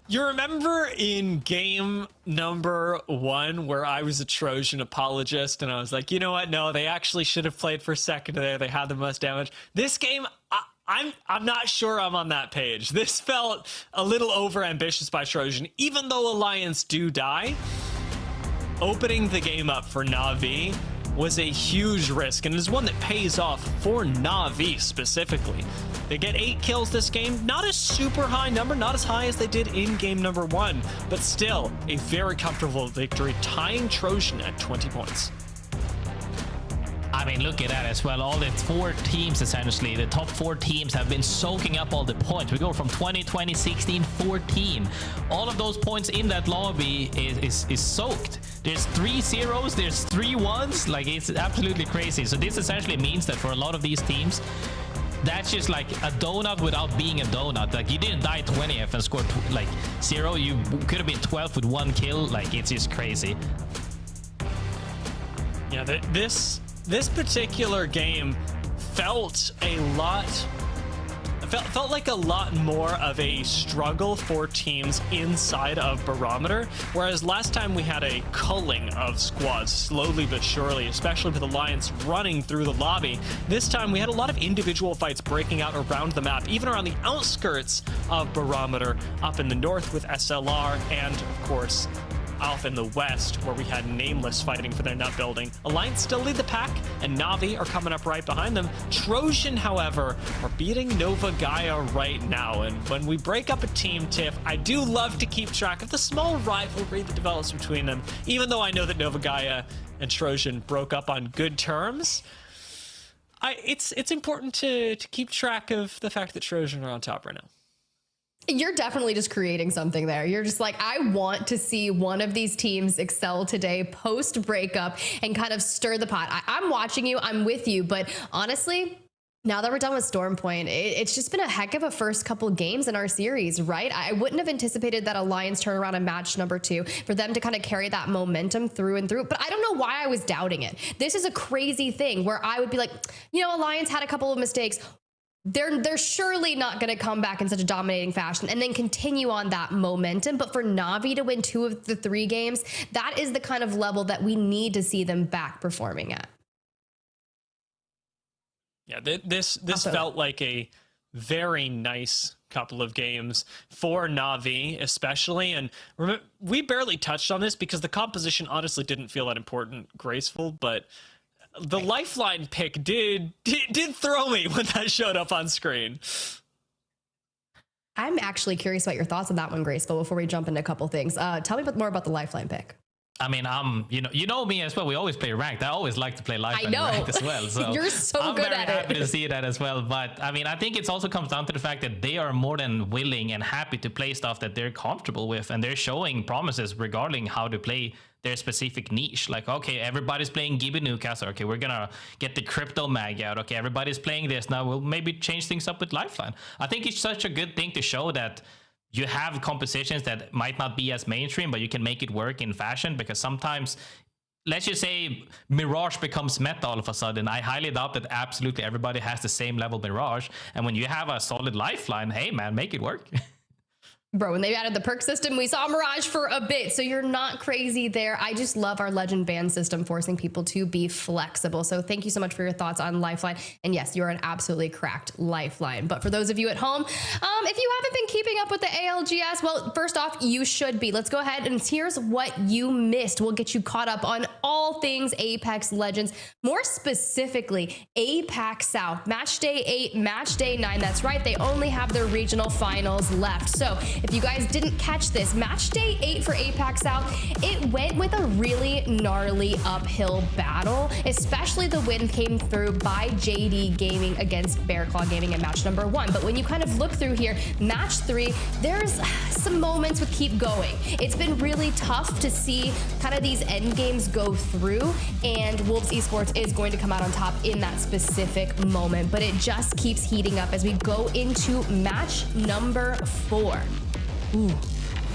You remember in game number 1 where I was a Trojan apologist and I was like, you know what? No, they actually should have played for second there. They had the most damage. This game, I'm not sure I'm on that page. This felt a little over ambitious by Trojan, even though Alliance do die. Opening the game up for Na'Vi was a huge risk, and it is one that pays off for Na'Vi specifically. They get 8 kills this game, not a super high number, not as high as they did in game number 1, but still a very comfortable victory, tying Trojan at 20 points. I mean, look at that as well. All the 4 teams, essentially, the top 4 teams have been soaking up all the points. We go from 20, 20, 16, 14. All of those points in that lobby is soaked. There's 3 zeros, there's 3 ones. Like, it's absolutely crazy. So this essentially means that for a lot of these teams, that's just like a donut without being a donut. Like, you didn't die 20th and scored like 0. You could have been 12th with 1 kill. Like, it's just crazy. Yeah, this particular game felt like a lot more of a struggle for teams inside of Barometer, whereas last time we had a culling of squads slowly but surely, especially with Alliance running through the lobby. This time we had a lot of individual fights breaking out around the map, even around the outskirts of Barometer, up in the north with SLR, and of course off in the west where we had Nameless fighting for their nut building. Alliance still lead the pack, and Na'Vi are coming up right behind them. Trojan, however, are beating Nova Gaia right now, and when we break up a team, Tiff, I do love to keep track of the small rivalry that develops between them, even though I know that Nova Gaia and Trojan broke up on good terms. It's important to keep track of the fact that Trojan are on top right now. You're definitely just creating something there. You're just like, I want to see one of these teams excel today post breakup and kind of stir the pot. I'm watching you, I'm with you, but honestly, now that we're done with Stormpoint, it's just been a heck of a first couple games in our series, right? I wouldn't have anticipated that Alliance turn around in match number 2 for them to kind of carry that momentum through and through. But I don't know why I was doubting it. This is a crazy thing where I would be like, you know, Alliance had a couple of mistakes. They're surely not going to come back in such a dominating fashion and then continue on that momentum. But for Navi to win 2 of the 3 games, that is the kind of level that we need to see them back performing at. Yeah, this felt like a very nice couple of games for Navi, especially. And remember, we barely touched on this because the composition honestly didn't feel that important, graceful, but the Lifeline pick did throw me when that showed up on screen. I'm actually curious about your thoughts on that one, Graceful, before we jump into a couple things. Tell me more about the Lifeline pick. I mean, you know me as well. We always play ranked. I always like to play Lifeline ranked as well. So you're so I'm good very at happy it. to see that as well. But I mean, I think it also comes down to the fact that they are more than willing and happy to play stuff that they're comfortable with, and they're showing promises regarding how to play their specific niche. Like, okay, everybody's playing Gibby Newcastle. Okay, we're gonna get the crypto mag out. Okay, everybody's playing this. Now we'll maybe change things up with Lifeline. I think it's such a good thing to show that you have compositions that might not be as mainstream, but you can make it work in fashion, because sometimes, let's just say Mirage becomes meta all of a sudden. I highly doubt that absolutely everybody has the same level Mirage. And when you have a solid Lifeline, hey man, make it work. Bro, when they added the perk system, we saw Mirage for a bit, so you're not crazy there. I just love our legend ban system forcing people to be flexible. So thank you so much for your thoughts on Lifeline. And yes, you're an absolutely cracked Lifeline. But for those of you at home, if you haven't been keeping up with the ALGS, well, first off, you should be. Let's go ahead and here's what you missed. We'll get you caught up on all things Apex Legends, more specifically APAC South, Match Day 8, Match Day 9. That's right, they only have their regional finals left. So if you guys didn't catch this, Match Day 8 for APAC South, it went with a really gnarly uphill battle, especially the win came through by JD Gaming against Bear Claw Gaming in match number 1. But when you kind of look through here, match 3, there's some moments with keep going. It's been really tough to see kind of these end games go through, and Wolves Esports is going to come out on top in that specific moment. But it just keeps heating up as we go into match number 4. Ooh,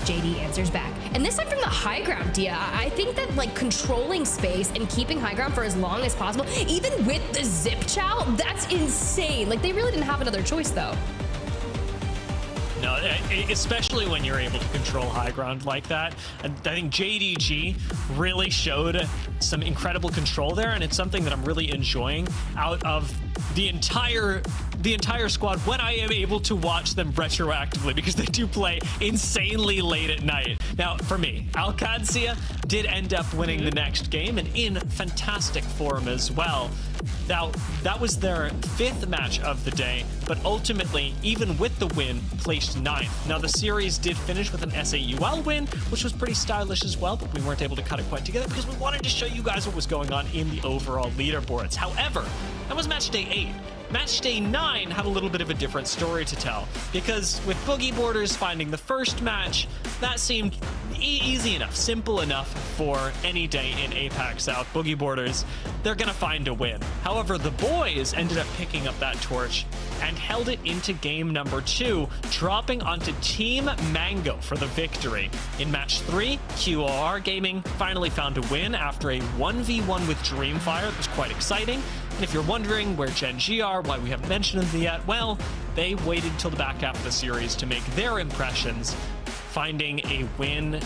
JD answers back. And this time from the high ground, Dia. I think that like controlling space and keeping high ground for as long as possible, even with the zip chow, that's insane. Like they really didn't have another choice though. No, especially when you're able to control high ground like that. And I think JDG really showed some incredible control there, and it's something that I'm really enjoying out of the entire squad when I am able to watch them retroactively, because they do play insanely late at night. Now, for me, ALGS did end up winning the next game and in fantastic form as well. Now, that was their 5th match of the day, but ultimately, even with the win, placed 9th. Now, the series did finish with an SAUL win, which was pretty stylish as well, but we weren't able to cut it quite together because we wanted to show you guys what was going on in the overall leaderboards. However, that was match day 8. Match day 9 had a little bit of a different story to tell, because with Boogie Borders finding the first match, that seemed easy enough, simple enough for any day in APAC South. Boogie Borders, they're gonna find a win. However, the boys ended up picking up that torch and held it into game number 2, dropping onto Team Mango for the victory. In match 3, QOR Gaming finally found a win after a 1v1 with Dreamfire. That was quite exciting. And if you're wondering where Gen G are, why we haven't mentioned them yet, well, they waited till the back half of the series to make their impressions, finding a win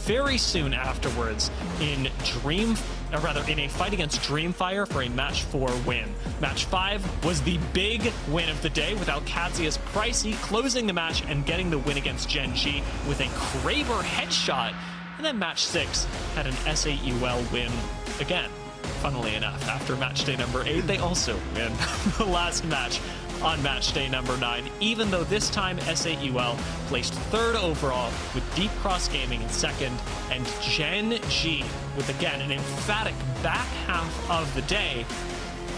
very soon afterwards in a fight against Dreamfire for a match 4 win. Match 5 was the big win of the day, with ALGS Pricey closing the match and getting the win against Gen G with a Kraber headshot. And then match 6 had an SAUL win again. Funnily enough, after match day number 8, they also win the last match on match day number 9, even though this time SAUL placed 3rd overall, with Deep Cross Gaming in 2nd, and Gen G with, again, an emphatic back half of the day,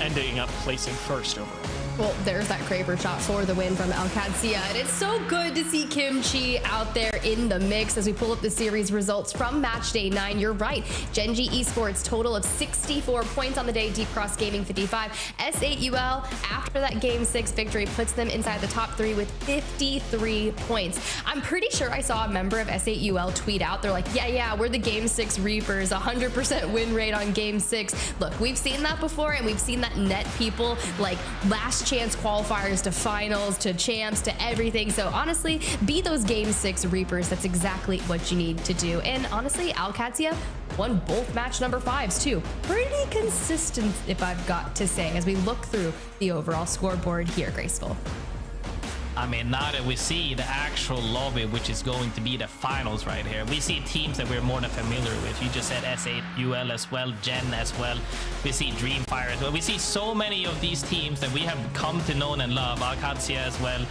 ending up placing first overall. Well, there's that Kraber shot for the win from ALGS. And it's so good to see Kimchi out there in the mix as we pull up the series results from match day 9. You're right. Genji Esports total of 64 points on the day. Deep Cross Gaming 55. S8UL, after that game 6 victory, puts them inside the top 3 with 53 points. I'm pretty sure I saw a member of S8UL tweet out. They're like, yeah, we're the game 6 Reapers, 100% win rate on game 6. Look, we've seen that before, and we've seen that net people like last chance qualifiers to finals to champs to everything. So honestly, be those game 6 Reapers. That's exactly what you need to do. And honestly, ALGS won both match number 5s too. Pretty consistent, if I've got to say, as we look through the overall scoreboard here, Graceful. I mean, now that we see the actual lobby, which is going to be the finals right here, we see teams that we're more than familiar with. You just said S8UL as well, Gen as well. We see Dreamfire as well. We see so many of these teams that we have come to know and love. ALGS as well.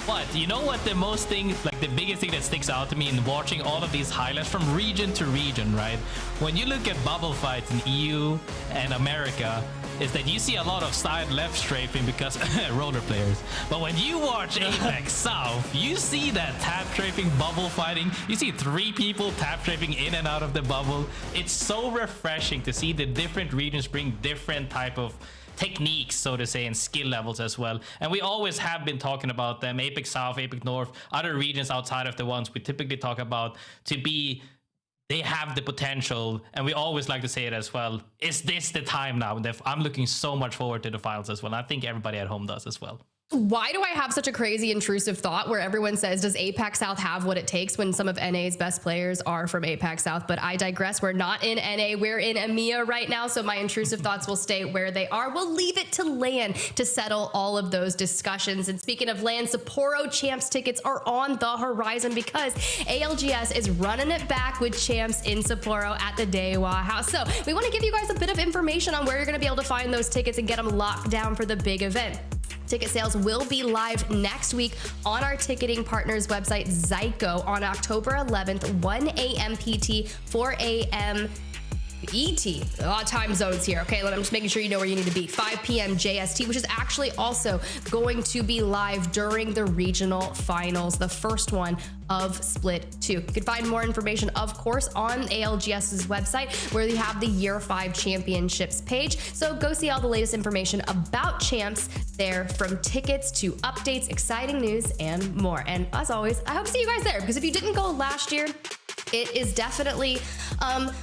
But you know what the most thing, like the biggest thing that sticks out to me in watching all of these highlights from region to region, right? When you look at bubble fights in EU and America, is that you see a lot of side left strafing because roller players. But when you watch Apex South, you see that tap strafing, bubble fighting. You see 3 people tap strafing in and out of the bubble. It's so refreshing to see the different regions bring different type of techniques, so to say, and skill levels as well. And we always have been talking about them, Apex South, Apex North, other regions outside of the ones we typically talk about, to be, they have the potential, and we always like to say it as well. Is this the time now? I'm looking so much forward to the finals as well. And I think everybody at home does as well. Why do I have such a crazy intrusive thought where everyone says, does APAC South have what it takes, when some of NA's best players are from APAC South? But I digress. We're not in NA. We're in EMEA right now. So my intrusive thoughts will stay where they are. We'll leave it to LAN to settle all of those discussions. And speaking of LAN, Sapporo Champs tickets are on the horizon because ALGS is running it back with Champs in Sapporo at the Dewa House. So we want to give you guys a bit of information on where you're going to be able to find those tickets and get them locked down for the big event. Ticket sales will be live next week on our ticketing partners website, Zyco, on October 11th, 1 a.m. PT, 4 a.m. ET. A lot of time zones here, okay? I'm just making sure you know where you need to be. 5 p.m. JST, which is actually also going to be live during the regional finals, the first one of Split 2. You can find more information, of course, on ALGS's website, where they have the Year 5 Championships page. So go see all the latest information about Champs there, from tickets to updates, exciting news, and more. And as always, I hope to see you guys there, because if you didn't go last year, it is definitely, you'll have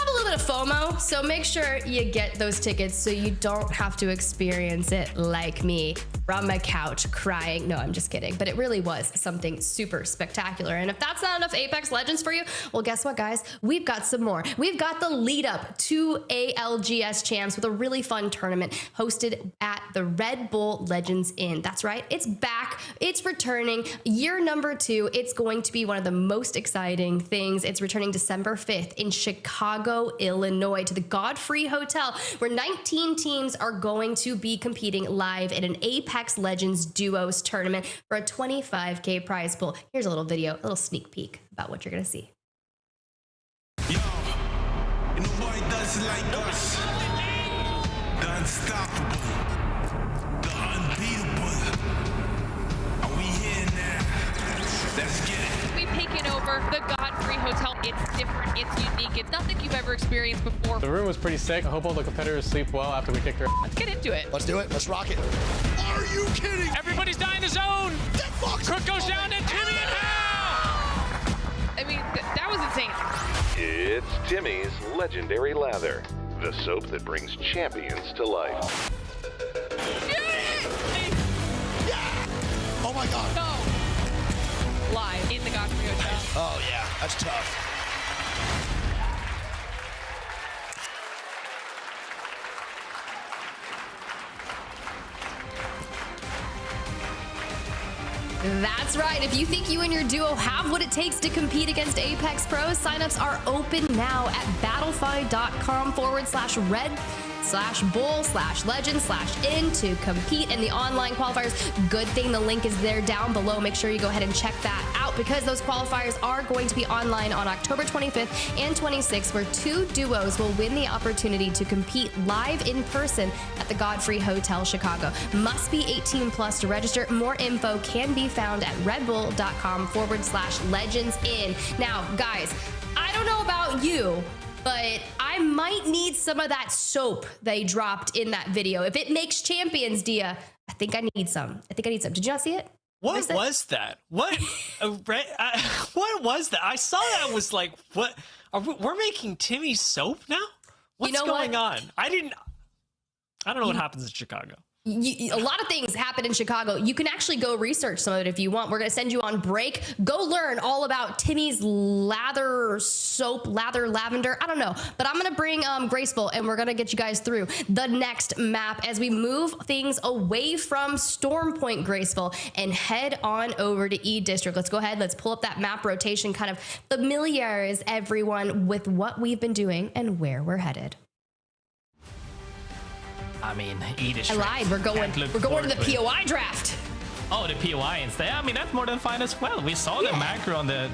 a little bit of FOMO, so make sure you get those tickets so you don't have to experience it like me from my couch crying. No, I'm just kidding, but it really was something super spectacular. And if that's not enough Apex Legends for you, well, guess what, guys? We've got some more. We've got the lead up to ALGS Champs with a really fun tournament hosted at the Red Bull Legends Inn. That's right, it's back, it's returning, year number 2. It's going to be one of the most exciting things. It's returning December 5th in Chicago, Illinois, to the Godfrey Hotel, where 19 teams are going to be competing live in an Apex Legends Duos tournament for a 25K prize pool. Here's a little video, a little sneak peek about what you're gonna see. Yo, nobody does it like us. The unstoppable, the unbeatable. Are we here now? Let's get it. We've taken over the Godfrey Hotel. It's different, it's unique, it's nothing you've ever experienced before. The room was pretty sick. I hope all the competitors sleep well after we kick their. Let's get into it. Let's do it. Let's rock it. Are you kidding? Everybody's dying the zone. Crook goes down to Timmy and Hal. I mean, that was insane. It's Timmy's Legendary Lather, the soap that brings champions to life. Oh my God. No. Live in the Godfrey Hotel. Oh yeah, that's tough. That's right. If you think you and your duo have what it takes to compete against Apex Pros, signups are open now at battlefy.com/red/bull/legend/in to compete in the online qualifiers. Good thing the link is there down below. Make sure you go ahead and check that out. out because those qualifiers are going to be online on October 25th and 26th, where 2 duos will win the opportunity to compete live in person at the Godfrey Hotel Chicago. Must be 18 plus to register. More info can be found at redbull.com/legendsin. Now, guys, I don't know about you, but I might need some of that soap they dropped in that video. If it makes champions, Dia, I think I need some. Did you not see it? What was that? What? What was that? I saw that was like, what? We're making Timmy soap now? What's going on? I don't know what happens in Chicago. A lot of things happen in Chicago. You can actually go research some of it if you want. We're going to send you on break. Go learn all about Timmy's lather soap, lavender. I don't know. But I'm going to bring Graceful, and we're going to get you guys through the next map as we move things away from Storm Point, Graceful, and head on over to E District. Let's go ahead. Let's pull up that map rotation, kind of familiarize everyone with what we've been doing and where we're headed. I mean, I lied. We're going to the POI draft. Oh, the POI instead. I mean, that's more than fine as well. We saw the macro on the,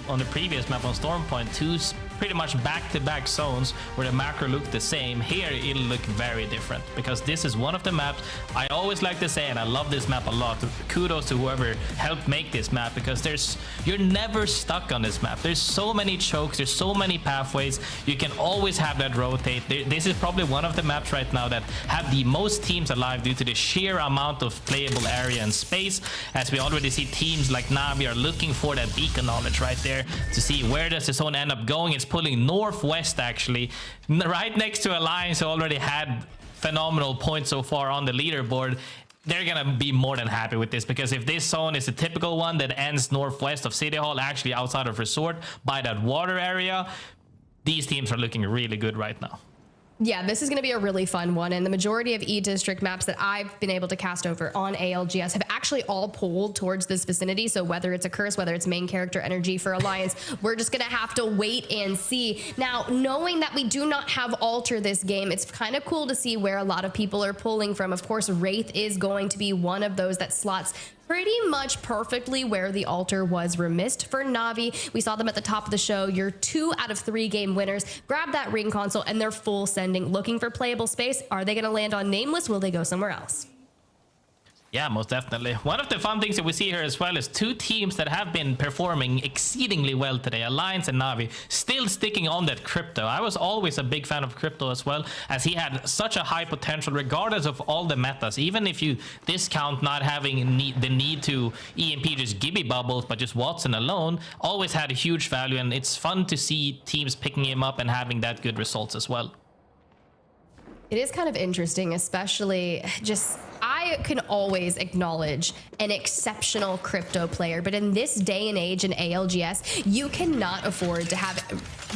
on the previous map on Storm Point, 2 pretty much back-to-back zones where the macro looked the same. Here, it'll look very different because this is one of the maps I always like to say, and I love this map a lot. Kudos to whoever helped make this map because you're never stuck on this map. There's so many chokes, there's so many pathways. You can always have that rotate. This is probably one of the maps right now that have the most teams alive due to the sheer amount of playable area and space, as we already see teams like Navi are looking for that beacon knowledge right there to see where does the zone end up going. It's pulling northwest, actually, right next to Alliance, who already had phenomenal points so far on the leaderboard. They're gonna be more than happy with this, because if this zone is a typical one that ends northwest of City Hall, actually outside of Resort by that water area, these teams are looking really good right now. Yeah, this is going to be a really fun one, and the majority of E-District maps that I've been able to cast over on ALGS have actually all pulled towards this vicinity, so whether it's a curse, whether it's main character energy for Alliance, we're just going to have to wait and see. Now, knowing that we do not have Alter this game, it's kind of cool to see where a lot of people are pulling from. Of course, Wraith is going to be one of those that slots pretty much perfectly where the Alter was remissed for Navi. We saw them at the top of the show. Your 2 out of 3 game winners grab that ring console and they're full sending, looking for playable space. Are they going to land on Nameless? Will they go somewhere else? Yeah, most definitely. One of the fun things that we see here as well is 2 teams that have been performing exceedingly well today, Alliance and Navi, still sticking on that Crypto. I was always a big fan of Crypto as well, as he had such a high potential regardless of all the metas. Even if you discount not having the need to EMP just Gibby bubbles, but just Watson alone, always had a huge value, and it's fun to see teams picking him up and having that good results as well. It is kind of interesting, especially just, I can always acknowledge an exceptional Crypto player, but in this day and age in ALGS, you cannot afford to have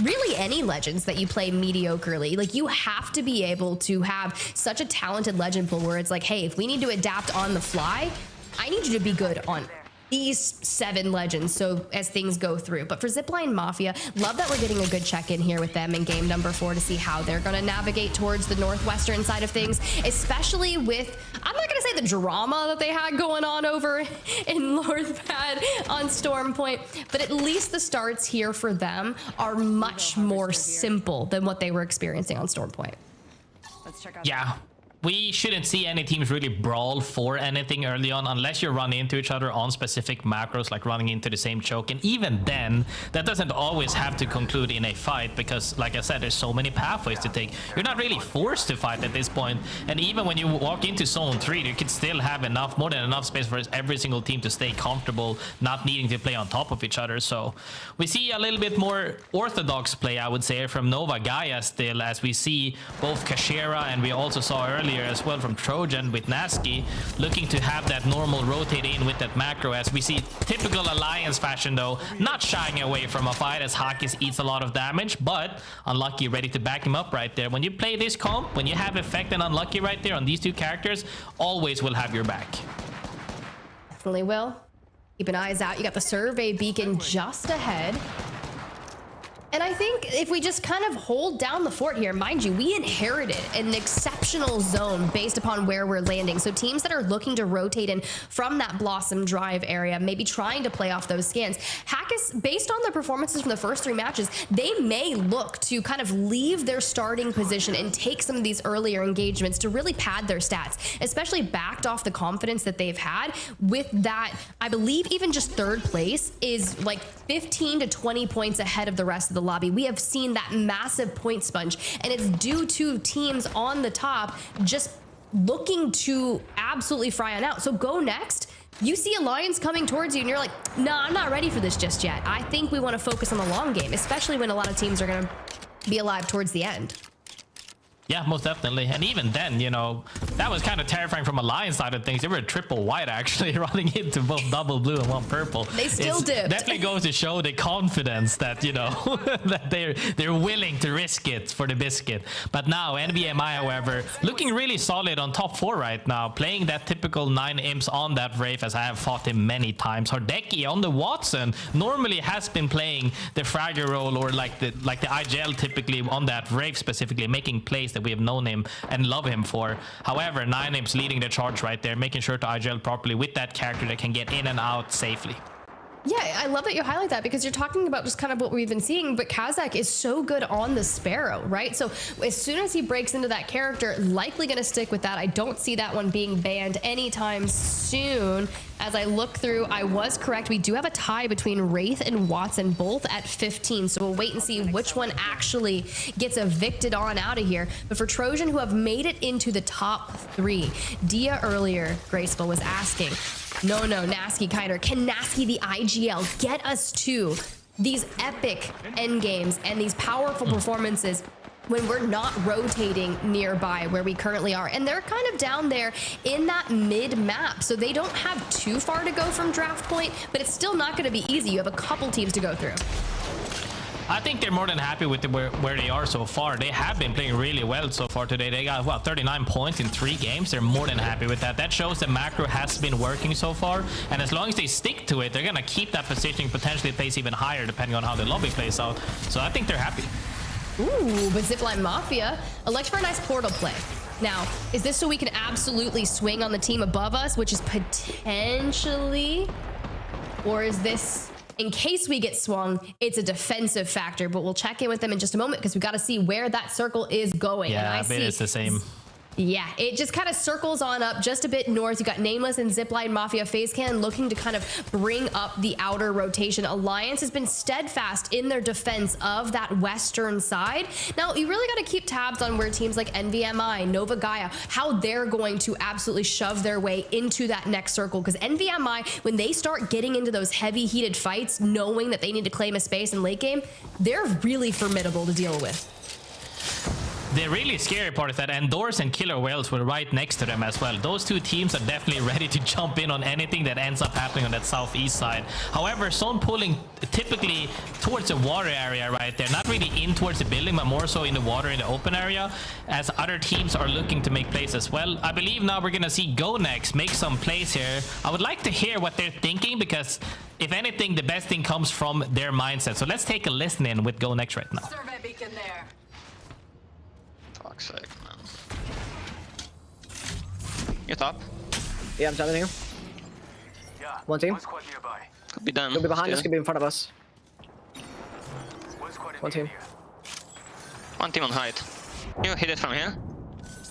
really any legends that you play mediocrely. Like, you have to be able to have such a talented legend pool where it's like, hey, if we need to adapt on the fly, I need you to be good on these 7 legends, so as things go through. But for ZiPLina Mafia, love that we're getting a good check-in here with them in game number 4 to see how they're going to navigate towards the northwestern side of things, especially with, I'm not going to say the drama that they had going on over in North Pad on Storm Point, but at least the starts here for them are much more simple than what they were experiencing on Storm Point. Let's check out. Yeah. We shouldn't see any teams really brawl for anything early on unless you run into each other on specific macros, like running into the same choke. And even then, that doesn't always have to conclude in a fight because, like I said, there's so many pathways to take. You're not really forced to fight at this point. And even when you walk into Zone 3, you could still have more than enough space for every single team to stay comfortable, not needing to play on top of each other. So we see a little bit more orthodox play, I would say, from Nova Gaia still, as we see both Kashera, and we also saw earlier as well from Trojan with Nasky, looking to have that normal rotate in with that macro, as we see typical Alliance fashion though, not shying away from a fight as Hakis eats a lot of damage, but Unlucky ready to back him up right there. When you play this comp, when you have Effect and Unlucky right there on these 2 characters, always will have your back. Definitely will. Keep an eyes out. You got the survey beacon just ahead. And I think if we just kind of hold down the fort here, mind you, we inherited an exceptional zone based upon where we're landing. So teams that are looking to rotate in from that Blossom Drive area, maybe trying to play off those scans, Hackis, based on their performances from the first 3 matches, they may look to kind of leave their starting position and take some of these earlier engagements to really pad their stats, especially backed off the confidence that they've had with that. I believe even just 3rd place is like 15 to 20 points ahead of the rest of the lobby. We have seen that massive point sponge, and it's due to teams on the top just looking to absolutely fry on out. So GoNext, you see Alliance coming towards you and you're like, nah, I'm not ready for this just yet. I think we want to focus on the long game, especially when a lot of teams are going to be alive towards the end. Yeah, most definitely. And even then, you know, that was kind of terrifying from Alliance side of things. They were triple white actually, running into both double blue and 1 purple. They still dipped. Definitely goes to show the confidence that, you know, that they're willing to risk it for the biscuit. But now NVMI, however, looking really solid on top 4 right now, playing that typical 9 imps on that Wraith, as I have fought him many times. Hordeki on the Watson normally has been playing the Fragger role, or like the IGL typically on that Wraith specifically, making plays that we have known him and love him for. However, 9 imps leading the charge right there, making sure to IGL properly with that character that can get in and out safely. Yeah, I love that you highlight that, because you're talking about just kind of what we've been seeing, but Kazakh is so good on the Sparrow, right? So as soon as he breaks into that character, likely going to stick with that. I don't see that one being banned anytime soon. As I look through, I was correct. We do have a tie between Wraith and Watson, both at 15. So we'll wait and see which one actually gets evicted on out of here. But for Trojan, who have made it into the top 3, Dia earlier, Graceful, was asking, no, Nasky Kiner, can Nasky the IGL get us to these epic endgames and these powerful performances when we're not rotating nearby where we currently are? And they're kind of down there in that mid map, so they don't have too far to go from draft point, but it's still not going to be easy. You have a couple teams to go through. I think they're more than happy with where they are so far. They have been playing really well so far today. They got, what, 39 points in 3 games. They're more than happy with that. That shows the macro has been working so far. And as long as they stick to it, they're going to keep that positioning, potentially place even higher depending on how the lobby plays out. So I think they're happy. Ooh, but ZiPLina Mafia elect for a nice portal play. Now, is this so we can absolutely swing on the team above us, which is potentially, or is this, in case we get swung, it's a defensive factor? But we'll check in with them in just a moment, because we got to see where that circle is going. Yeah, and I bet it's the same. Yeah, it just kind of circles on up just a bit north. You got Nameless and ZiPLina Mafia. FaZe looking to kind of bring up the outer rotation. Alliance has been steadfast in their defense of that western side. Now, you really got to keep tabs on where teams like NVMI, Nova Gaia, how they're going to absolutely shove their way into that next circle. Because NVMI, when they start getting into those heavy heated fights, knowing that they need to claim a space in late game, they're really formidable to deal with. The really scary part is that Endorse and Killer Whales were right next to them as well. Those 2 teams are definitely ready to jump in on anything that ends up happening on that southeast side. However, Zone pulling typically towards the water area right there, not really in towards the building, but more so in the water, in the open area, as other teams are looking to make plays as well. I believe now we're going to see GoNext make some plays here. I would like to hear what they're thinking, because if anything, the best thing comes from their mindset. So let's take a listen in with GoNext right now. Survey beacon there. Fuck's sake, man. You top? Yeah, I'm telling you. Yeah. One team. Could be done. Could be behind us, Still. could be in front of us. One team. One team on height. You hit it from here.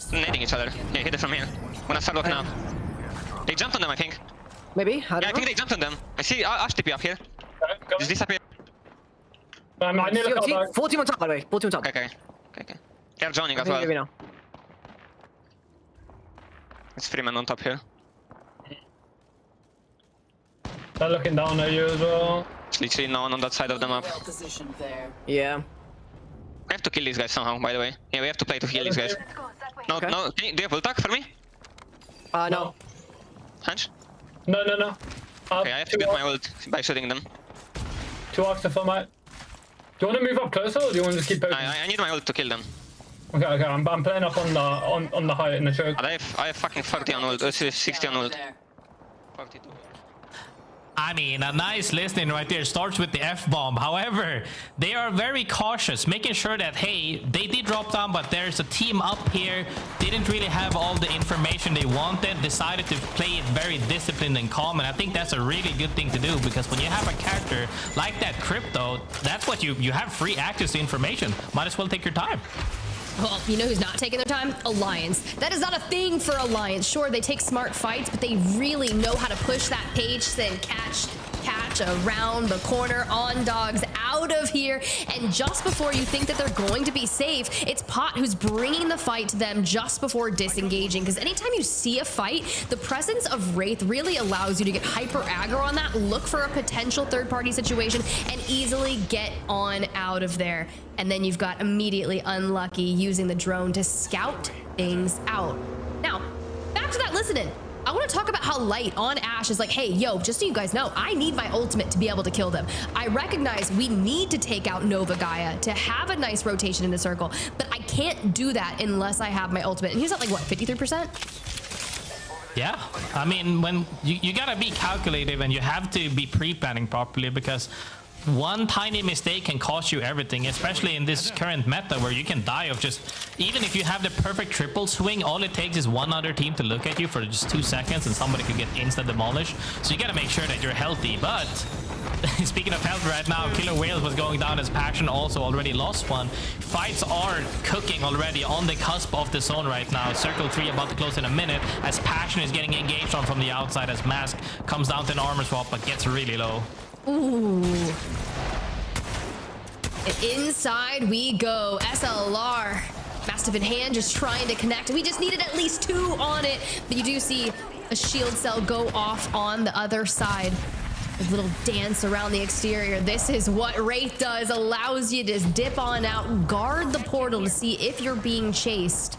Nading each other. Yeah, hit it from here. I'm gonna start looking up. They jumped on them, I think. Maybe? Yeah, I think they jumped on them. I see Ash TP up here. Just disappear. Full team on top, by the way. Full team on top. Okay. They're joining as well. Now. It's 3 men on top here. They're looking down at you as well. There's literally no one on that side of the map. Well positioned there. Yeah. We have to kill these guys somehow, by the way. Yeah, we have to play to kill these guys. No, Okay. no. Do you have ult for me? No. Hunch? No. Okay, I have to get my ult by shooting them. 2 arcs to full, mate. Do you want to move up closer, or do you want to just keep poking? I need my ult to kill them. Okay. I'm playing up on the height in the choke. But I have fucking 40 on ult, 60 on ult. 42. I mean, a nice listening right there starts with the F-bomb. However, they are very cautious, making sure that, hey, they did drop down, but there's a team up here, didn't really have all the information they wanted, decided to play it very disciplined and calm, and I think that's a really good thing to do, because when you have a character like that Crypto, that's what you have free access to information. Might as well take your time. Well, you know who's not taking their time? Alliance. That is not a thing for Alliance. Sure, they take smart fights, but they really know how to push that page and catch around the corner on dogs out of here. And just before you think that they're going to be safe, it's Pot who's bringing the fight to them just before disengaging. Because anytime you see a fight, the presence of Wraith really allows you to get hyper aggro on that, look for a potential third-party situation, and easily get on out of there. And then you've got immediately Unlucky using the drone to scout things out. Now, back to that listening. I want to talk about how Light on Ash is like, hey, yo, just so you guys know, I need my ultimate to be able to kill them. I recognize we need to take out Nova Gaia to have a nice rotation in the circle, but I can't do that unless I have my ultimate. And he's at like, what, 53%? Yeah, I mean, when you gotta be calculative and you have to be pre-planning properly, because one tiny mistake can cost you everything, especially in this current meta where you can die of just, even if you have the perfect triple swing, all it takes is one other team to look at you for just 2 seconds and somebody could get instant demolished. So you gotta make sure that you're healthy. But speaking of health right now, Killer Whales was going down as Passion also already lost one. Fights are cooking already on the cusp of the zone right now. Circle 3 about to close in a minute as Passion is getting engaged on from the outside as Mask comes down to an armor swap but gets really low. Ooh. And inside we go. SLR. Mastiff in hand, just trying to connect. We just needed at least 2 on it. But you do see a shield cell go off on the other side. A little dance around the exterior. This is what Wraith does. Allows you to just dip on out, guard the portal to see if you're being chased.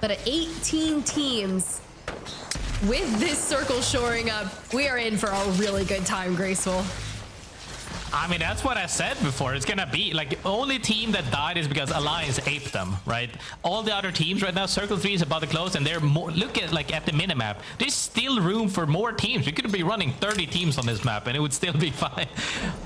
But at 18 teams, with this circle shoring up, we are in for a really good time, Graceful. I mean, that's what I said before. It's gonna be like the only team that died is because Alliance aped them, right? All the other teams right now, Circle 3 is about to close, and they're more, look at like at the minimap. There's still room for more teams. We could be running 30 teams on this map, and it would still be fine.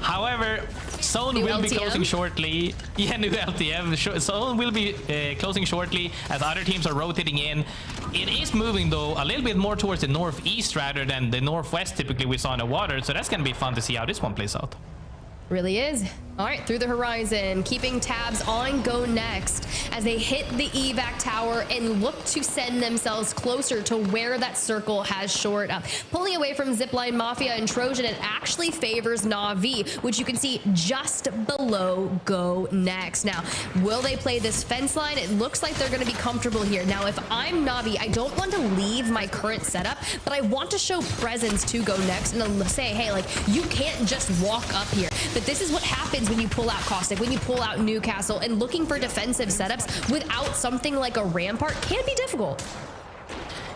However, Zone will be closing shortly. Yeah, new LTM. Zone will be closing shortly as other teams are rotating in. It is moving though a little bit more towards the northeast rather than the northwest typically we saw in the water. So that's gonna be fun to see how this one plays out. Really is. All right, through the horizon, keeping tabs on GoNext as they hit the evac tower and look to send themselves closer to where that circle has shored up. Pulling away from ZiPLina, Mafia, and Trojan, it actually favors Na'Vi, which you can see just below GoNext. Now, will they play this fence line? It looks like they're going to be comfortable here. Now, if I'm Na'Vi, I don't want to leave my current setup, but I want to show presence to GoNext and say, hey, like, you can't just walk up here. But this is what happens when you pull out Caustic, when you pull out Newcastle, and looking for defensive setups without something like a rampart can be difficult.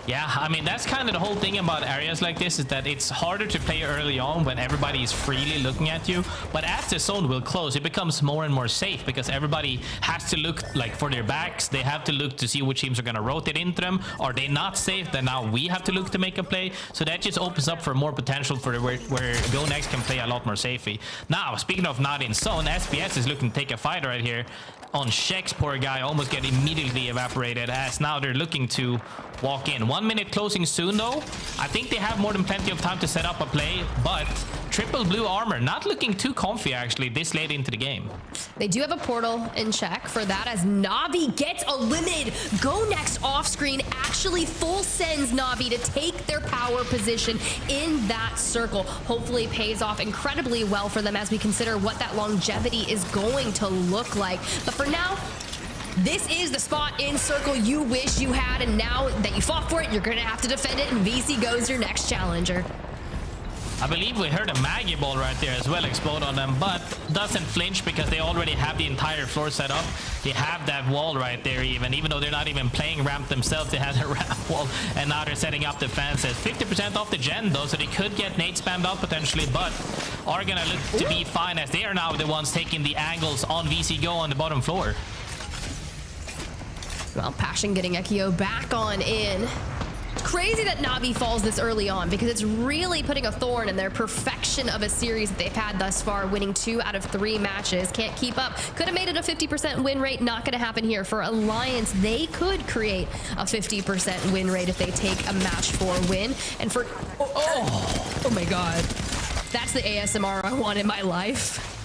Yeah, I mean, that's kind of the whole thing about areas like this, is that it's harder to play early on when everybody is freely looking at you. But as the zone will close, it becomes more and more safe because everybody has to look like for their backs. They have to look to see which teams are going to rotate into them. Are they not safe? Then now we have to look to make a play. So that just opens up for more potential for where GoNext can play a lot more safely. Now, speaking of not in zone, SBS is looking to take a fight right here on Shek's. Poor guy almost get immediately evaporated as now they're looking to walk in. 1 minute closing soon though. I think they have more than plenty of time to set up a play, but triple blue armor not looking too comfy actually this late into the game. They do have a portal in check for that as Na'Vi gets eliminated. GoNext off screen actually full sends Na'Vi to take their power position in that circle. Hopefully pays off incredibly well for them as we consider what that longevity is going to look like. But for now, this is the spot in circle you wish you had, and now that you fought for it, you're gonna have to defend it, and VC goes your next challenger. I believe we heard a Maggie ball right there as well explode on them, but doesn't flinch because they already have the entire floor set up. They have that wall right there even though they're not even playing ramp themselves, they have a ramp wall, and now they're setting up defenses. 50% off the gen though, so they could get nade spammed out potentially, but are gonna look to be fine as they are now the ones taking the angles on VC Go on the bottom floor. Well, Passion getting Ekio back on in. Crazy that Navi falls this early on because it's really putting a thorn in their perfection of a series that they've had thus far, winning 2 out of 3 matches. Can't keep up. Could have made it a 50% win rate. Not going to happen here. For Alliance, they could create a 50% win rate if they take a match 4 win. And for... Oh my God. That's the ASMR I want in my life.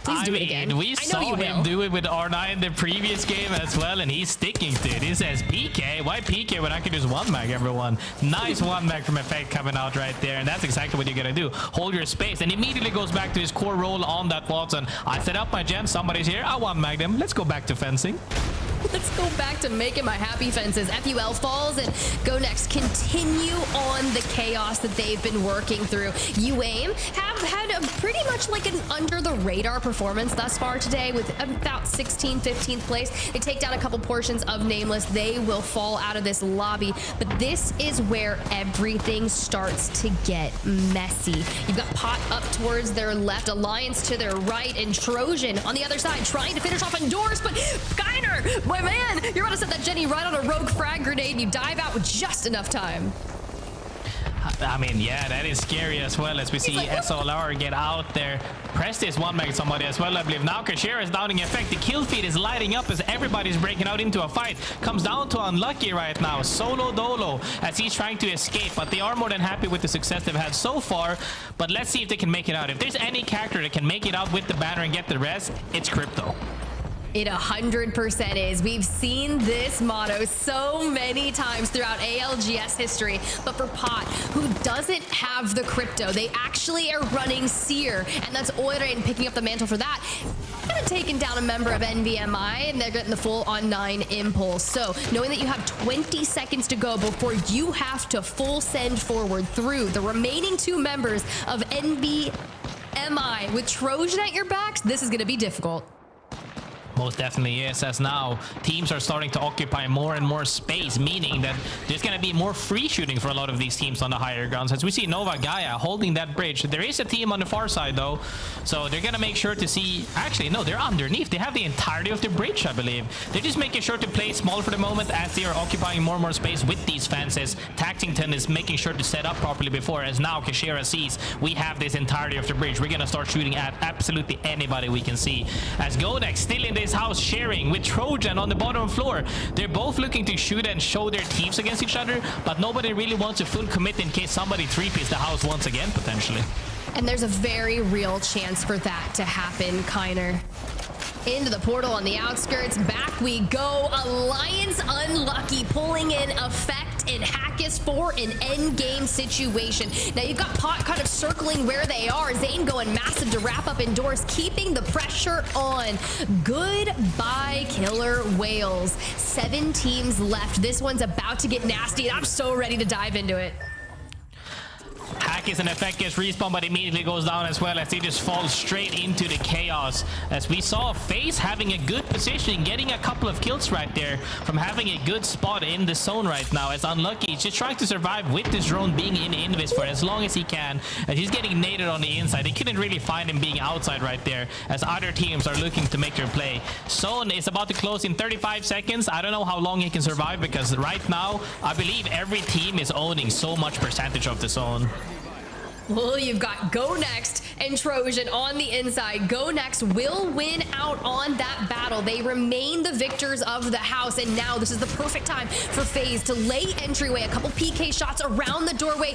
Please do it again. We saw him do it with R9 in the previous game as well, and he's sticking to it. He says, PK? Why PK when I can just 1-mag everyone? Nice 1-mag from Effect coming out right there, and that's exactly what you're gonna do. Hold your space, and immediately goes back to his core role on that Watson. I set up my gen, somebody's here, I 1-mag them. Let's go back to fencing. Let's go back to making my happy fences. FUL falls and GoNext continue on the chaos that they've been working through. UAIM have had a pretty much like an under the radar performance thus far today with about 16th, 15th place. They take down a couple portions of Nameless. They will fall out of this lobby, but this is where everything starts to get messy. You've got Pot up towards their left, Alliance to their right, and Trojan on the other side trying to finish off Endorse, but Giner, my man, you're about to set that Jenny right on a rogue frag grenade and you dive out with just enough time. I mean, yeah, that is scary as well as we see SLR get out there. Press this 1-mag somebody as well, I believe. Now Kashira is downing Effect. The kill feed is lighting up as everybody's breaking out into a fight. Comes down to Unlucky right now. Solo Dolo as he's trying to escape, but they are more than happy with the success they've had so far. But let's see if they can make it out. If there's any character that can make it out with the banner and get the rest, it's Crypto. It 100% is. We've seen this motto so many times throughout ALGS history, but for Pot, who doesn't have the crypto, they actually are running Seer, and that's Oirein picking up the mantle for that. Kind of taking down a member of NVMI, and they're getting the full on 9 impulse. So knowing that you have 20 seconds to go before you have to full send forward through the remaining 2 members of NVMI with Trojan at your backs, this is going to be difficult. Most definitely is, as now teams are starting to occupy more and more space, meaning that there's going to be more free shooting for a lot of these teams on the higher grounds. As we see Nova Gaia holding that bridge. There is a team on the far side though, so they're going to make sure to see... Actually, no, they're underneath. They have the entirety of the bridge, I believe. They're just making sure to play small for the moment as they are occupying more and more space with these fences. Taxington is making sure to set up properly before, as now Kashira sees we have this entirety of the bridge. We're going to start shooting at absolutely anybody we can see. As GoNext still in this house sharing with Trojan on the bottom floor. They're both looking to shoot and show their teams against each other, but nobody really wants to full commit in case somebody 3-piece the house once again, potentially. And there's a very real chance for that to happen, Kiner. Into the portal on the outskirts. Back we go. Alliance Unlucky pulling in Effect and Hackis for an endgame situation. Now you've got Pot kind of circling where they are. Zane going massive to wrap up Endorse, keeping the pressure on. Goodbye, Killer Whales. 7 teams left. This one's about to get nasty, and I'm so ready to dive into it. Hackis and Effect gets respawn, but immediately goes down as well as he just falls straight into the chaos. As we saw FaZe having a good position, getting a couple of kills right there from having a good spot in the zone right now. As Unlucky, he's just trying to survive with this drone being in Invis for as long as he can. As he's getting naded on the inside. They couldn't really find him being outside right there as other teams are looking to make their play. Zone is about to close in 35 seconds. I don't know how long he can survive because right now, I believe every team is owning so much percentage of the zone. Well, you've got GoNext and Trojan on the inside. GoNext will win out on that battle. They remain the victors of the house, and now this is the perfect time for FaZe to lay entryway. A couple PK shots around the doorway.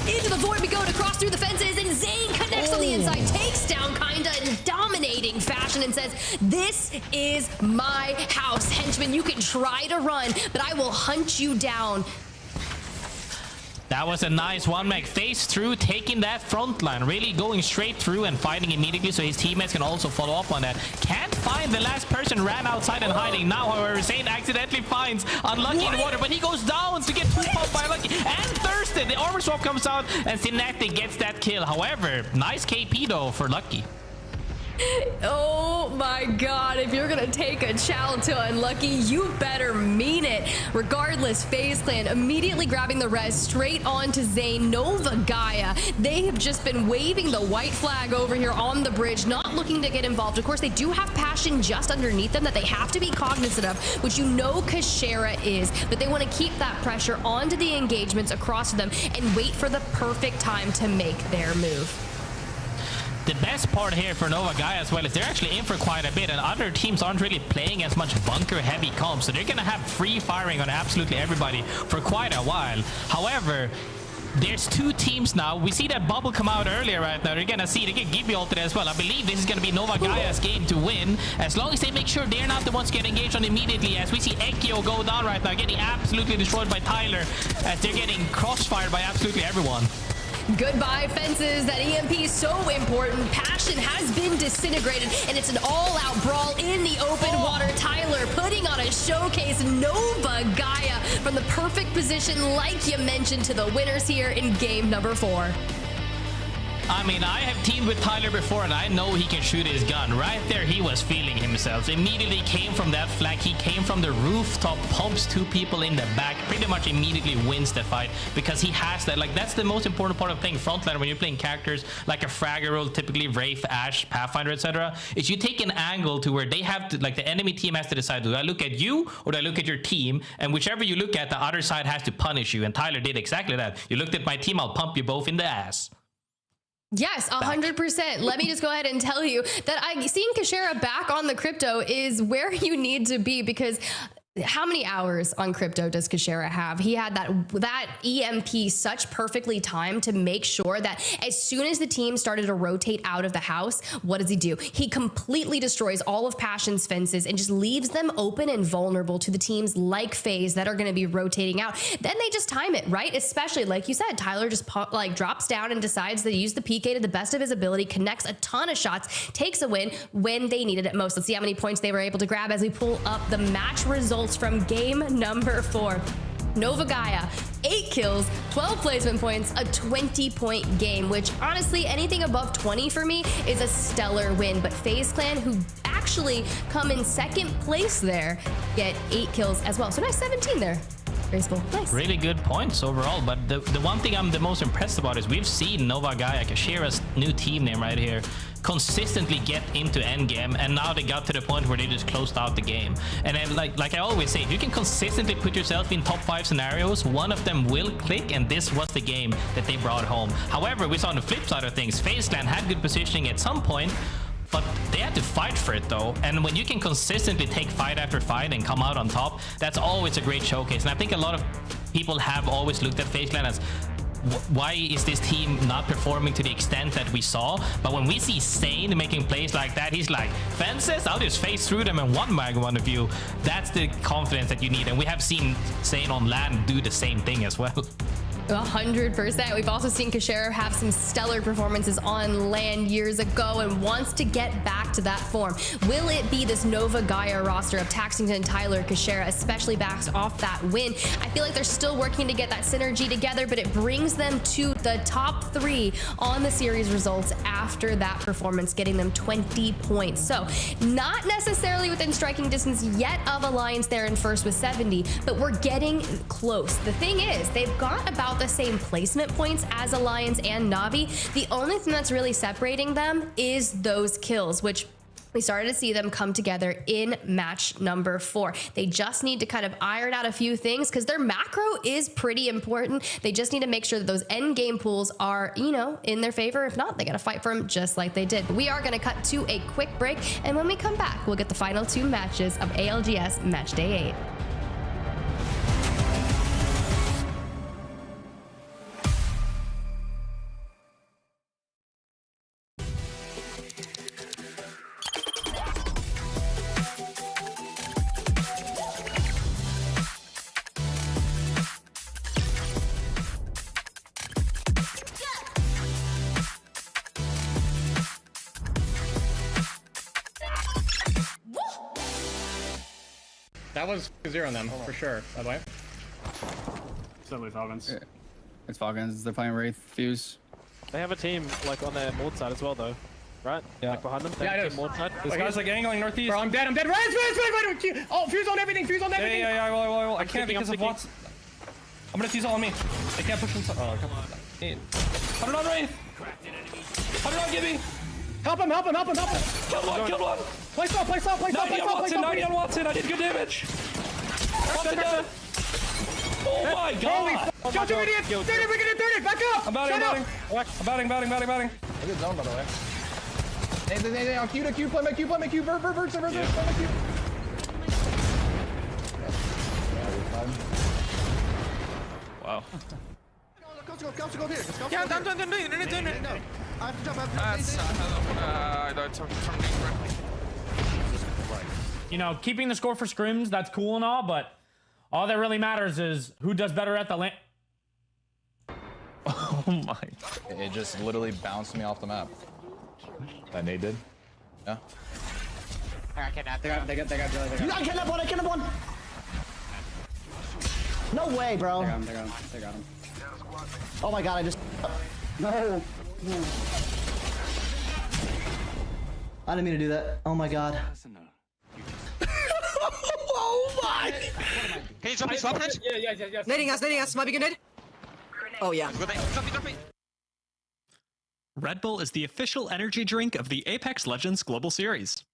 Into the void we go to cross through the fences, and Zane connects on the inside, takes down kinda in dominating fashion and says, "This is my house. Henchman, you can try to run, but I will hunt you down." That was a nice 1-mag phase through, taking that front line, really going straight through and fighting immediately so his teammates can also follow up on that. Can't find the last person, ran outside and hiding. Now, however, Zane accidentally finds Unlucky in the water, but he goes down to get 2-pumped by Lucky and Thirsted. The armor swap comes out and Cinetic gets that kill. However, nice KP though for Lucky. Oh my god, if you're gonna take a chow to Unlucky, you better mean it. Regardless, FaZe Clan immediately grabbing the res straight on to Zane. Nova Gaia, they have just been waving the white flag over here on the bridge, not looking to get involved. Of course, they do have Passion just underneath them that they have to be cognizant of, which you know Kashera is, but they want to keep that pressure onto the engagements across them and wait for the perfect time to make their move. The best part here for Nova Gaia as well is they're actually in for quite a bit, and other teams aren't really playing as much bunker heavy comp, so they're gonna have free firing on absolutely everybody for quite a while. However, there's two teams now. We see that bubble come out earlier right now. They're gonna see, they can give you ulted as well. I believe this is gonna be Nova Gaia's game to win, as long as they make sure they're not the ones getting engaged on immediately, as we see Ekio go down right now, getting absolutely destroyed by Tyler, as they're getting crossfired by absolutely everyone. Goodbye fences. That EMP is so important. Passion has been disintegrated, and it's an all-out brawl in the open water. Tyler putting on a showcase. Nova Gaia from the perfect position, like you mentioned, to the winners here in game number 4. I mean, I have teamed with Tyler before, and I know he can shoot his gun. Right there, he was feeling himself. Immediately came from that flag. He came from the rooftop, pumps 2 people in the back, pretty much immediately wins the fight because he has that. Like, that's the most important part of playing frontline when you're playing characters like a Fragger role, typically Wraith, Ashe, Pathfinder, etc. Is you take an angle to where they have to, like, the enemy team has to decide, do I look at you or do I look at your team? And whichever you look at, the other side has to punish you. And Tyler did exactly that. You looked at my team, I'll pump you both in the ass. Yes, 100%. Let me just go ahead and tell you that seeing Kashera back on the crypto is where you need to be, because how many hours on crypto does Kashera have? He had that EMP such perfectly timed to make sure that as soon as the team started to rotate out of the house, what does he do? He completely destroys all of Passion's fences and just leaves them open and vulnerable to the teams like FaZe that are going to be rotating out. Then they just time it, right? Especially, like you said, Tyler just drops down and decides to use the PK to the best of his ability, connects a ton of shots, takes a win when they needed it most. Let's see how many points they were able to grab as we pull up the match results from game number 4. Nova Gaia, 8 kills, 12 placement points, a 20-point game, which honestly, anything above 20 for me is a stellar win. But FaZe Clan, who actually come in 2nd place there, get 8 kills as well. So nice 17 there. Graceful. Nice. Really good points overall, but the one thing I'm the most impressed about is we've seen Nova Gaia, Kashera's new team name right here, consistently get into endgame, and now they got to the point where they just closed out the game. And then, like I always say, if you can consistently put yourself in top 5 scenarios, one of them will click, and this was the game that they brought home. However, we saw on the flip side of things, FaZe Clan had good positioning at some point, but they had to fight for it though. And when you can consistently take fight after fight and come out on top, that's always a great showcase. And I think a lot of people have always looked at FaZe Clan as, why is this team not performing to the extent that we saw? But when we see Sane making plays like that, he's like, fences, I'll just phase through them and one mag one of you. That's the confidence that you need. And we have seen Sane on land do the same thing as well. 100%. We've also seen Kashera have some stellar performances on land years ago and wants to get back to that form. Will it be this Nova Gaia roster of Taxington, Tyler, Kashera, especially backs off that win? I feel like they're still working to get that synergy together, but it brings them to the top 3 on the series results after that performance, getting them 20 points. So not necessarily within striking distance yet of Alliance there in first with 70, but we're getting close. The thing is, they've got about the same placement points as Alliance and Navi. The only thing that's really separating them is those kills, which we started to see them come together in match number 4. They just need to kind of iron out a few things because their macro is pretty important. They just need to make sure that those end game pools are, you know, in their favor. If not, they got to fight for them just like they did. But we are going to cut to a quick break, and when we come back, we'll get the final 2 matches of ALGS Match Day 8. That was 0 on them, for sure, by the way. It's definitely Falcons. Yeah. It's Falcons. They're playing Wraith, Fuse. They have a team, like, on their Mord side as well, though. Right? Yeah. Like behind them. Yeah, I know. More side. This guy's like angling northeast. Bro, I'm dead. Right. Oh, fuse on everything. Yeah. I will. I can't because of what's. I'm gonna fuse all on me. They can't push inside. Oh, come on. 100 on Wraith. 100 on Gibby. Help him. Killed one. Play stop. 90 on Watson. I did good damage. Watson dead. Oh my god. Shut your idiot. 30, we're gonna 30. Back up. I'm batting. I get zoned, by the way. Hey, on Q to Q. Play my Q. Vert. Play my Q. Wow. Go here. Yeah, don't. I have to jump. I don't from directly. You know, keeping the score for scrims, that's cool and all, but all that really matters is who does better at the land. Oh my. It just literally bounced me off the map. That Nate did? Yeah. I got kidnapped. They got I killed one. No way, bro. They got him. Oh my god, I just... No. I didn't mean to do that. Oh my god. Oh my! Can you drop me swap head? Yeah. Nading us. Might be grenade. Oh yeah. Drop me. Red Bull is the official energy drink of the Apex Legends Global Series.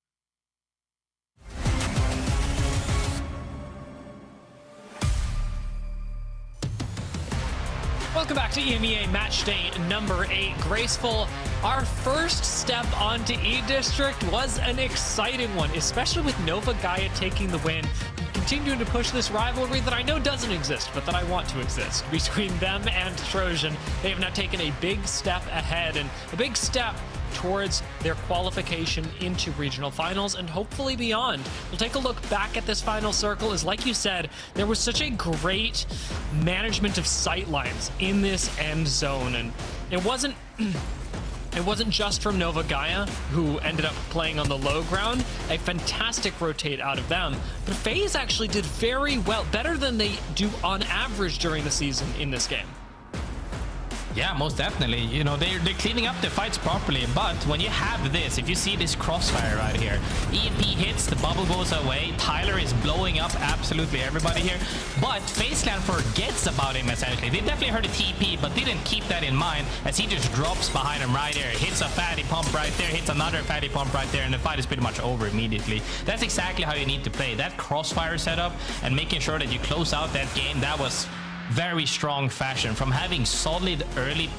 Welcome back to EMEA Match Day number 8. Graceful, our first step onto E-District was an exciting one, especially with Nova Gaia taking the win, continuing to push this rivalry that I know doesn't exist, but that I want to exist between them and Trojan. They have now taken a big step ahead and a big step towards their qualification into regional finals and hopefully beyond. We'll take a look back at this final circle as, like you said, there was such a great management of sight lines in this end zone, and it wasn't just from Nova Gaia, who ended up playing on the low ground, a fantastic rotate out of them, but FaZe actually did very well, better than they do on average during the season in this game. Yeah, most definitely. You know, they're cleaning up the fights properly, but when you have this, if you see this crossfire right here, EMP hits, the bubble goes away, Tyler is blowing up absolutely everybody here, but FaZe forgets about him essentially. They definitely heard a TP, but didn't keep that in mind as he just drops behind him right there, hits a fatty pump right there, hits another fatty pump right there, and the fight is pretty much over immediately. That's exactly how you need to play. That crossfire setup and making sure that you close out that game, that was very strong fashion, from having solid early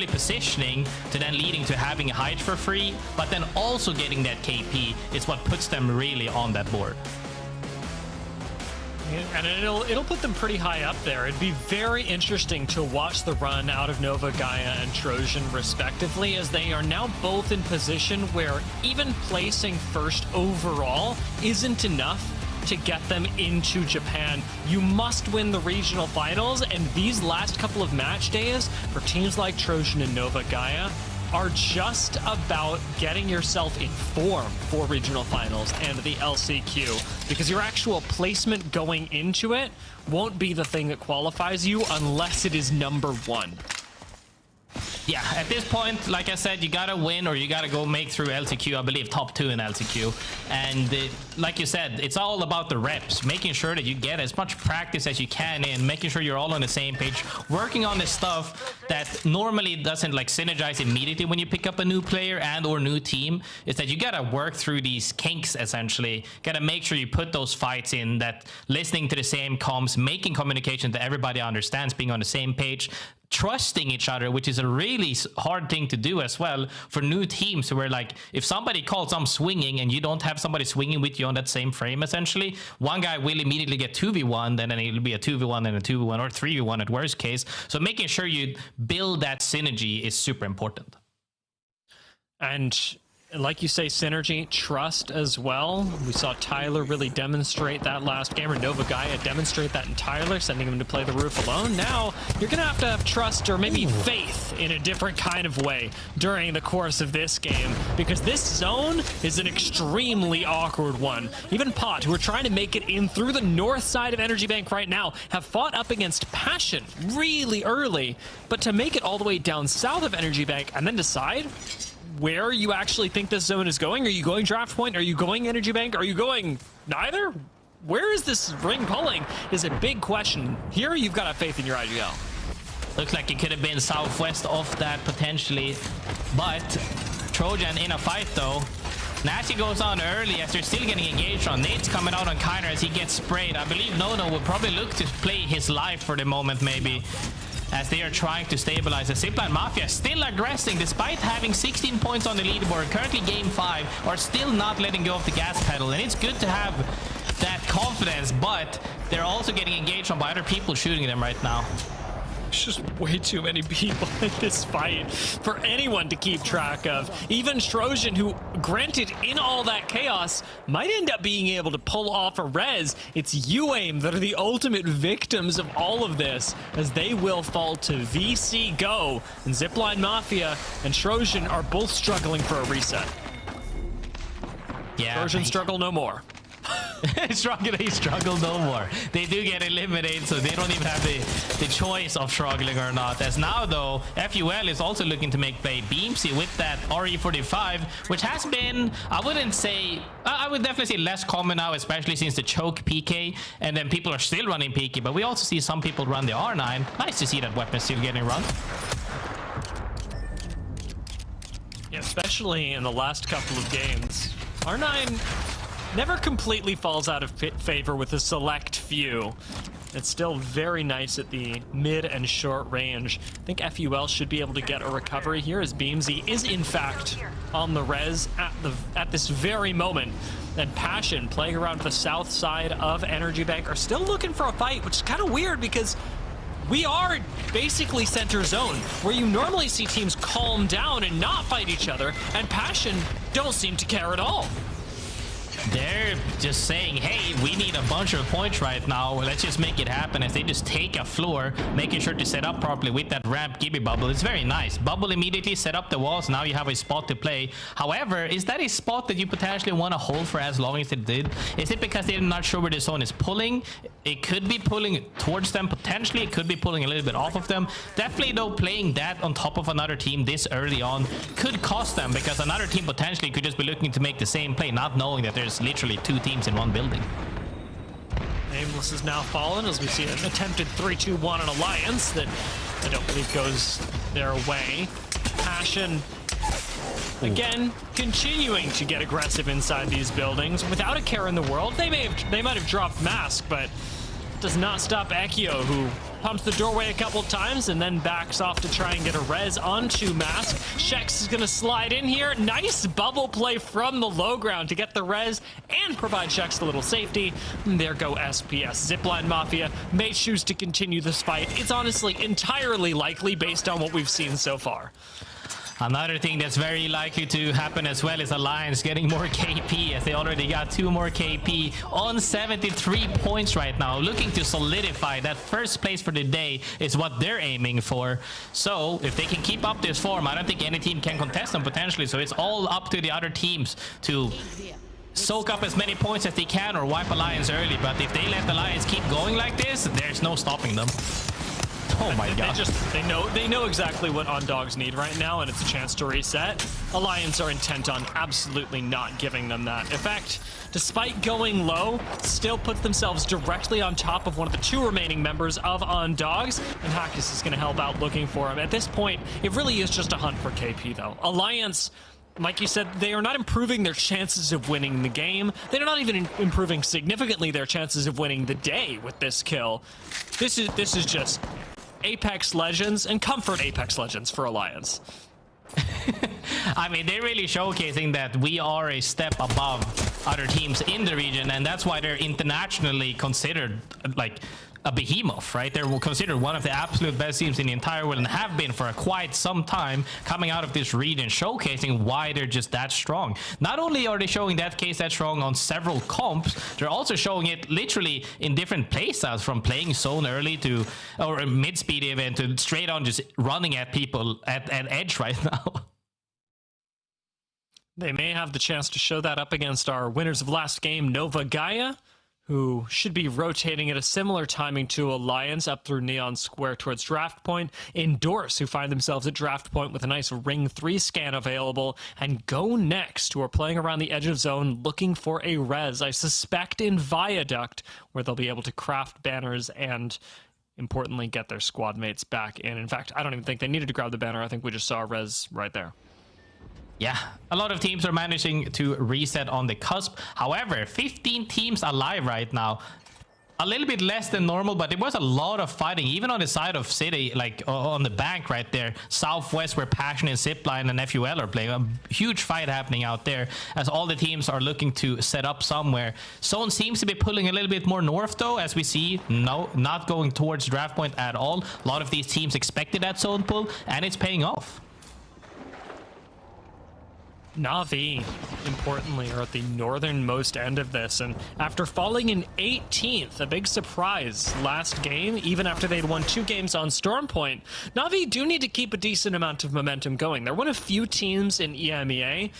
positioning to then leading to having a height for free, but then also getting that KP is what puts them really on that board. And it'll put them pretty high up there. It'd be very interesting to watch the run out of Nova Gaia and Trojan respectively, as they are now both in position where even placing first overall isn't enough to get them into Japan. You must win the regional finals, and these last couple of match days for teams like Trojan and Nova Gaia are just about getting yourself in form for regional finals and the LCQ, because your actual placement going into it won't be the thing that qualifies you unless it is number 1. Yeah, at this point, like I said, you gotta win or you gotta go make through LCQ. I believe top 2 in LCQ. And like you said, it's all about the reps, making sure that you get as much practice as you can in, making sure you're all on the same page, working on the stuff that normally doesn't like synergize immediately when you pick up a new player and or new team, is that you gotta work through these kinks essentially. Gotta make sure you put those fights in, that listening to the same comms, making communication that everybody understands, being on the same page, trusting each other, which is a really hard thing to do as well for new teams, where like if somebody calls I'm swinging and you don't have somebody swinging with you on that same frame, essentially one guy will immediately get 2v1, then it'll be a 2v1 and a 2v1 or 3v1 at worst case. So making sure you build that synergy is super important. And like you say, synergy, trust as well. We saw Tyler really demonstrate that last game, or Nova Gaia demonstrate that in Tyler, sending him to play the roof alone. Now, you're going to have trust or maybe faith in a different kind of way during the course of this game, because this zone is an extremely awkward one. Even Pot, who are trying to make it in through the north side of Energy Bank right now, have fought up against Passion really early, but to make it all the way down south of Energy Bank and then decide where you actually think this zone is going? Are you going draft point? Are you going energy bank? Are you going neither? Where is this ring pulling is a big question. Here you've got to have faith in your IGL. Looks like it could have been southwest of that potentially, but Trojan in a fight though. Nasty goes on early as they're still getting engaged on. Nate's coming out on Kiner as he gets sprayed. I believe Nono will probably look to play his life for the moment maybe, as they are trying to stabilize. The ZiPLina Mafia still aggressing despite having 16 points on the leaderboard. Currently game 5 are still not letting go of the gas pedal, and it's good to have that confidence, but they're also getting engaged on by other people shooting them right now. There's just way too many people in this fight for anyone to keep track of. Even Trojan, who, granted, in all that chaos, might end up being able to pull off a res. It's UAIM that are the ultimate victims of all of this, as they will fall to VC Go. And ZiPLina Mafia and Trojan are both struggling for a reset. Yeah, Trojan struggle no more. They struggle no more. They do get eliminated, so they don't even have the choice of struggling or not. As now though, FUL is also looking to make play. Beamsy with that RE45, which has been, I would definitely say less common now, especially since the choke PK, and then people are still running PK, but we also see some people run the R9. Nice to see that weapon still getting run. Yeah, especially in the last couple of games. R9 never completely falls out of favor with a select few. It's still very nice at the mid and short range. I think FUL should be able to get a recovery here, as Beamsy is in fact on the res at this very moment. And Passion, playing around the south side of Energy Bank, are still looking for a fight, which is kind of weird because we are basically center zone, where you normally see teams calm down and not fight each other, and Passion don't seem to care at all. They're just saying, hey, we need a bunch of points right now. Let's just make it happen, as they just take a floor, making sure to set up properly with that ramp Gibby bubble. It's very nice. Bubble immediately, set up the walls. Now you have a spot to play. However, is that a spot that you potentially want to hold for as long as it did? Is it because they're not sure where the zone is pulling? It could be pulling towards them potentially. It could be pulling a little bit off of them. Definitely though, playing that on top of another team this early on could cost them, because another team potentially could just be looking to make the same play, not knowing that there's literally 2 teams in one building. Nameless is now fallen, as we see an attempted 3-2-1 on Alliance that I don't believe goes their way. Passion, again, continuing to get aggressive inside these buildings without a care in the world. They might have dropped Mask, but it does not stop Ekio, who pumps the doorway a couple times and then backs off to try and get a res onto Mask. Shex is going to slide in here. Nice bubble play from the low ground to get the res and provide Shex a little safety. And there go SPS. ZiPLina Mafia may choose to continue this fight. It's honestly entirely likely based on what we've seen so far. Another thing that's very likely to happen as well is Alliance getting more KP, as they already got 2 more KP on 73 points right now. Looking to solidify that first place for the day is what they're aiming for. So if they can keep up this form, I don't think any team can contest them potentially. So it's all up to the other teams to soak up as many points as they can or wipe Alliance early. But if they let Alliance keep going like this, there's no stopping them. Oh my god. They know exactly what Ondogs need right now, and it's a chance to reset. Alliance are intent on absolutely not giving them that. In fact, despite going low, still put themselves directly on top of one of the 2 remaining members of Ondogs, and Hakus is going to help out looking for him. At this point, it really is just a hunt for KP though. Alliance, like you said, they are not improving their chances of winning the game. They're not even improving significantly their chances of winning the day with this kill. This is just Apex Legends and comfort Apex Legends for Alliance. I mean, they're really showcasing that we are a step above other teams in the region, and that's why they're internationally considered like a behemoth, right? They're considered one of the absolute best teams in the entire world and have been for quite some time, coming out of this region, showcasing why they're just that strong. Not only are they showing that case that strong on several comps, they're also showing it literally in different playstyles, from playing zone early to, or mid speed even, to straight on just running at people at edge right now. They may have the chance to show that up against our winners of last game, Nova Gaia, who should be rotating at a similar timing to Alliance up through Neon Square towards Draft Point. Endorse, who find themselves at Draft Point with a nice Ring 3 scan available. And GoNext, who are playing around the edge of zone looking for a res, I suspect in Viaduct, where they'll be able to craft banners and, importantly, get their squad mates back in. In fact, I don't even think they needed to grab the banner. I think we just saw a res right there. Yeah, a lot of teams are managing to reset on the cusp. However, 15 teams alive right now. A little bit less than normal, but there was a lot of fighting, even on the side of City, like on the bank right there. Southwest, where Passion and ZiPLina and FUL are playing. A huge fight happening out there as all the teams are looking to set up somewhere. Zone seems to be pulling a little bit more north, though, as we see. No, not going towards Draft Point at all. A lot of these teams expected that zone pull, and it's paying off. Na'Vi, importantly, are at the northernmost end of this, and after falling in 18th, a big surprise last game, even after they'd won 2 games on Storm Point, Na'Vi do need to keep a decent amount of momentum going. They're one of few teams in EMEA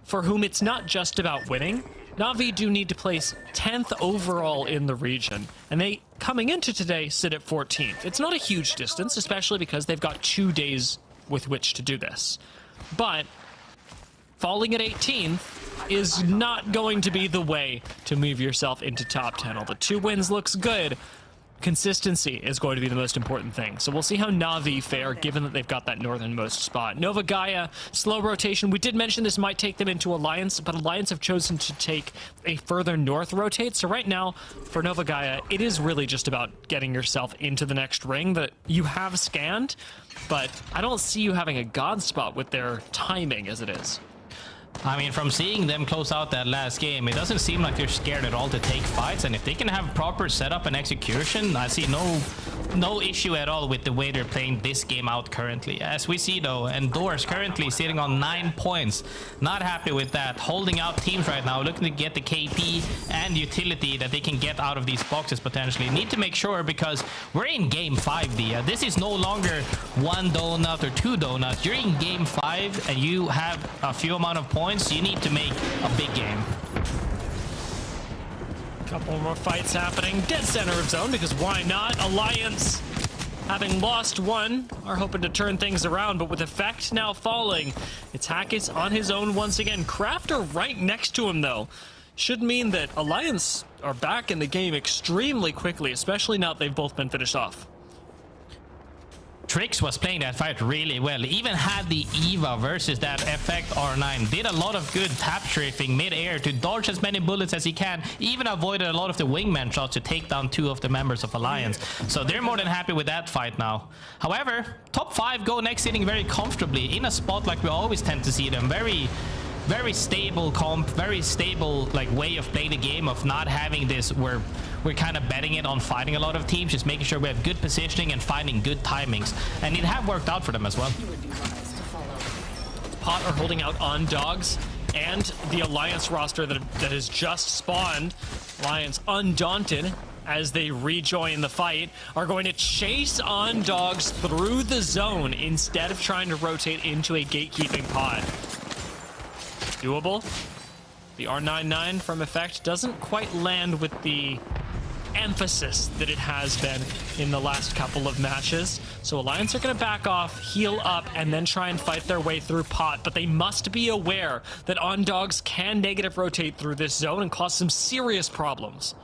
for whom it's not just about winning. Na'Vi do need to place 10th overall in the region, and they, coming into today, sit at 14th. It's not a huge distance, especially because they've got 2 days with which to do this. But falling at 18th is not going to be the way to move yourself into top 10. Although 2 wins looks good, consistency is going to be the most important thing. So we'll see how Na'Vi fare, given that they've got that northernmost spot. Nova Gaia, slow rotation. We did mention this might take them into Alliance, but Alliance have chosen to take a further north rotate. So right now, for Nova Gaia, it is really just about getting yourself into the next ring that you have scanned, but I don't see you having a god spot with their timing as it is. I mean, from seeing them close out that last game, it doesn't seem like they're scared at all to take fights. And if they can have proper setup and execution, I see no issue at all with the way they're playing this game out currently. As we see, though, Endorse currently sitting on 9 points. Not happy with that. Holding out teams right now, looking to get the KP and utility that they can get out of these boxes potentially. Need to make sure, because we're in game 5, Dia. This is no longer 1 donut or 2 donuts. You're in game 5 and you have a few amount of points. You need to make a big game. Couple more fights happening. Dead center of zone, because why not? Alliance, having lost 1, are hoping to turn things around, but with Effect now falling, it's Hackett on his own once again. Crafter right next to him, though. Should mean that Alliance are back in the game extremely quickly, especially now that they've both been finished off. Trix was playing that fight really well. Even had the Eva versus that Effect R9. Did a lot of good tap strafing mid-air to dodge as many bullets as he can. Even avoided a lot of the wingman shots to take down 2 of the members of Alliance. So they're more than happy with that fight now. However, top 5 GoNext sitting very comfortably in a spot like we always tend to see them. Very stable comp, very stable like way of playing the game, of not having this where we're kind of betting it on fighting a lot of teams, just making sure we have good positioning and finding good timings, and it have worked out for them as well. Pot are holding out on Dogs and the Alliance roster that has just spawned. Alliance undaunted as they rejoin the fight, are going to chase on Dogs through the zone instead of trying to rotate into a gatekeeping pod. Doable. The R99 from Effect doesn't quite land with the emphasis that it has been in the last couple of matches. So Alliance are going to back off, heal up, and then try and fight their way through Pot. But they must be aware that On-Dogs can negative rotate through this zone and cause some serious problems.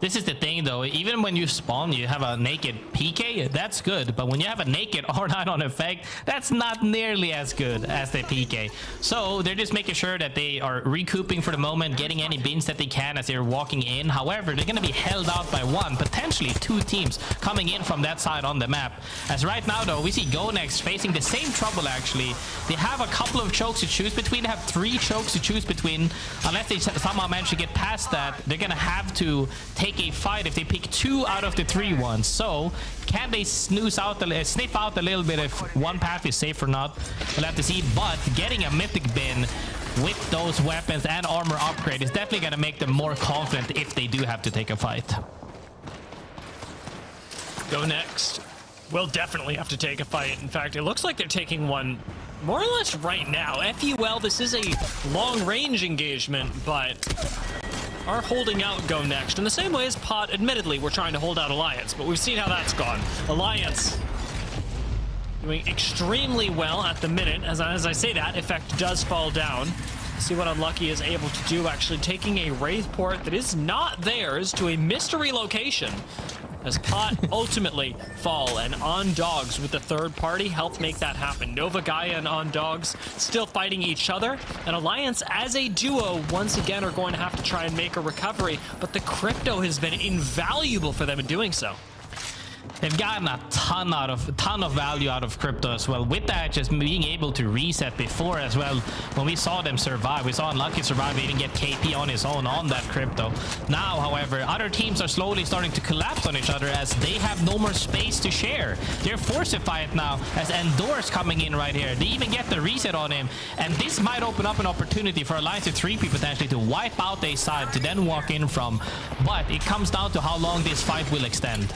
This is the thing, though. Even when you spawn, you have a naked PK, that's good. But when you have a naked R9 on Effect, that's not nearly as good as the PK. So they're just making sure that they are recouping for the moment, getting any bins that they can as they're walking in. However, they're going to be held out by 1, potentially 2 teams coming in from that side on the map. As right now, though, we see GoNext facing the same trouble, actually. They have a couple of chokes to choose between. They have 3 chokes to choose between. Unless they somehow manage to get past that, they're going to have to take a fight if they pick 2 out of the 3 ones. So can they sniff out a little bit if one path is safe or not? We'll have to see. But getting a mythic bin with those weapons and armor upgrade is definitely going to make them more confident if they do have to take a fight. GoNext will definitely have to take a fight. In fact, it looks like they're taking one more or less right now. FUL, this is a long-range engagement, but are holding out GoNext in the same way as Pot, admittedly, we're trying to hold out Alliance, but we've seen how that's gone. Alliance doing extremely well at the minute. As I say that, Effect does fall down. See what Unlucky is able to do, actually taking a Wraith port that is not theirs to a mystery location. As Pot ultimately fall, and On Dogs with the third party helped make that happen. Nova Gaia and On Dogs still fighting each other, and Alliance as a duo once again are going to have to try and make a recovery, but the crypto has been invaluable for them in doing so. They've gotten a ton of value out of crypto as well. With that, just being able to reset before as well. When we saw them survive, we saw Unlucky survive, even get KP on his own on that crypto. Now, however, other teams are slowly starting to collapse on each other as they have no more space to share. They're forced to fight now as Endorse coming in right here. They even get the reset on him, and this might open up an opportunity for Alliance to 3P potentially to wipe out a side to then walk in from. But it comes down to how long this fight will extend.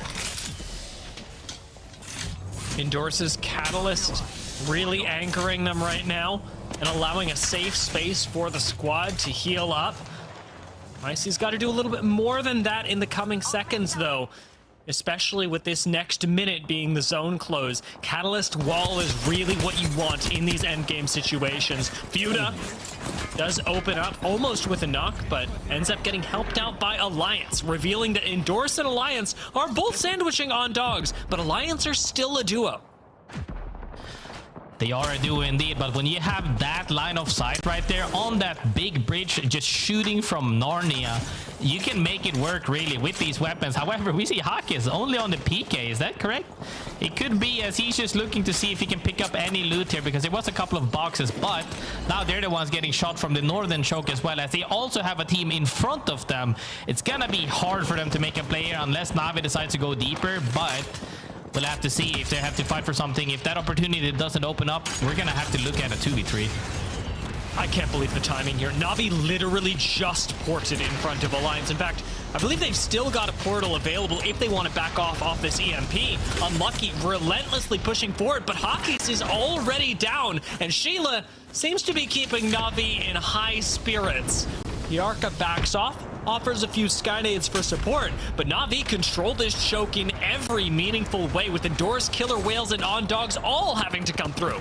Endorse's Catalyst really anchoring them right now and allowing a safe space for the squad to heal up. Icy's got to do a little bit more than that in the coming seconds, though, especially with this next minute being the zone close. Catalyst wall is really what you want in these endgame situations. Fuda does open up almost with a knock, but ends up getting helped out by Alliance, revealing that Endorse and Alliance are both sandwiching On Dogs, but Alliance are still a duo. They are a duo indeed, but when you have that line of sight right there on that big bridge just shooting from Narnia, you can make it work really with these weapons. However, we see Hakis only on the PK, is that correct? It could be, as he's just looking to see if he can pick up any loot here, because there was a couple of boxes, but now they're the ones getting shot from the northern choke as well, as they also have a team in front of them. It's gonna be hard for them to make a play here unless Navi decides to go deeper, but we'll have to see if they have to fight for something. If that opportunity doesn't open up, we're gonna have to look at a 2v3. I can't believe the timing here. Navi literally just ported in front of Alliance. In fact, I believe they've still got a portal available if they want to back off this EMP. Unlucky relentlessly pushing forward, but Hakis is already down, and Sheila seems to be keeping Navi in high spirits. Yarka backs off, offers a few Skynades for support, but Navi controlled this choke in every meaningful way, with Endorse, Killer Whales, and On Dogs all having to come through.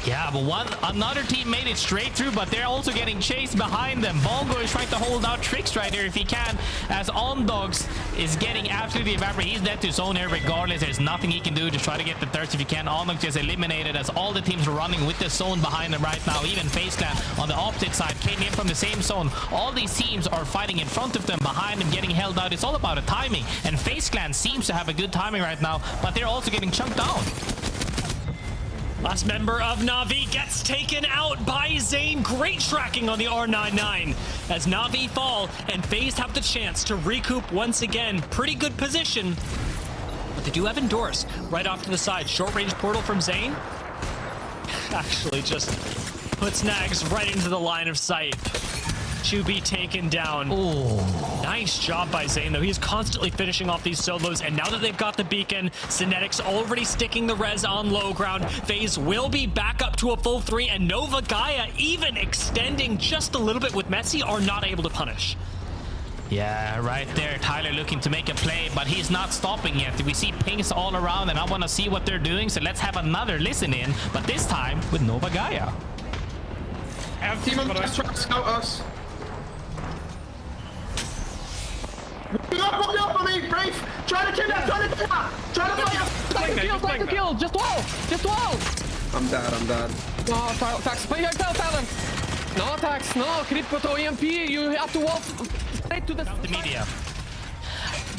Yeah, but another team made it straight through, but they're also getting chased behind them. Bongo is trying to hold out Tricks right here if he can, as On Dogs is getting absolutely evaporated. He's dead to zone here regardless. There's nothing he can do to try to get the thirds if he can. On Dogs is eliminated as all the teams are running with the zone behind them right now. Even FaZe Clan on the opposite side came in from the same zone. All these teams are fighting in front of them, behind them, getting held out. It's all about the timing, and FaZe Clan seems to have a good timing right now, but they're also getting chunked down. Last member of Navi gets taken out by Zane. Great tracking on the R99 as Navi fall and FaZe have the chance to recoup once again. Pretty good position, but they do have Endorse right off to the side. Short range portal from Zane actually just puts Nags right into the line of sight to be taken down. Ooh. Nice job by Zane, though. He's constantly finishing off these solos, and now that they've got the beacon, Synetics already sticking the res on low ground. FaZe will be back up to a full 3, and Nova Gaia even extending just a little bit with Metzi are not able to punish. Yeah, right there, Tyler looking to make a play, but he's not stopping yet. We see pings all around, and I want to see what they're doing, so let's have another listen in, but this time with Nova Gaia. I have team on the trying to scout us. Walk up on me, Brave! Try to kill that, try to kill that! Try to fight! Take the kill! Just wall! Just wall! I'm dead. No, attacks. Play your talent! No attacks, no! Crypto EMP, you have to walk straight to the media.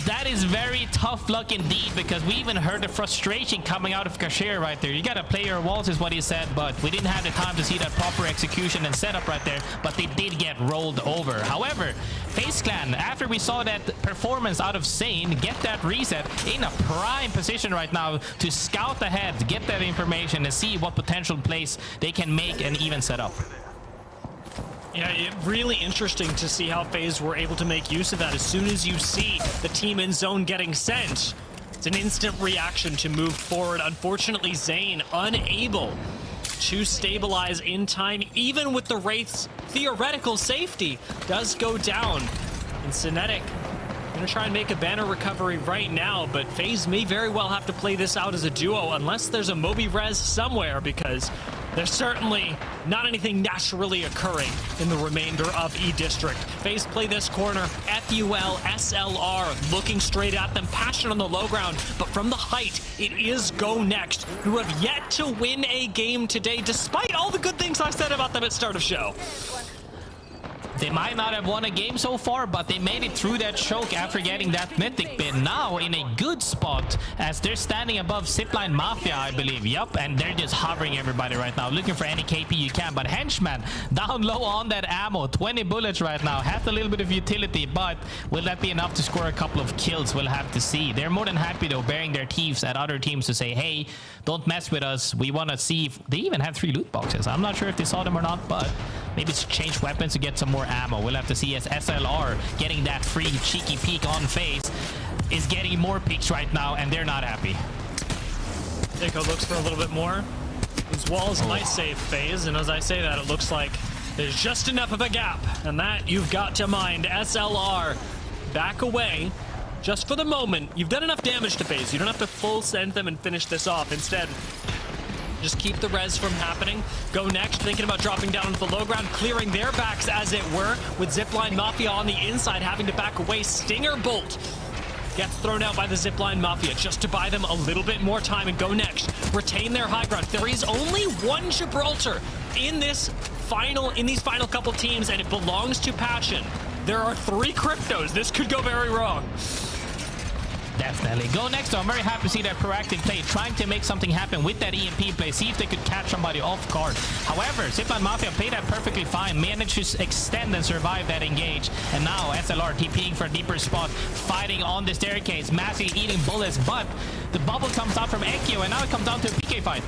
That is very tough luck indeed, because we even heard the frustration coming out of Kasher right there. You gotta play your walls is what he said, but we didn't have the time to see that proper execution and setup right there, but they did get rolled over. However, FaZe Clan, after we saw that performance out of Zane, get that reset in a prime position right now to scout ahead, get that information and see what potential plays they can make and even set up. Yeah, really interesting to see how FaZe were able to make use of that. As soon as you see the team in zone getting sent, it's an instant reaction to move forward. Unfortunately, Zane unable to stabilize in time, even with the Wraith's theoretical safety, does go down. And Synetic gonna try and make a banner recovery right now, but FaZe may very well have to play this out as a duo unless there's a Moby res somewhere, because there's certainly not anything naturally occurring in the remainder of E District. FaZe play this corner, FUL, SLR looking straight at them, Passion on the low ground, but from the height, it is GoNext, who have yet to win a game today, despite all the good things I said about them at start of show. They might not have won a game so far, but they made it through that choke after getting that mythic bin. Now in a good spot as they're standing above ZiPLina Mafia, I believe. Yup, and they're just hovering everybody right now, looking for any KP you can. But Henchman down low on that ammo, 20 bullets right now, has a little bit of utility, but will that be enough to score a couple of kills? We'll have to see. They're more than happy though, bearing their teeth at other teams to say, hey, don't mess with us. We want to see if they even have 3 loot boxes. I'm not sure if they saw them or not, but maybe it's change weapons to get some more ammo. We'll have to see, as SLR getting that free cheeky peek on FaZe is getting more peeks right now, and they're not happy. Nico looks for a little bit more. These walls might save FaZe, and as I say that, it looks like there's just enough of a gap, and that you've got to mind. SLR back away just for the moment. You've done enough damage to FaZe. You don't have to full send them and finish this off. Instead, just keep the res from happening. GoNext thinking about dropping down into the low ground, clearing their backs as it were, with ZiPLina Mafia on the inside having to back away. Stinger Bolt gets thrown out by the ZiPLina Mafia just to buy them a little bit more time, and GoNext retain their high ground. There is only one Gibraltar in these final couple teams, and it belongs to Passion. There are 3 cryptos. This could go very wrong. Definitely. GoNext, I'm very happy to see that proactive play, trying to make something happen with that EMP play, see if they could catch somebody off guard. However, ZiPLina Mafia played that perfectly fine, managed to extend and survive that engage, and now SLR TPing for a deeper spot, fighting on the staircase, massively eating bullets, but the bubble comes out from Ekio, and now it comes down to a PK fight.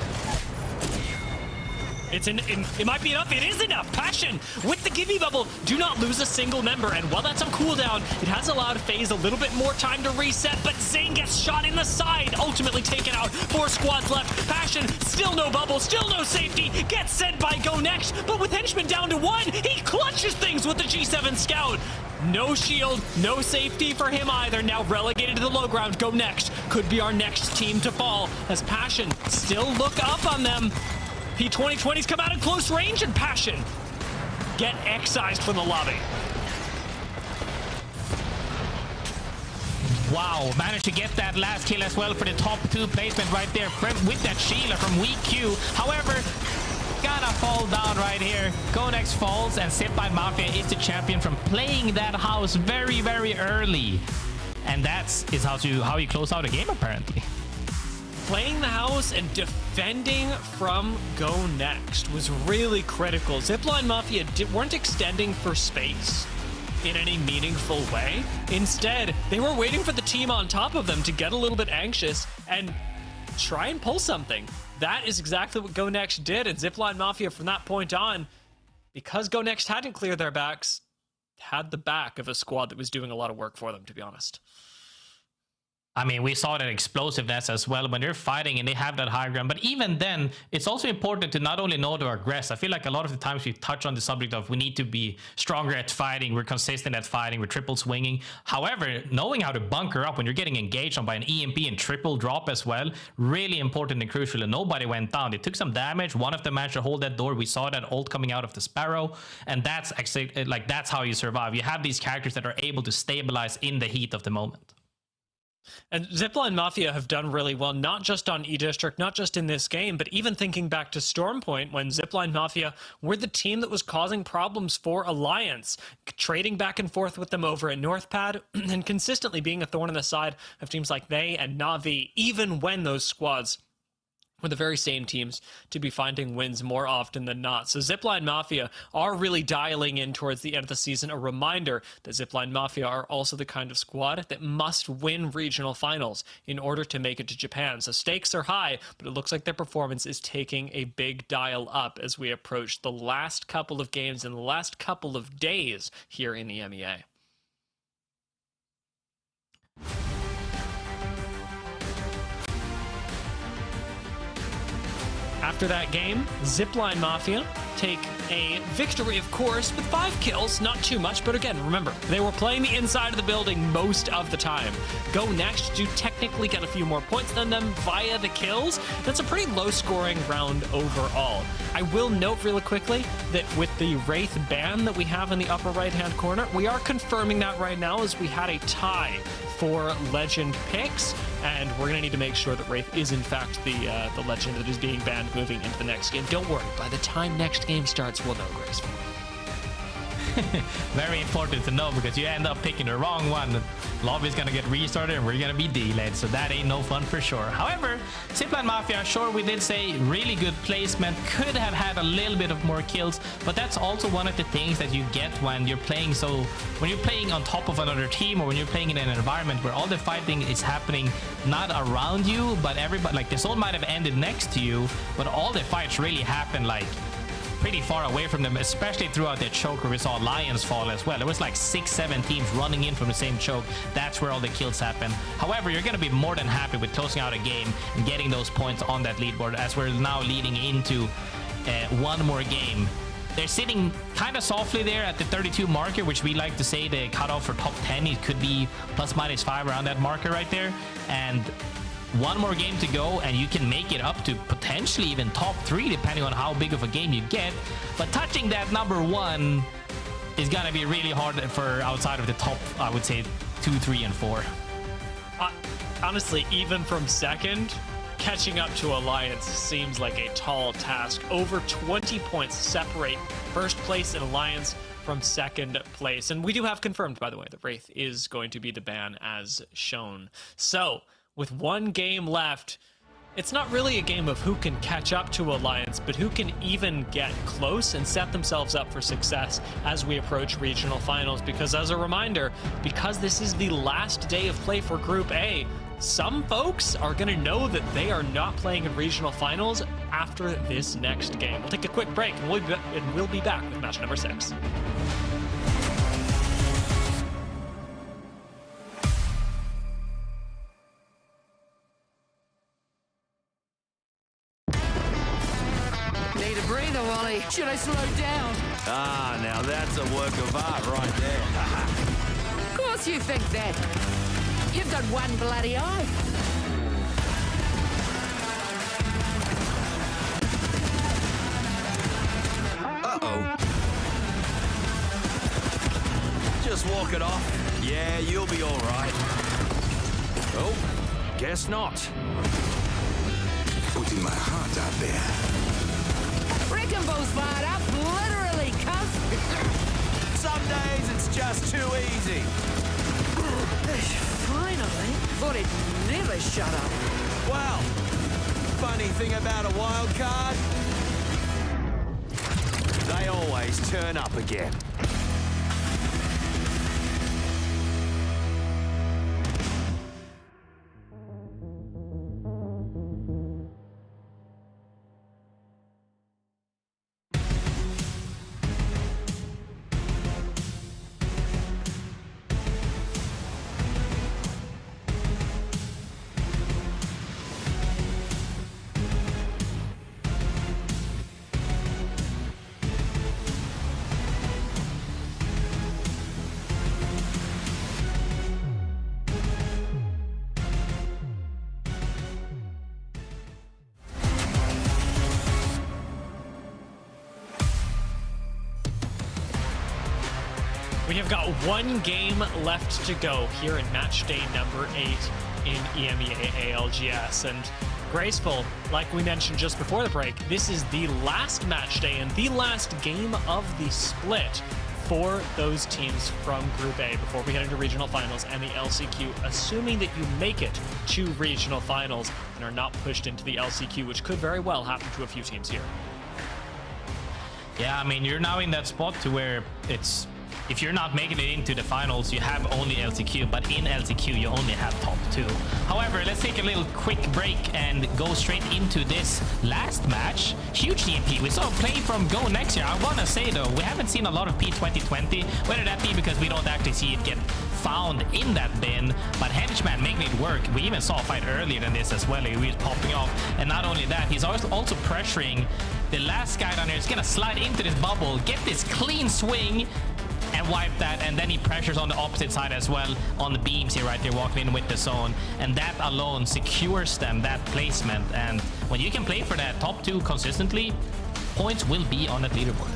It might be enough. It is enough. Passion with the Gibby bubble. Do not lose a single member. And while that's on cooldown, it has allowed FaZe a little bit more time to reset. But Zane gets shot in the side. Ultimately taken out. 4 squads left. Passion, still no bubble, still no safety. Gets sent by GoNext. But with Henchman down to 1, he clutches things with the G7 Scout. No shield, no safety for him either. Now relegated to the low ground. GoNext could be our next team to fall, as Passion still look up on them. P2020's come out in close range, and Passion get excised from the lobby. Wow, managed to get that last kill as well for the top 2 placement right there with that Sheila from Weak Q. However, gonna fall down right here. GoNext falls, and ZiPLina Mafia is the champion from playing that house very, very early. And that's how you close out a game, apparently. Playing the house and defending from GoNext was really critical. ZiPLina Mafia weren't extending for space in any meaningful way. Instead, they were waiting for the team on top of them to get a little bit anxious and try and pull something. That is exactly what GoNext did, and ZiPLina Mafia from that point on, because GoNext hadn't cleared their backs, had the back of a squad that was doing a lot of work for them, to be honest. I mean, we saw that explosiveness as well when they're fighting and they have that high ground. But even then, it's also important to not only know to aggress. I feel like a lot of the times we touch on the subject of we need to be stronger at fighting, we're consistent at fighting, we're triple swinging. However, knowing how to bunker up when you're getting engaged on by an EMP and triple drop as well, really important and crucial. And nobody went down. They took some damage. One of them managed to hold that door. We saw that ult coming out of the Sparrow. And that's actually, like, that's how you survive. You have these characters that are able to stabilize in the heat of the moment. And ZiPLina Mafia have done really well, not just on E-District, not just in this game, but even thinking back to Stormpoint, when ZiPLina Mafia were the team that was causing problems for Alliance, trading back and forth with them over at Northpad, and consistently being a thorn in the side of teams like they and Na'Vi, even when those squads were the very same teams to be finding wins more often than not. So ZiPLina Mafia are really dialing in towards the end of the season. A reminder that ZiPLina Mafia are also the kind of squad that must win regional finals in order to make it to Japan. So stakes are high, but it looks like their performance is taking a big dial up as we approach the last couple of games and the last couple of days here in the EMEA. After that game, ZiPLina Mafia take a victory, of course, with 5 kills. Not too much, but again, remember, they were playing the inside of the building most of the time. GoNext do technically get a few more points than them via the kills. That's a pretty low-scoring round overall. I will note really quickly that with the Wraith ban that we have in the upper right-hand corner, we are confirming that right now as we had a tie for legend picks, and we're going to need to make sure that Wraith is in fact the legend that is being banned moving into the next game. Don't worry, by the time next game starts, we'll know, Graceful. Very important to know, because you end up picking the wrong one. Lobby's gonna get restarted and we're gonna be delayed, so that ain't no fun for sure. However, ZiPLina Mafia, sure, we did say really good placement, could have had a little bit of more kills, but that's also one of the things that you get when you're playing when you're playing on top of another team, or when you're playing in an environment where all the fighting is happening not around you, but everybody, like the zone might have ended next to you, but all the fights really happen like pretty far away from them, especially throughout their choke where we saw Lions fall as well. There was like 6-7 teams running in from the same choke. That's where all the kills happen. However, you're going to be more than happy with closing out a game and getting those points on that leaderboard, as we're now leading into one more game. They're sitting kind of softly there at the 32 marker, which we like to say the cutoff for top 10. It could be ±5 around that marker right there. And one more game to go, and you can make it up to potentially even top 3, depending on how big of a game you get. But touching that number 1 is gonna be really hard for outside of the top, I would say, 2, 3, and 4. Honestly, even from second, catching up to Alliance seems like a tall task. Over 20 points separate first place in Alliance from second place. And we do have confirmed, by the way, that Wraith is going to be the ban as shown. So, with one game left, it's not really a game of who can catch up to Alliance, but who can even get close and set themselves up for success as we approach regional finals. Because as a reminder, because this is the last day of play for Group A, some folks are going to know that they are not playing in regional finals after this next game. We'll take a quick break, and we'll be back with match number 6. Need a breather, Wally. Should I slow down? Ah, now that's a work of art right there. Of course you think that. You've got one bloody eye. Uh-oh. Just walk it off. Yeah, you'll be all right. Oh, guess not. Putting my heart out there. Wrecking ball's fired up, literally, cuz. Some days it's just too easy. Finally. Thought it'd never shut up. Well, funny thing about a wild card, they always turn up again. We have got one game left to go here in match day number 8 in EMEA ALGS. And Graceful, like we mentioned just before the break, this is the last match day and the last game of the split for those teams from Group A before we head into regional finals and the LCQ, assuming that you make it to regional finals and are not pushed into the LCQ, which could very well happen to a few teams here. Yeah, I mean, you're now in that spot to where it's, if you're not making it into the finals, you have only LCQ, but in LCQ, you only have top 2. However, let's take a little quick break and go straight into this last match. Huge DMP. We saw a play from GoNext here. I want to say, though, we haven't seen a lot of P2020, whether that be because we don't actually see it get found in that bin, but Henchman making it work. We even saw a fight earlier than this as well. He was popping off, and not only that, he's also pressuring the last guy down here. Is gonna slide into this bubble, get this clean swing, and wipe that, and then he pressures on the opposite side as well on the beams here right there, walking in with the zone, and that alone secures them that placement. And when you can play for that top 2 consistently, points will be on the leaderboard.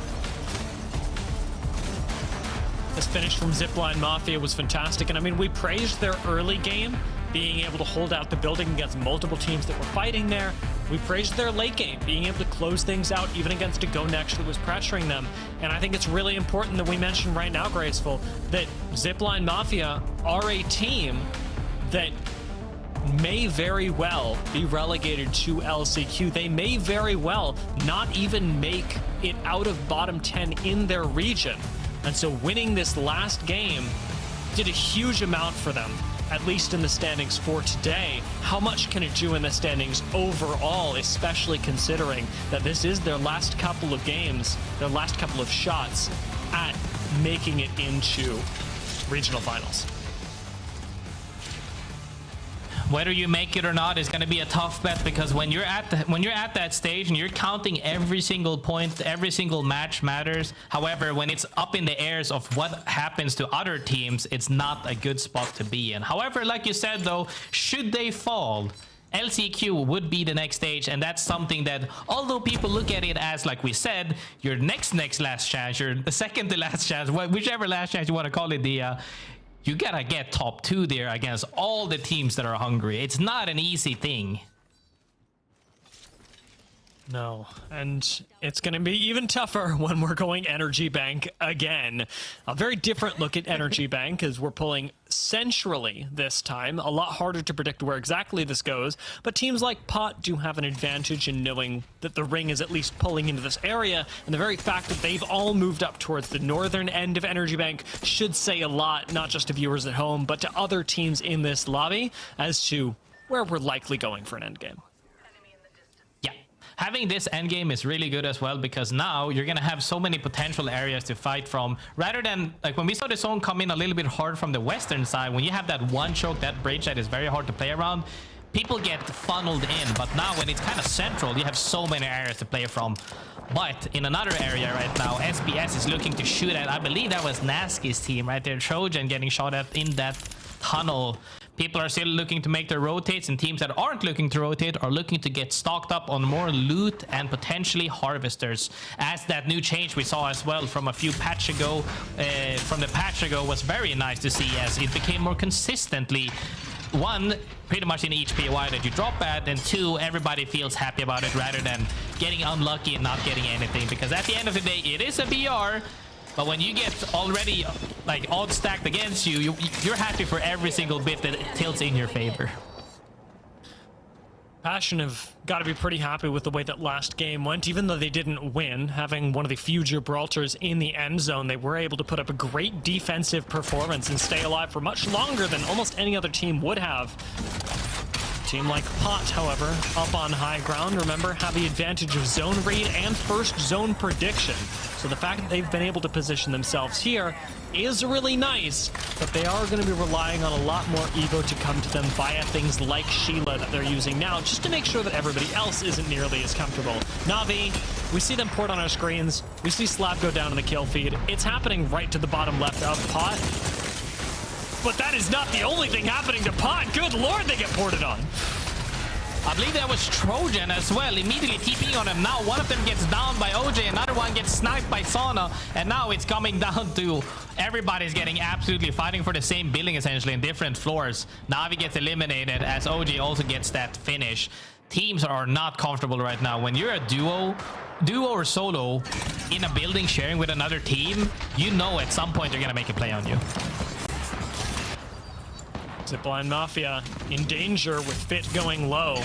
This finish from ZiPLina Mafia was fantastic, and I mean, we praised their early game, being able to hold out the building against multiple teams that were fighting there. We praised their late game, being able to close things out even against a GoNext that was pressuring them. And I think it's really important that we mention right now, Graceful, that ZiPLina Mafia are a team that may very well be relegated to LCQ. They may very well not even make it out of bottom 10 in their region. And so winning this last game did a huge amount for them, at least in the standings for today. How much can it do in the standings overall, especially considering that this is their last couple of games, their last couple of shots at making it into regional finals? Whether you make it or not is going to be a tough bet, because when you're at that stage and you're counting every single point, every single match matters. However, when it's up in the airs of what happens to other teams, it's not a good spot to be in. However, like you said though, should they fall, LCQ would be the next stage, and that's something that, although people look at it as, like we said, your next last chance, your second to last chance, whichever last chance you want to call it, you gotta get top 2 there against all the teams that are hungry. It's not an easy thing. No, and it's going to be even tougher when we're going Energy Bank again. A very different look at Energy Bank as we're pulling centrally this time. A lot harder to predict where exactly this goes, but teams like Pot do have an advantage in knowing that the ring is at least pulling into this area, and the very fact that they've all moved up towards the northern end of Energy Bank should say a lot, not just to viewers at home, but to other teams in this lobby as to where we're likely going for an endgame. Having this endgame is really good as well, because now you're gonna have so many potential areas to fight from, rather than like when we saw the zone come in a little bit hard from the western side. When you have that one choke, that bridge that is very hard to play around, people get funneled in. But now when it's kind of central, you have so many areas to play from. But in another area right now, SBS is looking to shoot at, I believe that was Naski's team right there, Trojan getting shot at in that tunnel. People are still looking to make their rotates, and teams that aren't looking to rotate are looking to get stocked up on more loot and potentially harvesters, as that new change we saw as well from a few patch ago, was very nice to see, as it became more consistently, one, pretty much in each POI that you drop at, and two, everybody feels happy about it rather than getting unlucky and not getting anything, because at the end of the day, it is a BR. But when you get already like odds stacked against you, you're happy for every single bit that tilts in your favor. Passion have got to be pretty happy with the way that last game went, even though they didn't win. Having one of the few Gibraltars in the end zone, they were able to put up a great defensive performance and stay alive for much longer than almost any other team would have. A team like Pot, however, up on high ground, remember, have the advantage of zone read and first zone prediction. So the fact that they've been able to position themselves here is really nice, but they are going to be relying on a lot more Evo to come to them via things like Sheila that they're using now, just to make sure that everybody else isn't nearly as comfortable. Na'Vi, we see them port on our screens, we see Slab go down in the kill feed. It's happening right to the bottom left of Pot. But that is not the only thing happening to Pot. Good lord, they get ported on. I believe that was Trojan as well, immediately TPing on him. Now one of them gets down by OJ, another one gets sniped by Sauna, and now it's coming down to everybody's getting absolutely fighting for the same building, essentially, in different floors. Na'Vi gets eliminated as OJ also gets that finish. Teams are not comfortable right now. When you're a duo or solo in a building sharing with another team, you know at some point they're gonna make a play on you. ZiPLina Mafia in danger with Fit going low.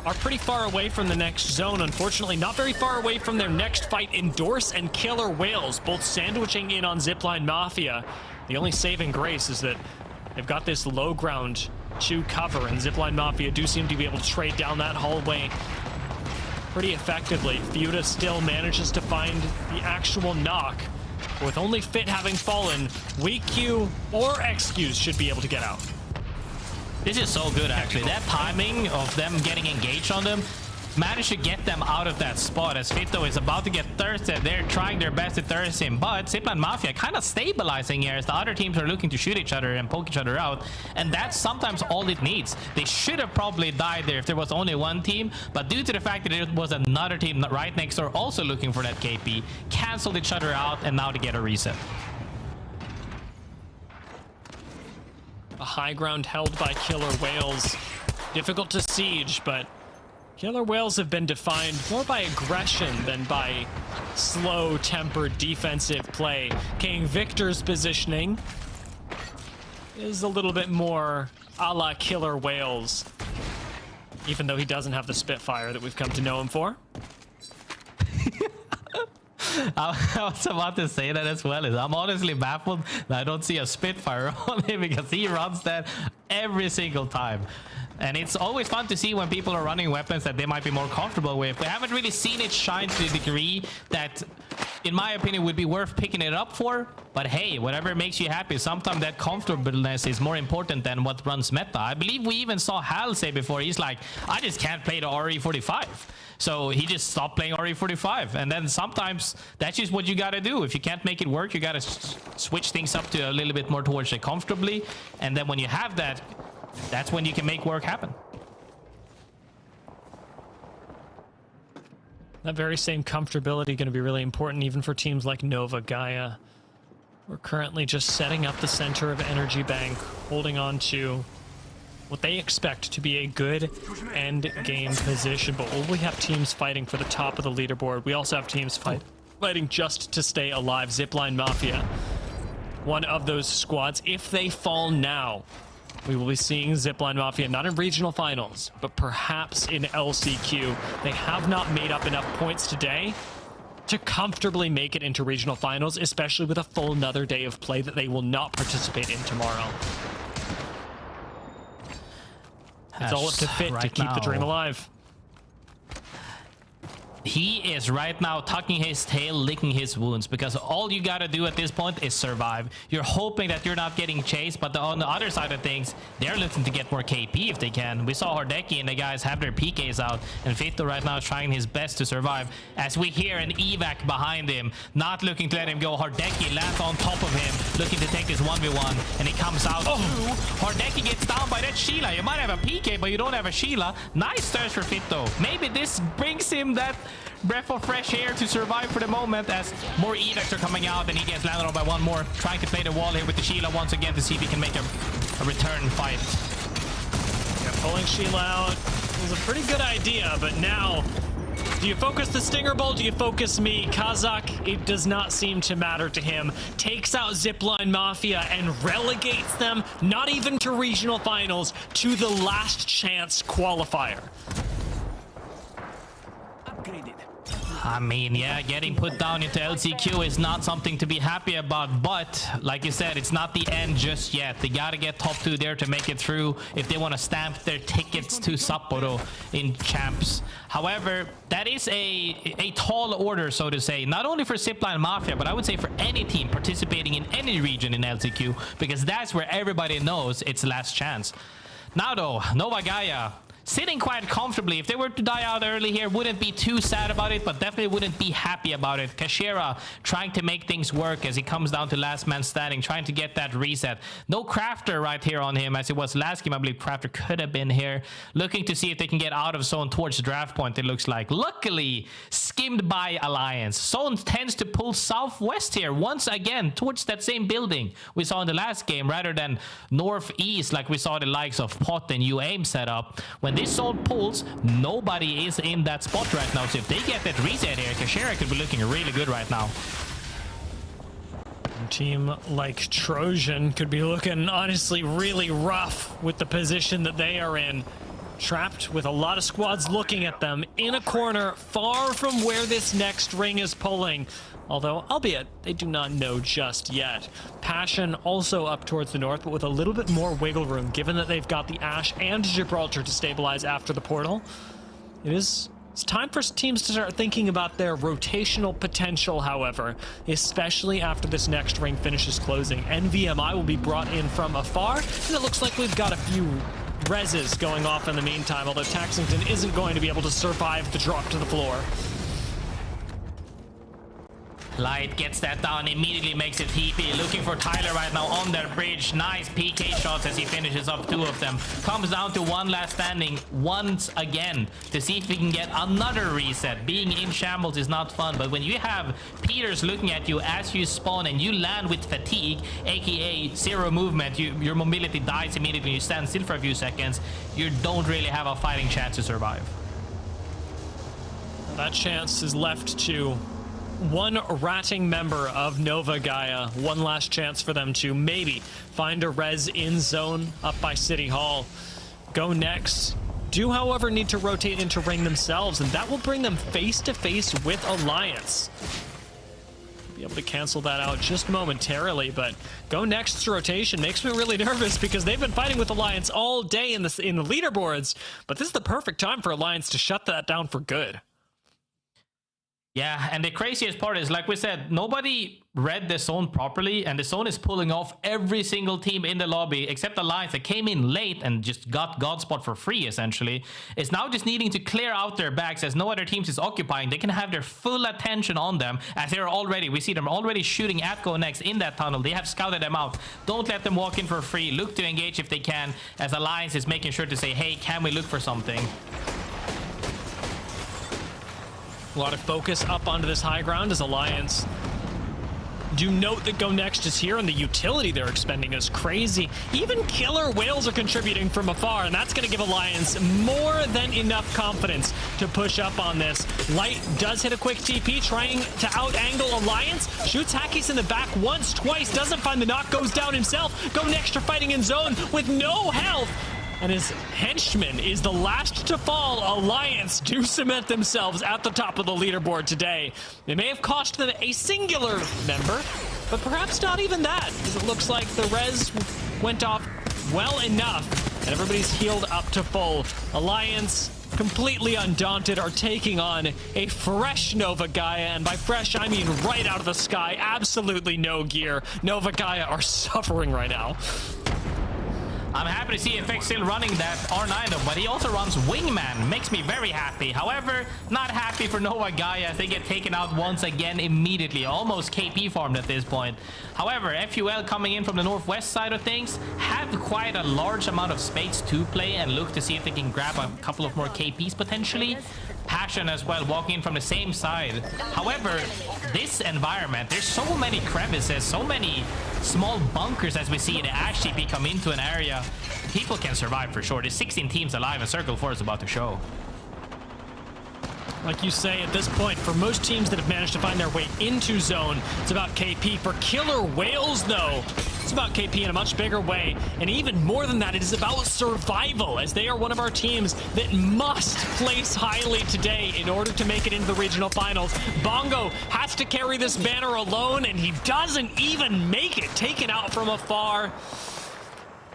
Are pretty far away from the next zone, unfortunately. Not very far away from their next fight. Endorse and Killer Whales both sandwiching in on ZiPLina Mafia. The only saving grace is that they've got this low ground to cover, and ZiPLina Mafia do seem to be able to trade down that hallway pretty effectively. Fuda still manages to find the actual knock. With only Fit having fallen, Weak Q or XQs should be able to get out. This is so good, actually. That timing of them getting engaged on them managed to get them out of that spot as Fito is about to get thirsted. They're trying their best to thirst him, but ZiPLina Mafia kind of stabilizing here as the other teams are looking to shoot each other and poke each other out, and that's sometimes all it needs. They should have probably died there if there was only one team, but due to the fact that it was another team right next door also looking for that KP, canceled each other out, and now they get a reset. A high ground held by Killer Whales. Difficult to siege, but Killer Whales have been defined more by aggression than by slow-tempered defensive play. King Victor's positioning is a little bit more a la Killer Whales, even though he doesn't have the Spitfire that we've come to know him for. I was about to say that as well. I'm honestly baffled that I don't see a Spitfire on him because he runs that every single time. And it's always fun to see when people are running weapons that they might be more comfortable with. We haven't really seen it shine to the degree that, in my opinion, would be worth picking it up for. But hey, whatever makes you happy. Sometimes that comfortableness is more important than what runs meta. I believe we even saw Hal say before, he's like, I just can't play the RE45. So he just stopped playing RE45. And then sometimes that's just what you got to do. If you can't make it work, you got to switch things up to a little bit more towards it comfortably. And then when you have that, that's when you can make work happen. That very same comfortability going to be really important even for teams like Nova Gaia. We're currently just setting up the center of Energy Bank, holding on to what they expect to be a good end game position. But we have teams fighting for the top of the leaderboard. We also have teams fighting just to stay alive. ZiPLina Mafia, one of those squads. If they fall now, we will be seeing ZiPLina Mafia not in regional finals, but perhaps in LCQ. They have not made up enough points today to comfortably make it into regional finals, especially with a full another day of play that they will not participate in tomorrow. It's all up to Fit to keep the dream alive. He is right now tucking his tail, licking his wounds, because all you gotta do at this point is survive. You're hoping that you're not getting chased, but on the other side of things, they're looking to get more KP if they can. We saw Hordeki and the guys have their PKs out, and Fito right now is trying his best to survive. As we hear an evac behind him, not looking to let him go. Hordeki lands on top of him, looking to take this 1v1, and he comes out too. Hordeki gets down by that Sheila. You might have a PK, but you don't have a Sheila. Nice thirst for Fito. Maybe this brings him that breath of fresh air to survive for the moment as more evacs are coming out, and he gets landed on by one more. Trying to play the wall here with the Sheila once again to see if he can make a return fight. Yeah, pulling Sheila out was a pretty good idea, but now do you focus the Stinger Bolt? Do you focus me? Kazakh, it does not seem to matter to him. Takes out ZiPLina Mafia and relegates them, not even to regional finals, to the last chance qualifier. I mean, yeah, getting put down into LCQ is not something to be happy about, but like you said, it's not the end just yet. They gotta get top 2 there to make it through if they want to stamp their tickets to Sapporo in champs. However, that is a tall order, so to say, not only for ZiPLina Mafia, but I would say for any team participating in any region in LCQ, because that's where everybody knows it's last chance. Now though, Nova Gaia sitting quite comfortably. If they were to die out early here, wouldn't be too sad about it, but definitely wouldn't be happy about it. Kashira trying to make things work as he comes down to last man standing, trying to get that reset. No Crafter right here on him as it was last game. I believe Crafter could have been here. Looking to see if they can get out of zone towards the draft point, it looks like. Luckily, skimmed by Alliance. Zone tends to pull southwest here once again towards that same building we saw in the last game rather than northeast like we saw the likes of Pot and UAIM set up. When this zone pulls, nobody is in that spot right now, so if they get that reset here, Kashira could be looking really good right now. A team like Trojan could be looking honestly really rough with the position that they are in. Trapped with a lot of squads looking at them in a corner far from where this next ring is pulling. Although, albeit, they do not know just yet. Passion also up towards the north, but with a little bit more wiggle room, given that they've got the Ash and Gibraltar to stabilize after the portal. It is It's time for teams to start thinking about their rotational potential, however, especially after this next ring finishes closing. NVMI will be brought in from afar, and it looks like we've got a few reses going off in the meantime, although Taxington isn't going to be able to survive the drop to the floor. Light gets that down, immediately makes it TP. Looking for Tyler right now on their bridge. Nice PK shots as he finishes up 2 of them. Comes down to one last standing once again to see if we can get another reset. Being in shambles is not fun, but when you have Peters looking at you as you spawn and you land with fatigue, aka 0 movement, your mobility dies immediately, you stand still for a few seconds, you don't really have a fighting chance to survive. That chance is left to one ratting member of Nova Gaia. One last chance for them to maybe find a res in zone up by City Hall. GoNext do, however, need to rotate into ring themselves, and that will bring them face to face with Alliance. Be able to cancel that out just momentarily, but GoNext's rotation makes me really nervous because they've been fighting with Alliance all day in the leaderboards, but this is the perfect time for Alliance to shut that down for good. Yeah, and the craziest part is, like we said, nobody read the zone properly, and the zone is pulling off every single team in the lobby, except Alliance that came in late and just got Godspot for free, essentially. Is now just needing to clear out their backs as no other teams is occupying. They can have their full attention on them as they're already, we see them already shooting at GoNext in that tunnel. They have scouted them out. Don't let them walk in for free. Look to engage if they can, as Alliance is making sure to say, hey, can we look for something? A lot of focus up onto this high ground as Alliance do note that GoNext is here, and the utility they're expending is crazy. Even killer whales are contributing from afar, and that's going to give Alliance more than enough confidence to push up on this. Light does hit a quick TP, trying to out-angle Alliance. Shoots Hackies in the back once, twice, doesn't find the knock, goes down himself. GoNext are fighting in zone with no health, and his henchman is the last to fall. Alliance do cement themselves at the top of the leaderboard today. It may have cost them a singular member, but perhaps not even that, because it looks like the res went off well enough, and everybody's healed up to full. Alliance, completely undaunted, are taking on a fresh Nova Gaia, and by fresh, I mean right out of the sky. Absolutely no gear. Nova Gaia are suffering right now. I'm happy to see FX still running that R9 though, but he also runs Wingman. Makes me very happy. However, not happy for Nova Gaia as they get taken out once again immediately. Almost KP farmed at this point. However, FUL coming in from the northwest side of things have quite a large amount of space to play and look to see if they can grab a couple of more KPs potentially. Passion as well, walking in from the same side. However, this environment, there's so many crevices, so many small bunkers as we see it actually become into an area. People can survive for sure. There's 16 teams alive and Circle 4 is about to show. Like you say, at this point, for most teams that have managed to find their way into zone, it's about KP. For Killer Whales, though, it's about KP in a much bigger way. And even more than that, it is about survival, as they are one of our teams that must place highly today in order to make it into the regional finals. Bongo has to carry this banner alone, and he doesn't even make it. Taken out from afar.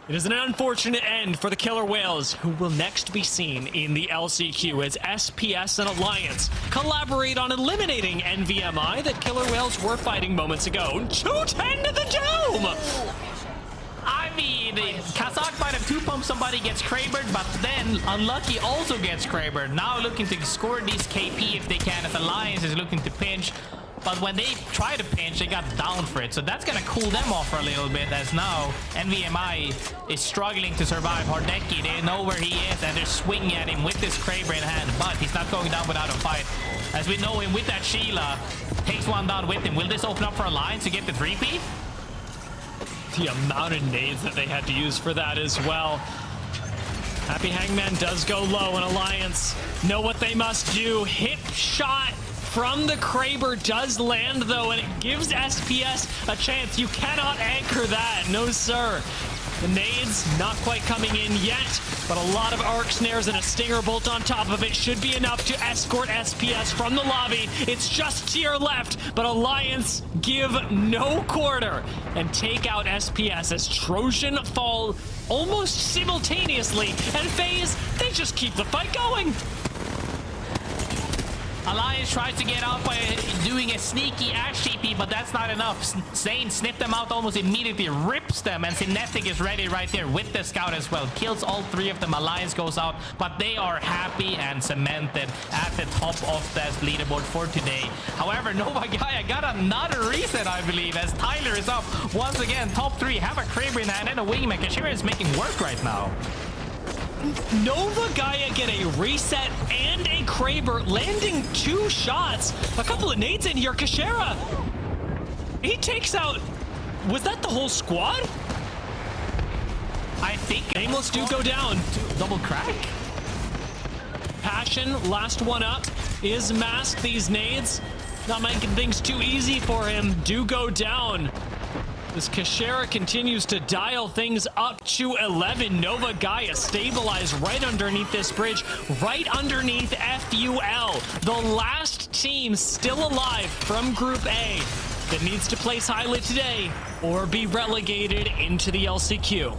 It is an unfortunate end for the Killer Whales, who will next be seen in the LCQ as SPS and Alliance collaborate on eliminating NVMI that Killer Whales were fighting moments ago. 210 to the dome! I mean, Kazakh might have two-pumped somebody, gets Krabered, but then Unlucky also gets Krabered. Now looking to score these KP if they can, as Alliance is looking to pinch. But when they try to pinch, they got down for it. So that's going to cool them off for a little bit, as now NVMI is struggling to survive. Hardeki, they know where he is, and they're swinging at him with this Kraber in hand. But he's not going down without a fight. As we know him with that Sheila, takes one down with him. Will this open up for Alliance to get the 3P? The amount of nades that they had to use for that as well. Happy Hangman does go low, and Alliance know what they must do. Hit shot from the Kraber does land, though, and it gives SPS a chance. You cannot anchor that. No, sir. The nades not quite coming in yet, but a lot of arc snares and a stinger bolt on top of it should be enough to escort SPS from the lobby. It's just tier left, but Alliance give no quarter and take out SPS as Trojan fall almost simultaneously, and FaZe, they just keep the fight going. Alliance tries to get out by doing a sneaky Ash TP, but that's not enough. Zane sniffed them out almost immediately, rips them, and Cinetic is ready right there with the scout as well. Kills all three of them. Alliance goes out, but they are happy and cemented at the top of that leaderboard for today. However, Nova Gaia got another reset, I believe, as Tyler is up once again. Top 3 have a Kraber in hand and a Wingman. Kashira is making work right now. Nova Gaia get a reset and a Kraber, landing 2 shots. A couple of nades in here. Kashira, he takes out, was that the whole squad? I think Nameless do go down. Double crack. Passion, last one up, is masked. These nades not making things too easy for him. Do go down. As Kashira continues to dial things up to 11. Nova Gaia stabilized right underneath this bridge, right underneath FUL. The last team still alive from Group A that needs to place highly today or be relegated into the LCQ.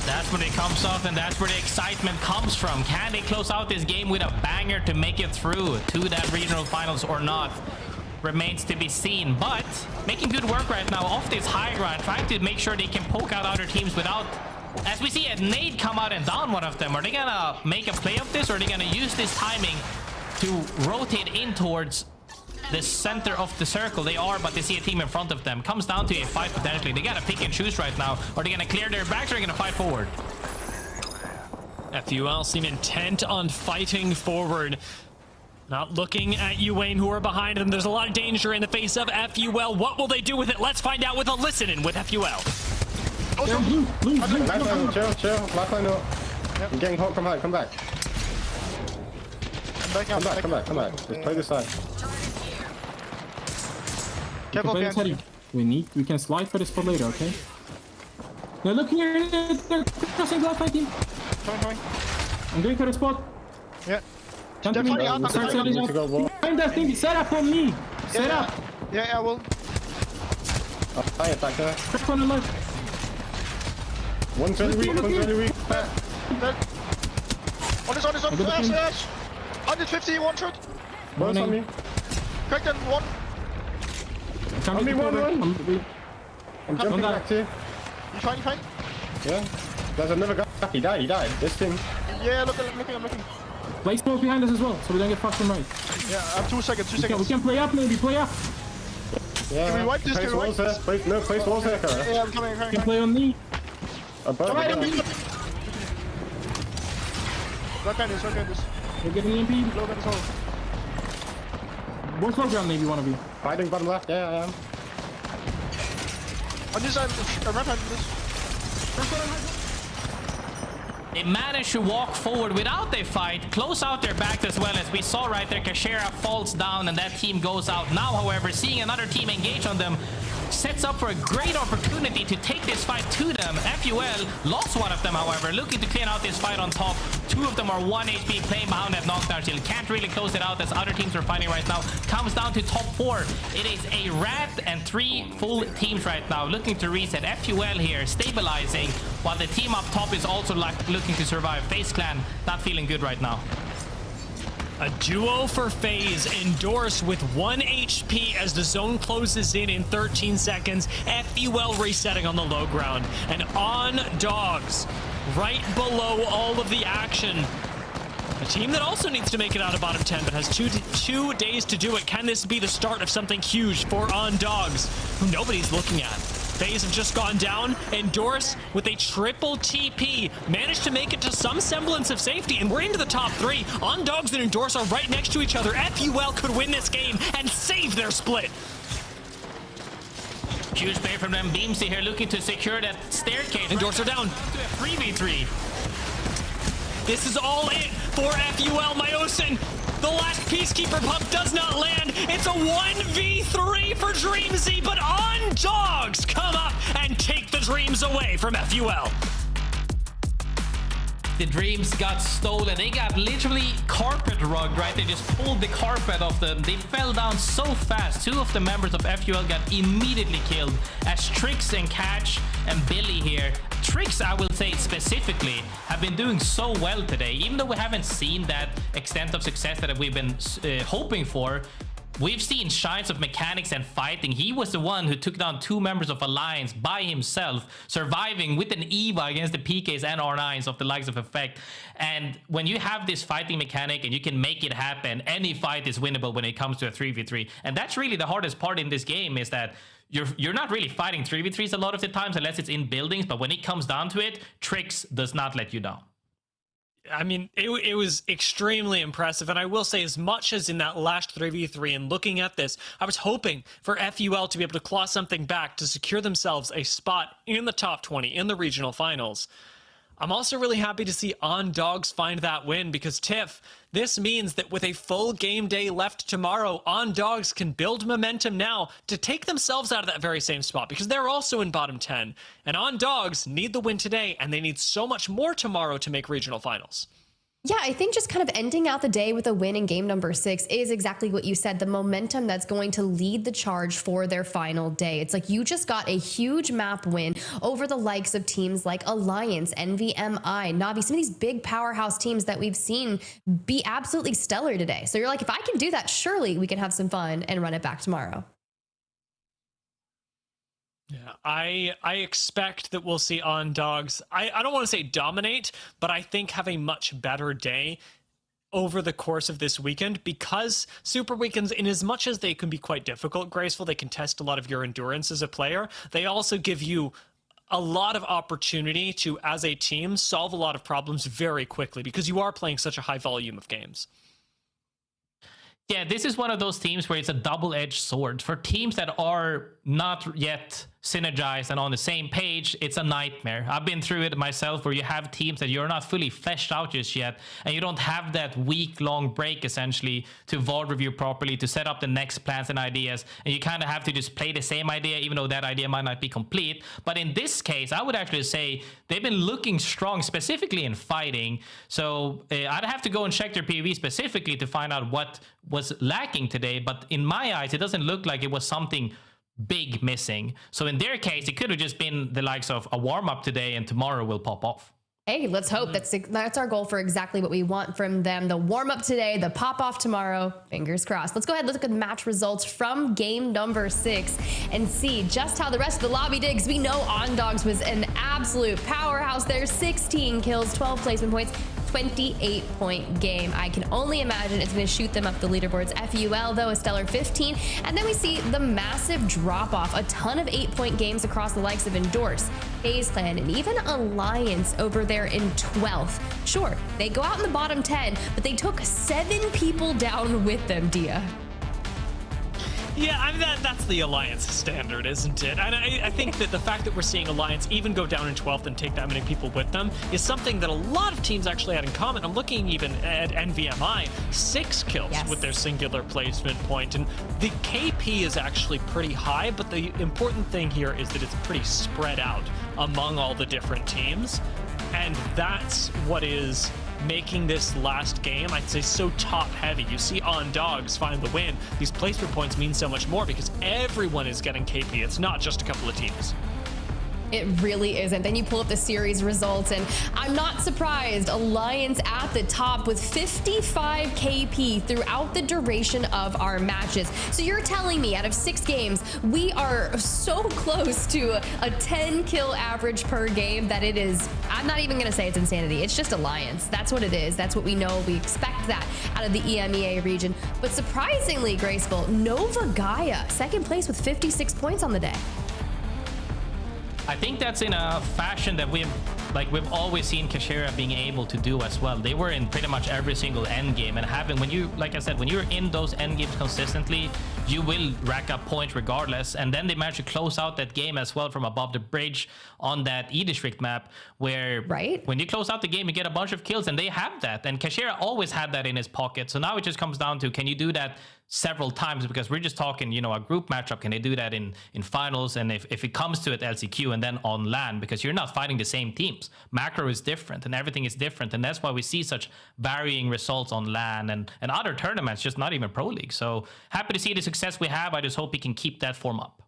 That's when it comes off, and that's where the excitement comes from. Can they close out this game with a banger to make it through to that regional finals or not? Remains to be seen, but making good work right now off this high ground, trying to make sure they can poke out other teams without, as we see a nade come out and down one of them. Are they gonna make a play of this, or are they gonna use this timing to rotate in towards the center of the circle? They are, but they see a team in front of them. Comes down to a fight potentially. They gotta pick and choose right now. Are they gonna clear their backs, or are they gonna fight forward? FUL seem intent on fighting forward. Not looking at UAIM, who are behind them. There's a lot of danger in the face of FUL. What will they do with it? Let's find out with a listen-in with FUL. Blue. Chill. Last line up. I'm getting hot. Come back. Come back. Just play this side. Careful, Teddy. We can slide for this for later, okay? They're looking here. They're crossing left, team. Coming. I'm going for the spot. Yeah. Come to me. Behind that thing. Set up on me. Set up. Yeah, I will. I attack there. Crack on the left. 120 weak. On this. Ash. 150, one shot. Both on me. Cracked and one. On me, one. I'm jumping back to you. You fine? Yeah. There's another guy. He died. This thing. Yeah, I'm looking. Play smoke behind us as well, so we don't get fucked from right. Yeah, I have 2 seconds. We can play up, maybe. Play up. Yeah. Can we wipe this? Place walls there. Place walls there, Kara. Yeah, I'm coming. You can play on me. Above. Right behind this. We're getting EMP. Low this hole. One slow ground, maybe one of you. Fighting bottom left. Yeah, I am. On this side, right behind this. They managed to walk forward without a fight, close out their back as well, as we saw right there. Kashira falls down and that team goes out. Now, however, seeing another team engage on them sets up for a great opportunity to take this fight to them. FUL lost one of them, however, looking to clean out this fight on top. 2 of them are 1 HP, playing behind that knockdown shield. Can't really close it out as other teams are fighting right now. Comes down to top 4. It is a rat and 3 full teams right now looking to reset. FUL here stabilizing, while the team up top is also looking to survive. FaZe Clan not feeling good right now. A duo for FaZe, Endorse with 1 HP as the zone closes in 13 seconds. FUL resetting on the low ground. And on Dogs, right below all of the action. A team that also needs to make it out of bottom 10, but has two days to do it. Can this be the start of something huge for On Dogs, who nobody's looking at? FaZe have just gone down. Endorse with a triple TP managed to make it to some semblance of safety, and we're into the top 3. On Dogs and Endorse are right next to each other. FUL could win this game and save their split. Huge play from them. Beamsy here looking to secure that staircase. Endorse are down. To a 3v3. This is all it for FUL Myosin. The last Peacekeeper pump does not land. It's a 1v3 for Dreamzy, but On Dogs come up and take the dreams away from FUL. the dreams got stolen. They got literally carpet rugged, right? They just pulled the carpet off them. They fell down so fast. 2 of the members of FUL got immediately killed as Trix and Catch and Billy here. Trix, I will say specifically, have been doing so well today. Even though we haven't seen that extent of success that we've been hoping for, we've seen shines of mechanics and fighting. He was the one who took down 2 members of Alliance by himself, surviving with an EVA against the PKs and R9s of the likes of Effect. And when you have this fighting mechanic and you can make it happen, any fight is winnable when it comes to a 3v3. And that's really the hardest part in this game, is that you're not really fighting 3v3s a lot of the times unless it's in buildings, but when it comes down to it, Trix does not let you down. I mean, it was extremely impressive, and I will say, as much as in that last 3v3 and looking at this, I was hoping for FUL to be able to claw something back to secure themselves a spot in the top 20 in the regional finals. I'm also really happy to see On Dogs find that win, because Tiff, this means that with a full game day left tomorrow, On Dogs can build momentum now to take themselves out of that very same spot, because they're also in bottom 10. And On Dogs need the win today, and they need so much more tomorrow to make regional finals. Yeah, I think just kind of ending out the day with a win in game number 6 is exactly what you said, the momentum that's going to lead the charge for their final day. It's like you just got a huge map win over the likes of teams like Alliance, NVMI, Navi, some of these big powerhouse teams that we've seen be absolutely stellar today. So you're like, if I can do that, surely we can have some fun and run it back tomorrow. Yeah, I expect that we'll see On Dogs, I don't want to say dominate, but I think have a much better day over the course of this weekend, because Super Weekends, in as much as they can be quite difficult, Graceful, they can test a lot of your endurance as a player, they also give you a lot of opportunity to, as a team, solve a lot of problems very quickly, because you are playing such a high volume of games. Yeah, this is one of those teams where it's a double-edged sword. For teams that are not yet synergized and on the same page, it's a nightmare. I've been through it myself, where you have teams that you're not fully fleshed out just yet, and you don't have that week-long break, essentially, to VOD review properly, to set up the next plans and ideas, and you kind of have to just play the same idea, even though that idea might not be complete. But in this case, I would actually say they've been looking strong, specifically in fighting, so I'd have to go and check their PvE specifically to find out what was lacking today, but in my eyes, it doesn't look like it was something big missing. So in their case, it could have just been the likes of a warm-up today and tomorrow will pop off. Hey, let's hope that's our goal for exactly what we want from them. The warm-up today, the pop-off tomorrow. Fingers crossed. Let's go ahead and look at the match results from game number 6 and see just how the rest of the lobby did, because we know On Dogs was an absolute powerhouse there. 16 kills, 12 placement points, 28-point game. I can only imagine it's going to shoot them up the leaderboards. FUL, though, a stellar 15. And then we see the massive drop-off. A ton of 8-point games across the likes of Endorse, FaZe Clan, and even Alliance over there in 12th. Sure, they go out in the bottom 10, but they took 7 people down with them, Dia. Yeah, I mean, that's the Alliance standard, isn't it? And I think that the fact that we're seeing Alliance even go down in 12th and take that many people with them is something that a lot of teams actually had in common. I'm looking even at NVMI, 6 kills with their singular placement point. And the KP is actually pretty high, but the important thing here is that it's pretty spread out among all the different teams. And that's what is making this last game, I'd say, so top heavy. You see On Dogs find the win. These placement points mean so much more because everyone is getting KP. It's not just a couple of teams. It really isn't. Then you pull up the series results, and I'm not surprised. Alliance at the top with 55 KP throughout the duration of our matches. So you're telling me out of 6 games, we are so close to a 10 kill average per game that it is, I'm not even gonna say it's insanity. It's just Alliance. That's what it is. That's what we know. We expect that out of the EMEA region. But surprisingly, Graceful, Nova Gaia, second place with 56 points on the day. I think that's in a fashion that we've always seen Kashera being able to do as well. They were in pretty much every single end game, and when you're in those end games consistently, you will rack up points regardless. And then they managed to close out that game as well from above the bridge on that E-District map, where when you close out the game, you get a bunch of kills, and they have that. And Kashera always had that in his pocket. So now it just comes down to, can you do that several times, because we're just talking, a group matchup. Can they do that in finals? And if it comes to it, LCQ, and then on LAN, because you're not fighting the same teams. Macro is different and everything is different. And that's why we see such varying results on LAN and other tournaments, just not even Pro League. So happy to see the success we have. I just hope we can keep that form up.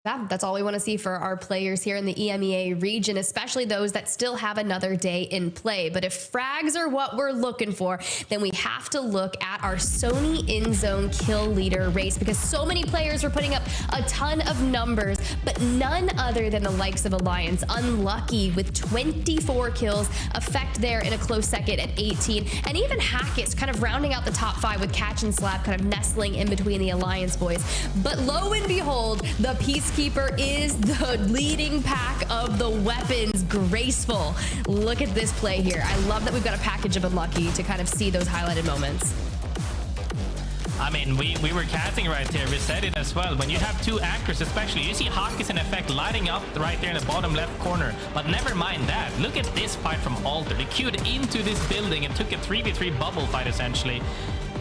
Yeah, that's all we want to see for our players here in the EMEA region, especially those that still have another day in play. But if frags are what we're looking for, then we have to look at our Sony in-zone kill leader race, because so many players were putting up a ton of numbers, but none other than the likes of Alliance. Unlucky with 24 kills, Effect there in a close second at 18, and even Hackett's kind of rounding out the top 5 with Catch and Slap kind of nestling in between the Alliance boys. But lo and behold, the Peacekeeper is the leading pack of the weapons. Graceful. Look at this play here. I love that we've got a package of Unlucky to kind of see those highlighted moments. I mean, we were casting right there. We said it as well. When you have two anchors, especially, you see Hawkins in effect lighting up right there in the bottom left corner. But never mind that. Look at this fight from Alter. They queued into this building and took a 3v3 bubble fight, essentially.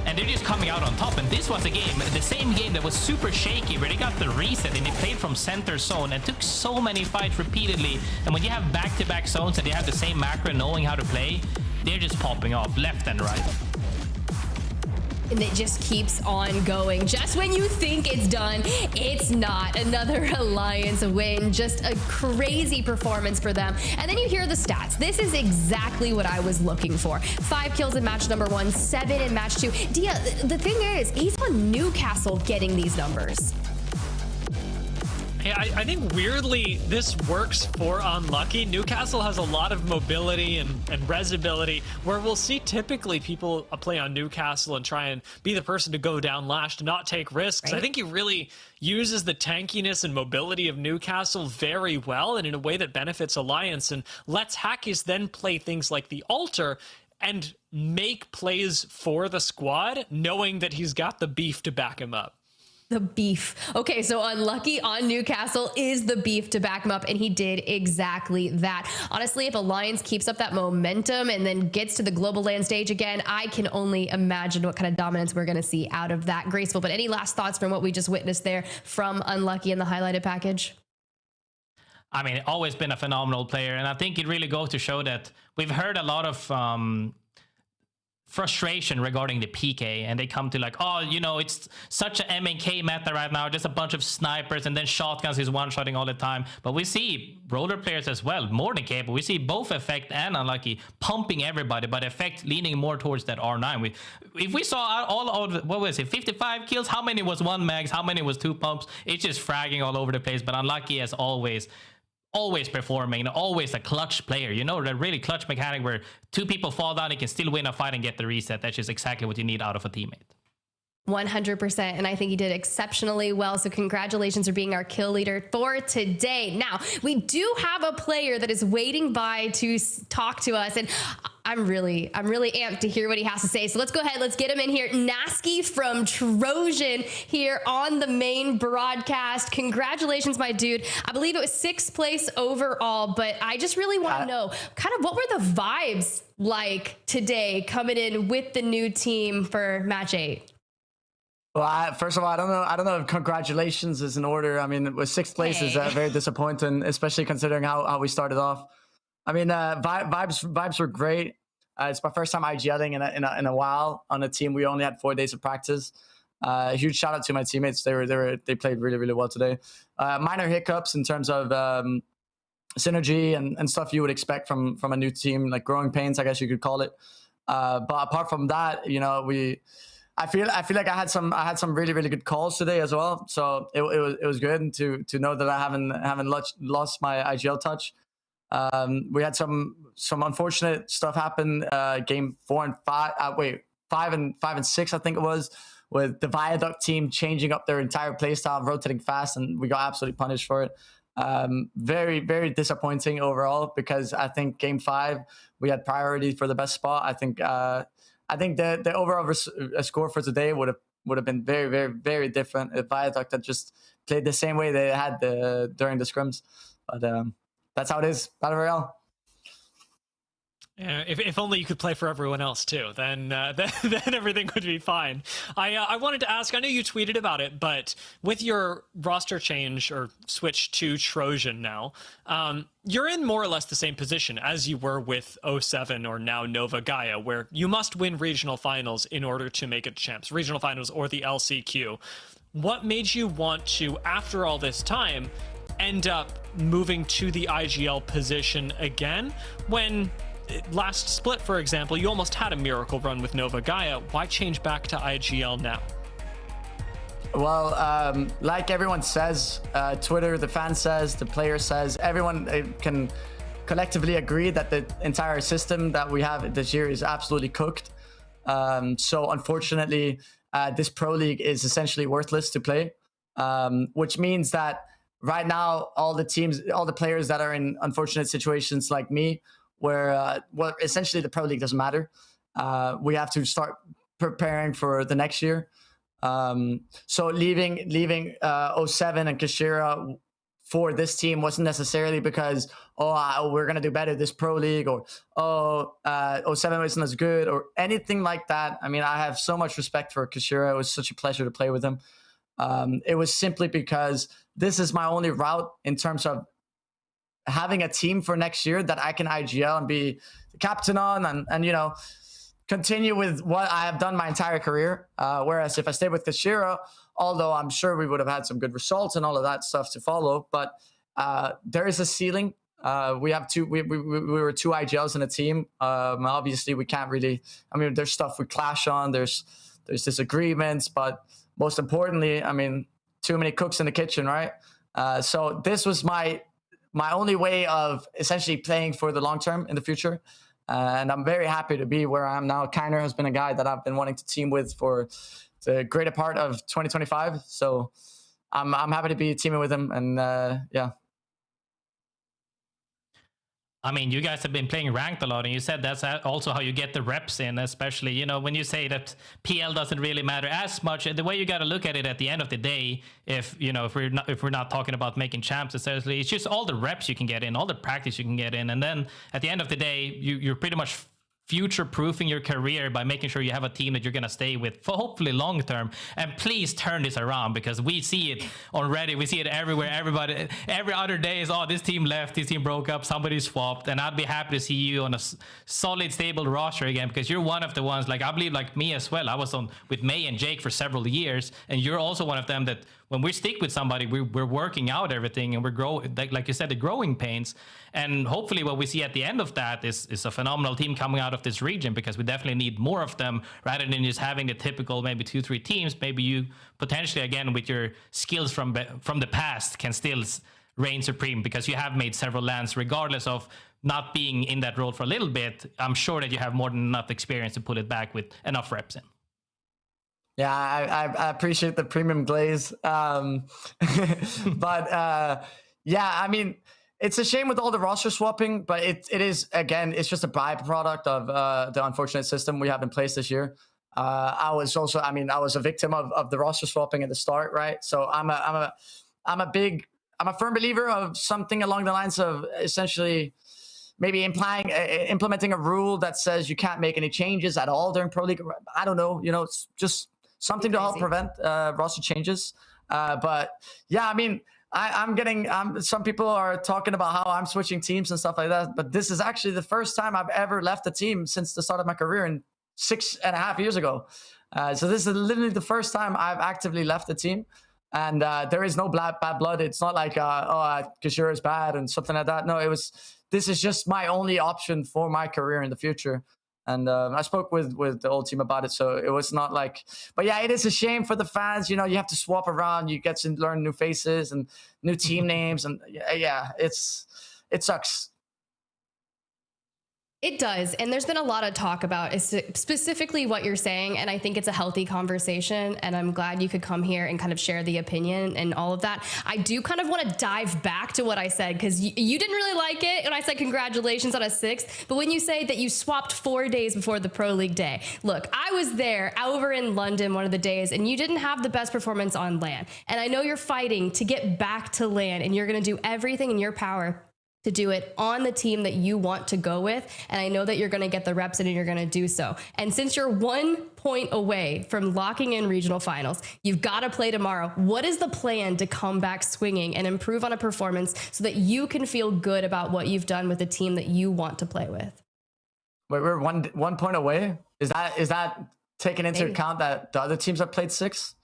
And they're just coming out on top. And this was a game, the same game that was super shaky, where they got the reset and they played from center zone and took so many fights repeatedly. And when you have back-to-back zones and they have the same macro knowing how to play, they're just popping off left and right. And it just keeps on going. Just when you think it's done, it's not. Another Alliance win. Just a crazy performance for them. And then you hear the stats. This is exactly what I was looking for. 5 kills in match number 1, 7 in match 2. Dia, the thing is, he's on Newcastle getting these numbers. Yeah, I think weirdly this works for Unlucky. Newcastle has a lot of mobility and resibility, where we'll see typically people play on Newcastle and try and be the person to go down Lash, to not take risks. Right. I think he really uses the tankiness and mobility of Newcastle very well, and in a way that benefits Alliance, and lets Hackis then play things like the Altar and make plays for the squad, knowing that he's got the beef to back him up. The beef. Okay, so Unlucky on Newcastle is the beef to back him up, and he did exactly that. Honestly, if Alliance keeps up that momentum and then gets to the global LAN stage again, I can only imagine what kind of dominance we're going to see out of that. Graceful, but any last thoughts from what we just witnessed there from Unlucky in the highlighted package? I mean, always been a phenomenal player, and I think it really goes to show that we've heard a lot of frustration regarding the PK, and they come to like, oh, it's such an MNK meta right now, just a bunch of snipers and then shotguns is one-shotting all the time. But we see roller players as well, more than capable. We see both Effect and Unlucky pumping everybody, but Effect leaning more towards that R9. If we saw all of, what was it, 55 kills, how many was 1 mags, how many was 2 pumps? It's just fragging all over the place. But Unlucky, as always performing, and always a clutch player. The really clutch mechanic where 2 people fall down, he can still win a fight and get the reset. That's just exactly what you need out of a teammate. 100%, and I think he did exceptionally well. So congratulations for being our kill leader for today. Now, we do have a player that is waiting by to talk to us, and I'm really amped to hear what he has to say. So let's go ahead, let's get him in here. Nasky from Trojan here on the main broadcast. Congratulations, my dude. I believe it was 6th place overall, but I just really want to know kind of what were the vibes like today coming in with the new team for match 8? Well, first of all, I don't know if congratulations is in order. I mean, with 6th place is very disappointing, especially considering how we started off. I mean, vibes were great. It's my first time IGLing in a while on a team. We only had 4 days of practice. Huge shout out to my teammates. They played really, really well today. Minor hiccups in terms of synergy and stuff you would expect from a new team, like growing pains, I guess you could call it. But apart from that, I feel like I had some really, really good calls today as well. So it was good to know that I haven't lost my IGL touch. We had some unfortunate stuff happen game 4 and 5. 5 and 6, I think it was, with the Viaduct team changing up their entire playstyle, rotating fast, and we got absolutely punished for it. Very, very disappointing overall, because I think game 5 we had priority for the best spot. I think the overall score for today would have been very, very, very different if Viaduct had just played the same way they had during the scrims. But that's how it is. Battle Royale. If only you could play for everyone else too, then everything would be fine. I wanted to ask, I know you tweeted about it, but with your roster change or switch to Trojan now, you're in more or less the same position as you were with 07 or now Nova Gaia, where you must win regional finals in order to make it to champs, regional finals or the LCQ. What made you want to, after all this time, end up moving to the IGL position again when last split, for example, you almost had a miracle run with Nova Gaia? Why change back to IGL now? Well, like everyone says, Twitter, the fan says, the player says, everyone can collectively agree that the entire system that we have this year is absolutely cooked. So unfortunately, this Pro League is essentially worthless to play, which means that right now, all the teams, all the players that are in unfortunate situations like me, where well, essentially the Pro League doesn't matter. We have to start preparing for the next year. So leaving 07 and Kashira for this team wasn't necessarily because, we're going to do better this Pro League, or 07 isn't as good, or anything like that. I mean, I have so much respect for Kashira. It was such a pleasure to play with him. It was simply because this is my only route in terms of having a team for next year that I can IGL and be the captain on, and you know, continue with what I have done my entire career. Whereas if I stayed with Kashira, although I'm sure we would have had some good results and all of that stuff to follow, but there is a ceiling. We have we were 2 IGLs in a team. Obviously we can't really, I mean, there's stuff we clash on, there's disagreements, but most importantly, I mean, too many cooks in the kitchen, right? So this was my only way of essentially playing for the long term in the future. And I'm very happy to be where I am now. Kiner has been a guy that I've been wanting to team with for the greater part of 2025. So I'm happy to be teaming with him. And yeah. I mean, you guys have been playing ranked a lot, and you said that's also how you get the reps in, especially, you know, when you say that PL doesn't really matter as much. The way you got to look at it at the end of the day, if we're not talking about making champs necessarily, it's just all the reps you can get in, all the practice you can get in, and then at the end of the day, you're pretty much future-proofing your career by making sure you have a team that you're going to stay with for hopefully long-term. And please turn this around, because we see it already. We see it everywhere. Every other day is, this team left, this team broke up, somebody swapped. And I'd be happy to see you on a solid, stable roster again, because you're one of the ones, like I believe like me as well. I was on with May and Jake for several years, and you're also one of them that when we stick with somebody, we're working out everything, and we're growing, like you said, the growing pains. And hopefully what we see at the end of that is a phenomenal team coming out of this region, because we definitely need more of them rather than just having the typical maybe 2-3 teams. Maybe you potentially, again, with your skills from the past, can still reign supreme, because you have made several lands regardless of not being in that role for a little bit. I'm sure that you have more than enough experience to pull it back with enough reps in. Yeah, I appreciate the premium glaze. But yeah, I mean, it's a shame with all the roster swapping, but it is, again, it's just a byproduct of the unfortunate system we have in place this year. I was a victim of the roster swapping at the start, right? So I'm a firm believer of something along the lines of essentially maybe implementing a rule that says you can't make any changes at all during Pro League. I don't know, you know, it's just something to help prevent roster changes. But yeah, I mean, I'm getting, some people are talking about how I'm switching teams and stuff like that, but this is actually the first time I've ever left a team since the start of my career in 6.5 years ago. So this is literally the first time I've actively left the team. And there is no bad blood. It's not like, Kashira is bad and something like that. No, this is just my only option for my career in the future. And I spoke with the old team about it, so it was not like... But yeah, it is a shame for the fans. You know, you have to swap around. You get to learn new faces and new team names. And yeah, it sucks. It does. And there's been a lot of talk about specifically what you're saying. And I think it's a healthy conversation. And I'm glad you could come here and kind of share the opinion and all of that. I do kind of want to dive back to what I said, because you didn't really like it. And I said, congratulations on a 6th. But when you say that you swapped 4 days before the Pro League day, look, I was there over in London one of the days, and you didn't have the best performance on LAN. And I know you're fighting to get back to LAN, and you're going to do everything in your power to do it on the team that you want to go with. And I know that you're going to get the reps in and you're going to do so. And since you're 1 point away from locking in regional finals, you've got to play tomorrow. What is the plan to come back swinging and improve on a performance so that you can feel good about what you've done with the team that you want to play with? Wait, we're one point away? Is that taking into account that the other teams have played 6?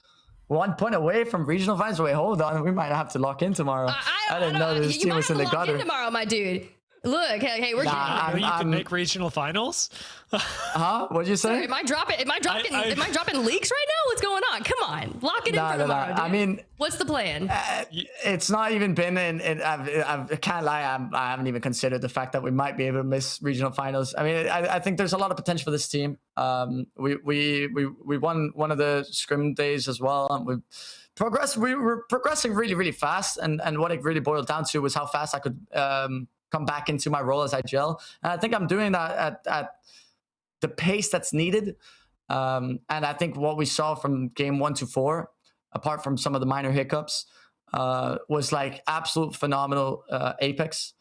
1 point away from regional finals? Wait, hold on. We might have to lock in tomorrow. I didn't know this team was in the gutter. Tomorrow, my dude. Look, hey, we're you can make regional finals. Huh? What'd you say? Sorry, am I dropping leaks right now? What's going on? Come on, lock it in for tomorrow. Dude. I mean, what's the plan? It's not even been I can't lie. I haven't even considered the fact that we might be able to miss regional finals. I mean, I think there's a lot of potential for this team. We won one of the scrim days as well. We were progressing really, really fast, and what it really boiled down to was how fast I could come back into my role as IGL. And I think I'm doing that at the pace that's needed. And I think what we saw from game 1 to 4, apart from some of the minor hiccups, was like absolute phenomenal Apex.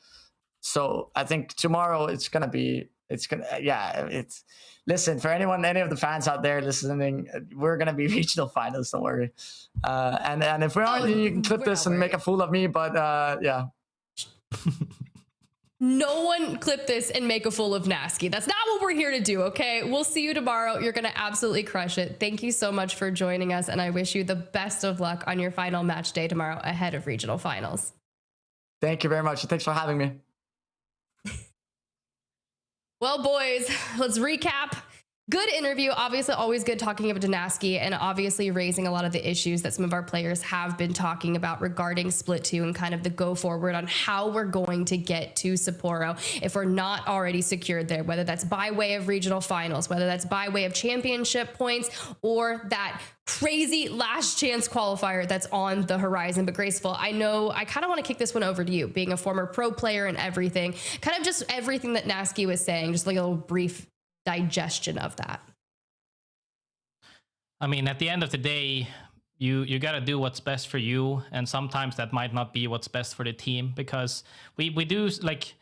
So I think tomorrow listen, for any of the fans out there listening, we're going to be regional finals. Don't worry. And if we aren't, you can clip this and make a fool of me. But yeah. No one clip this and make a fool of Nasky. That's not what we're here to do, okay? We'll see you tomorrow. You're going to absolutely crush it. Thank you so much for joining us, and I wish you the best of luck on your final match day tomorrow ahead of regional finals. Thank you very much. Thanks for having me. Well, boys, let's recap. Good interview. Obviously, always good talking about Nasky and obviously raising a lot of the issues that some of our players have been talking about regarding Split 2 and kind of the go forward on how we're going to get to Sapporo if we're not already secured there, whether that's by way of regional finals, whether that's by way of championship points, or that crazy last chance qualifier that's on the horizon. But Graceful, I know I kind of want to kick this one over to you, being a former pro player and everything, kind of just everything that Nasky was saying, just like a little brief digestion of that. I mean, at the end of the day, you got to do what's best for you, and sometimes that might not be what's best for the team, because we do, like,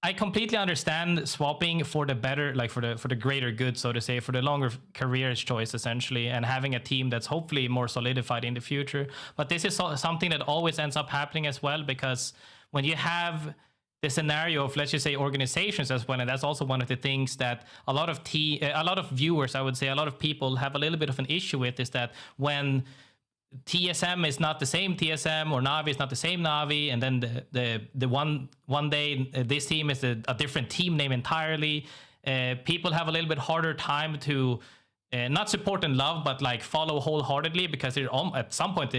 I completely understand swapping for the better, like for the greater good, so to say, for the longer career choice essentially, and having a team that's hopefully more solidified in the future. But this is something that always ends up happening as well, because when you have the scenario of, let's just say, organizations as well, and that's also one of the things that a lot of viewers, I would say, a lot of people have a little bit of an issue with, is that when TSM is not the same TSM, or Navi is not the same Navi, and then the one day this team is a different team name entirely, people have a little bit harder time to not support and love, but like follow wholeheartedly, because at some point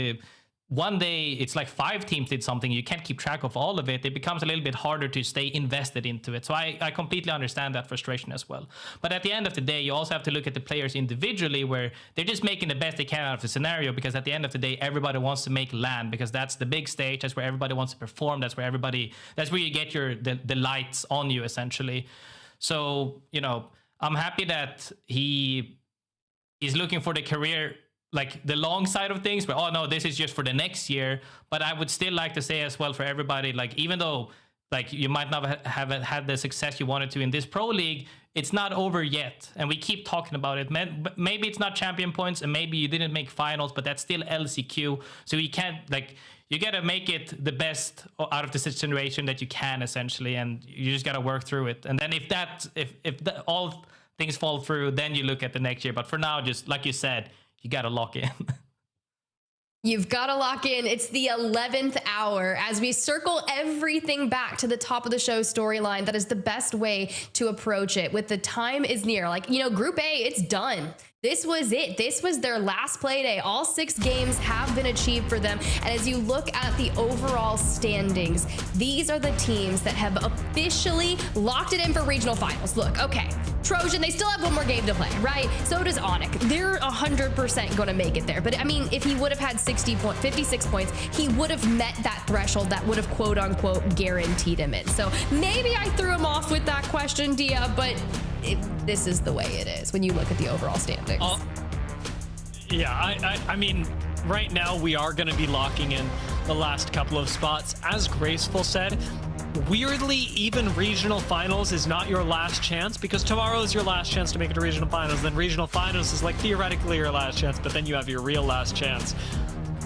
one day it's like 5 teams did something, you can't keep track of all of it. It becomes a little bit harder to stay invested into it. So I completely understand that frustration as well. But at the end of the day, you also have to look at the players individually, where they're just making the best they can out of the scenario, because at the end of the day, everybody wants to make LAN, because that's the big stage. That's where everybody wants to perform. That's where you get the lights on you, essentially. So, you know, I'm happy that he is looking for the career, like the long side of things, where, oh no, this is just for the next year. But I would still like to say as well, for everybody, like, even though like you might not have had the success you wanted to in this pro league, it's not over yet, and we keep talking about it. Maybe it's not champion points, and maybe you didn't make finals, but that's still LCQ. So you can't, like, you gotta make it the best out of the situation that you can, essentially, and you just gotta work through it. And then if all things fall through, then you look at the next year. But for now, just like you said, you got to lock in. You've got to lock in. It's the 11th hour as we circle everything back to the top of the show storyline. That is the best way to approach it. With the time is near, like, you know, Group A, it's done. This was it. This was their last play day. All 6 games have been achieved for them. And as you look at the overall standings, these are the teams that have officially locked it in for regional finals. Look, okay, Trojan, they still have one more game to play, right? So does Onyx. They're 100% going to make it there. But I mean, if he would have had 56 points, he would have met that threshold that would have quote unquote guaranteed him in. So maybe I threw him off with that question, Dia, but this is the way it is when you look at the overall standings. Yeah, I mean, right now we are going to be locking in the last couple of spots. As Graceful said, weirdly, even regional finals is not your last chance, because tomorrow is your last chance to make it to regional finals. Then regional finals is like theoretically your last chance, but then you have your real last chance.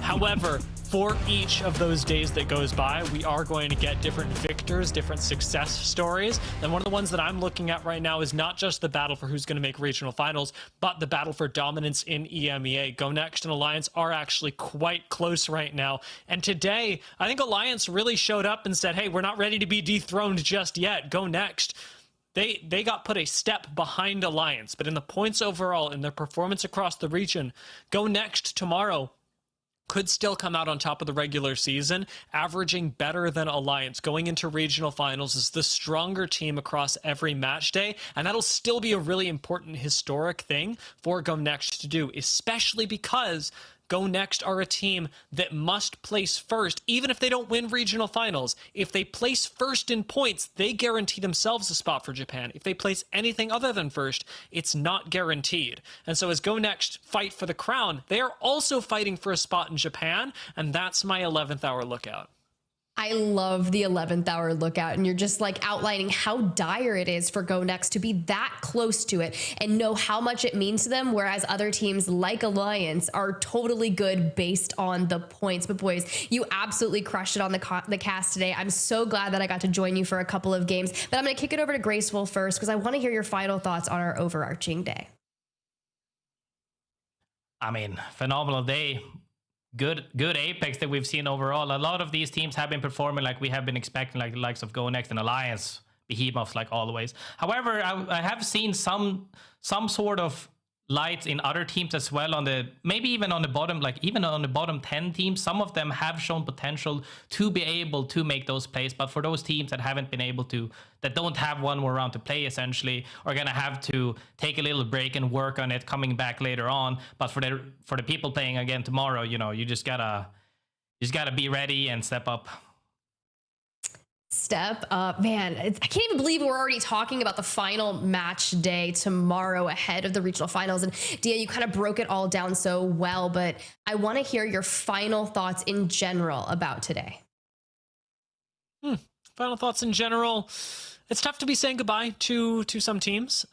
However, for each of those days that goes by, we are going to get different victors, different success stories. And one of the ones that I'm looking at right now is not just the battle for who's going to make regional finals, but the battle for dominance in EMEA. GoNext and Alliance are actually quite close right now. And today, I think Alliance really showed up and said, hey, we're not ready to be dethroned just yet. GoNext. They got put a step behind Alliance, but in the points overall, in their performance across the region, GoNext tomorrow could still come out on top of the regular season, averaging better than Alliance. Going into regional finals is the stronger team across every match day, and that'll still be a really important historic thing for GoNext to do, especially because GoNext are a team that must place first, even if they don't win regional finals. If they place first in points, they guarantee themselves a spot for Japan. If they place anything other than first, it's not guaranteed. And so as GoNext fight for the crown, they are also fighting for a spot in Japan, and that's my 11th hour lookout. I love the 11th hour lookout, and you're just like outlining how dire it is for GoNext to be that close to it and know how much it means to them, whereas other teams like Alliance are totally good based on the points. But boys, you absolutely crushed it on the cast today. I'm so glad that I got to join you for a couple of games, but I'm going to kick it over to Graceful first because I want to hear your final thoughts on our overarching day. I mean, phenomenal day. Good Apex that we've seen overall. A lot of these teams have been performing like we have been expecting, like the likes of GoNext and Alliance, behemoths like always. However, I have seen some sort of lights in other teams as well, on the maybe even on the bottom, like even on the bottom 10 teams. Some of them have shown potential to be able to make those plays, but for those teams that haven't been able to, that don't have one more round to play, essentially are gonna have to take a little break and work on it coming back later on. But for the people playing again tomorrow, you know, you just gotta be ready and step up. Step up, man. I can't even believe we're already talking about the final match day tomorrow ahead of the regional finals. And Dia, you kind of broke it all down so well, but I want to hear your final thoughts in general about today. Final thoughts in general. It's tough to be saying goodbye to some teams.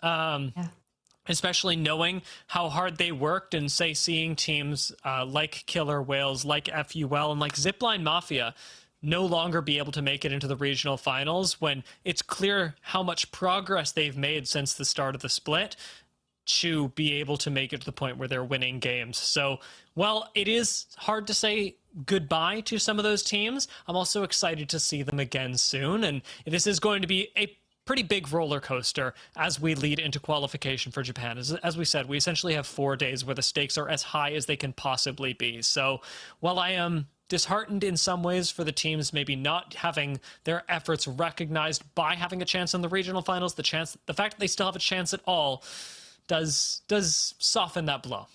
Especially knowing how hard they worked, and say seeing teams like Killer Whales, like FUL, and like ZiPLina Mafia no longer be able to make it into the regional finals, when it's clear how much progress they've made since the start of the split to be able to make it to the point where they're winning games. So while it is hard to say goodbye to some of those teams, I'm also excited to see them again soon. And this is going to be a pretty big roller coaster as we lead into qualification for Japan. As we said, we essentially have 4 days where the stakes are as high as they can possibly be. So while I am disheartened in some ways for the teams maybe not having their efforts recognized by having a chance in the regional finals, the fact that they still have a chance at all does soften that blow.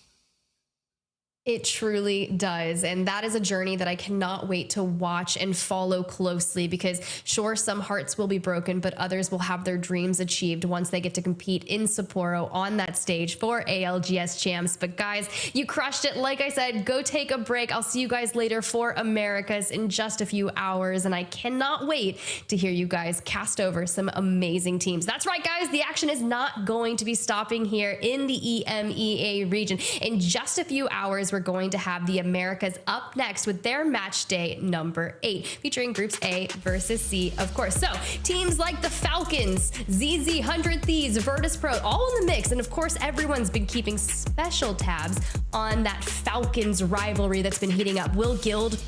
It truly does. And that is a journey that I cannot wait to watch and follow closely, because sure, some hearts will be broken, but others will have their dreams achieved once they get to compete in Sapporo on that stage for ALGS champs. But guys, you crushed it. Like I said, go take a break. I'll see you guys later for Americas in just a few hours. And I cannot wait to hear you guys cast over some amazing teams. That's right, guys. The action is not going to be stopping here in the EMEA region. In just a few hours, we're going to have the Americas up next with their match day number 8, featuring groups A versus C, of course. So teams like the Falcons, ZZ, 100 Thieves, Virtus Pro, all in the mix. And of course, everyone's been keeping special tabs on that Falcons rivalry that's been heating up. Will Guild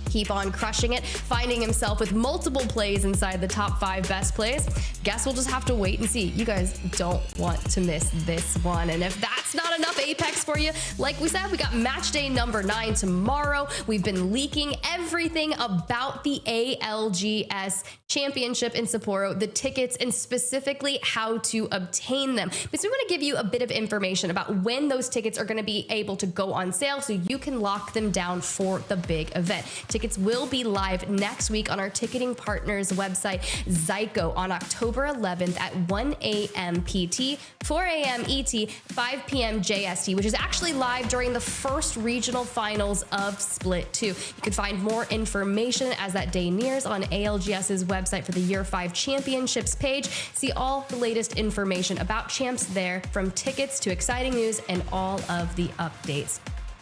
keep on crushing it, finding himself with multiple plays inside the top 5 best plays? Guess we'll just have to wait and see. You guys don't want to miss this one. And if that's not enough Apex for you, like we said, we got match day number 9 tomorrow. We've been leaking everything about the ALGS Championship in Sapporo, the tickets, and specifically how to obtain them. Because we want to give you a bit of information about when those tickets are going to be able to go on sale so you can lock them down for the big event. Tickets will be live next week on our ticketing partners website, Zyco, on October 11th at 1 a.m. PT, 4 a.m. ET, 5 p.m. JST, which is actually live during the first regional finals of Split 2. You can find more information as that day nears on ALGS's website for the Year 5 Championships page. See all the latest information about champs there, from tickets to exciting news and all of the updates.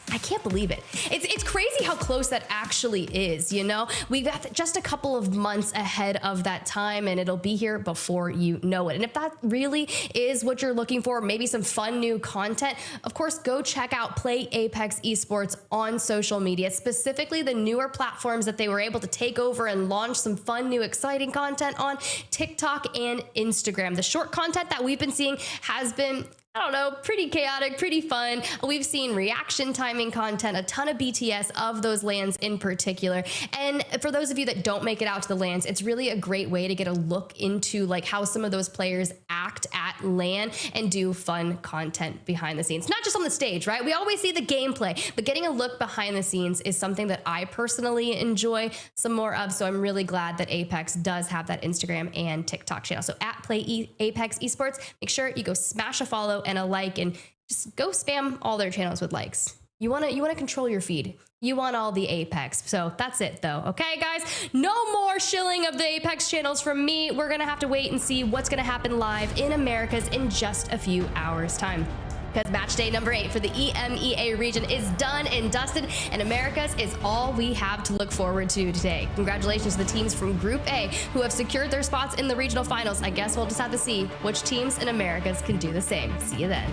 I can't believe it. It's crazy how close that actually is, you know? We've got just a couple of months ahead of that time, and it'll be here before you know it. And if that really is what you're looking for, maybe some fun new content, of course, go check out Play Apex Esports on social media, specifically the newer platforms that they were able to take over and launch some fun, new, exciting content on TikTok and Instagram. The short content that we've been seeing has been, I don't know, pretty chaotic, pretty fun. We've seen reaction timing content, a ton of BTS of those LANs in particular. And for those of you that don't make it out to the LANs, it's really a great way to get a look into like how some of those players act at LAN and do fun content behind the scenes. Not just on the stage, right? We always see the gameplay, but getting a look behind the scenes is something that I personally enjoy some more of. So I'm really glad that Apex does have that Instagram and TikTok channel. So at Play Apex Esports, make sure you go smash a follow and a like, and just go spam all their channels with likes. You want to control your feed. You want all the Apex. So that's it though. Okay, guys, no more shilling of the Apex channels from me. We're going to have to wait and see what's going to happen live in Americas in just a few hours time. Because match day number 8 for the EMEA region is done and dusted, and Americas is all we have to look forward to today. Congratulations to the teams from Group A who have secured their spots in the regional finals. I guess we'll just have to see which teams in Americas can do the same. See you then.